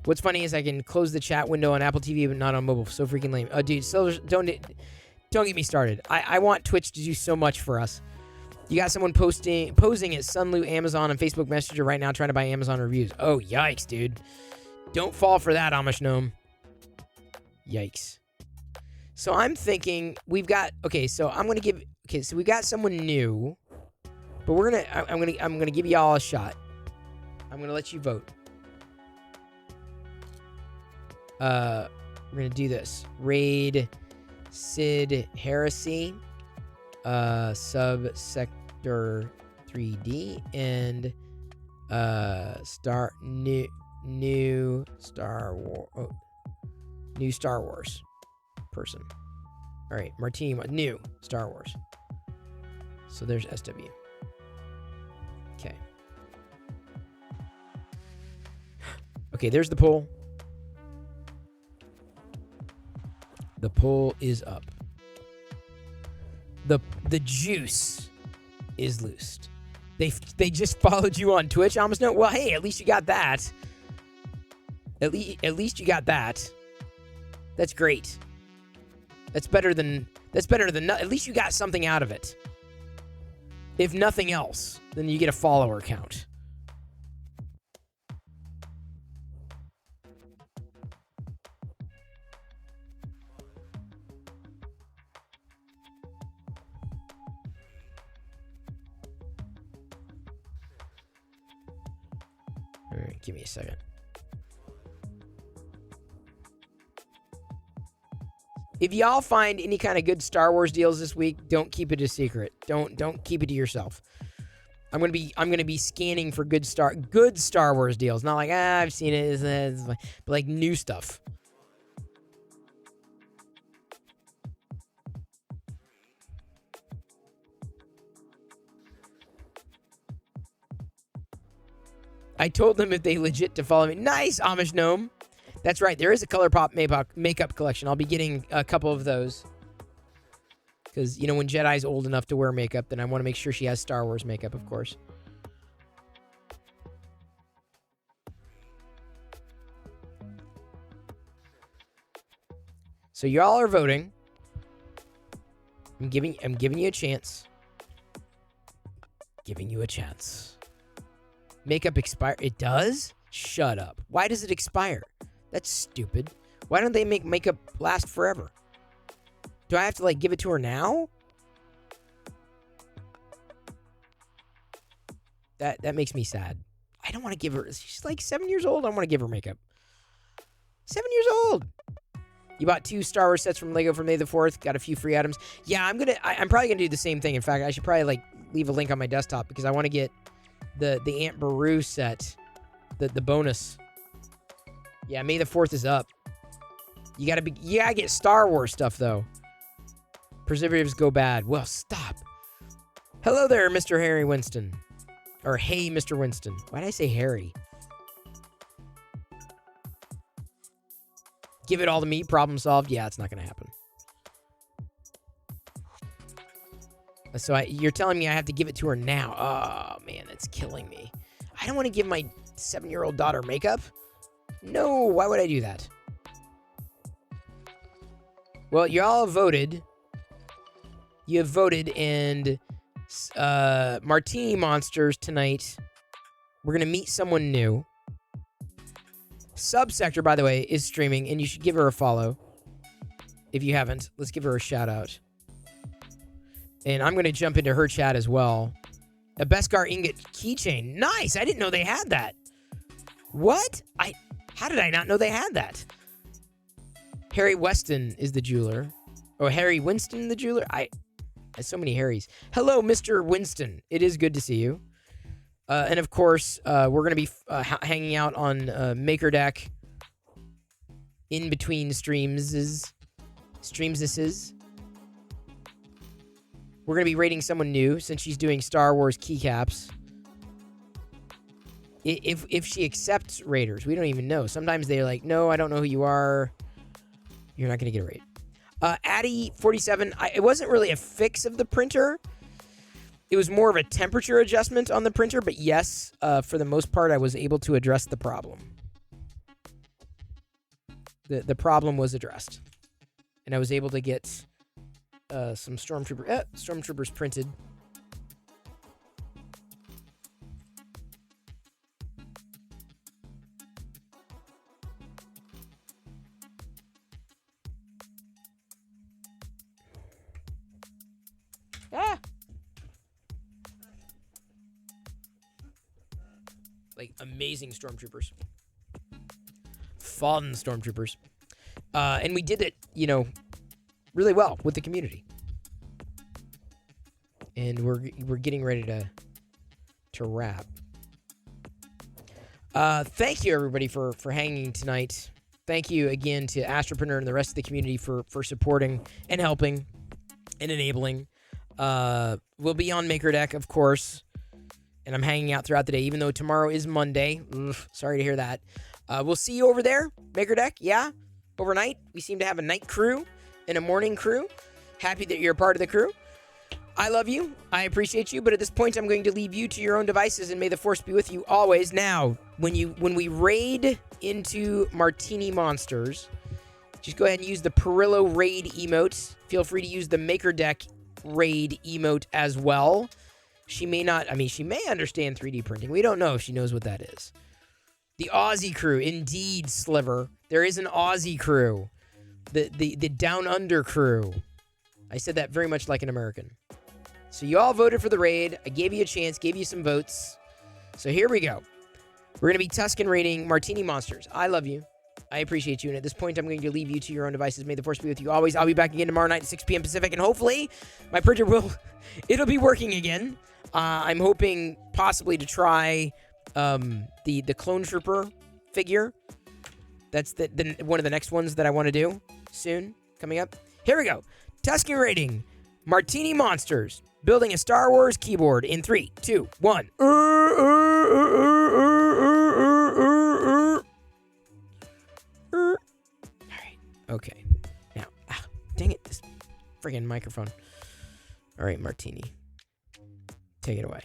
What's funny is I can close the chat window on Apple TV, but not on mobile. So freaking lame. Oh, dude, so don't get me started. I want Twitch to do so much for us. You got someone posing as Sunlu Amazon on Facebook Messenger right now trying to buy Amazon reviews. Oh, yikes, dude. Don't fall for that, Amish Gnome. Yikes. So I'm thinking we've got... Okay, so we got someone new. But I'm gonna give y'all a shot. I'm gonna let you vote. We're gonna do this. Raid Sid Heresy, Subsector 3D, and new Star Wars person. All right, Martini, new Star Wars. So there's SW. Okay. Okay, there's the poll. The poll is up. The juice is loosed. They just followed you on Twitch. Almost no. Well, hey, at least you got that. At least you got that. That's great. That's better than at least you got something out of it. If nothing else, then you get a follower count. All right, give me a second. If y'all find any kind of good Star Wars deals this week, don't keep it a secret. Don't keep it to yourself. I'm gonna be scanning for good Star Wars deals. Not like I've seen it, but like new stuff. I told them if they legit to follow me. Nice, Amish Gnome. That's right. There is a ColourPop makeup collection. I'll be getting a couple of those. Because, when Jedi's old enough to wear makeup, then I want to make sure she has Star Wars makeup, of course. So y'all are voting. I'm giving you a chance. Giving you a chance. Makeup expire. It does? Shut up. Why does it expire? That's stupid. Why don't they make makeup last forever? Do I have to, give it to her now? That makes me sad. I don't want to give her... She's 7 years old. I want to give her makeup. 7 years old. You bought 2 Star Wars sets from Lego for May the 4th. Got a few free items. Yeah, I'm probably going to do the same thing. In fact, I should probably, leave a link on my desktop because I want to get the Aunt Beru set. The bonus. Yeah, May the 4th is up. You gotta get Star Wars stuff, though. Preservatives go bad. Well, stop. Hello there, Mr. Harry Winston. Or hey, Mr. Winston. Why did I say Harry? Give it all to me, problem solved. Yeah, it's not going to happen. So you're telling me I have to give it to her now. Oh, man, that's killing me. I don't want to give my 7-year-old daughter makeup. No, why would I do that? Well, you all have voted. You have voted, and Martini Monsters tonight, we're going to meet someone new. Subsector, by the way, is streaming, and you should give her a follow. If you haven't, let's give her a shout out. And I'm going to jump into her chat as well. A Beskar ingot keychain. Nice. I didn't know they had that. What? How did I not know they had that? Harry Weston is the jeweler. Oh, Harry Winston the jeweler? There's so many Harrys. Hello, Mr. Winston. It is good to see you. And of course, we're going to be hanging out on Maker Deck in between streams. We're going to be rating someone new since she's doing Star Wars keycaps. If she accepts raiders, we don't even know. Sometimes they're like, no, I don't know who you are. You're not going to get a raid. Addy47, it wasn't really a fix of the printer. It was more of a temperature adjustment on the printer. But yes, for the most part, I was able to address the problem. The problem was addressed. And I was able to get some stormtroopers printed. Like amazing stormtroopers. Fun stormtroopers. And we did it, really well with the community. And we're getting ready to wrap. Thank you everybody for hanging tonight. Thank you again to Astropreneur and the rest of the community for supporting and helping and enabling. We'll be on Maker Deck, of course. And I'm hanging out throughout the day, even though tomorrow is Monday. Sorry to hear that. We'll see you over there, Maker Deck. Yeah, overnight. We seem to have a night crew and a morning crew. Happy that you're a part of the crew. I love you. I appreciate you. But at this point, I'm going to leave you to your own devices, and may the Force be with you always. Now, when we raid into Martini Monsters, just go ahead and use the Perillo raid emote. Feel free to use the Maker Deck raid emote as well. She may not, she may understand 3D printing. We don't know if she knows what that is. The Aussie crew, indeed, Sliver. There is an Aussie crew. The Down Under crew. I said that very much like an American. So you all voted for the raid. I gave you a chance, gave you some votes. So here we go. We're going to be Tusken raiding Martini Monsters. I love you. I appreciate you. And at this point, I'm going to leave you to your own devices. May the Force be with you always. I'll be back again tomorrow night at 6 p.m. Pacific. And hopefully, my printer it'll be working again. I'm hoping possibly to try the Clone Trooper figure. That's one of the next ones that I want to do soon, coming up. Here we go. Tusken raiding Martini Monsters. Building a Star Wars keyboard in 3, 2, 1. All right. Okay. Now, dang it, this friggin' microphone. All right, Martini. Take it away.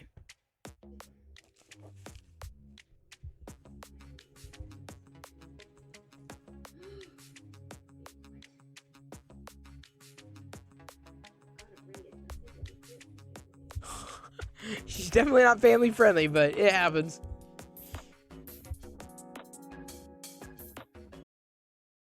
She's definitely not family friendly, but it happens.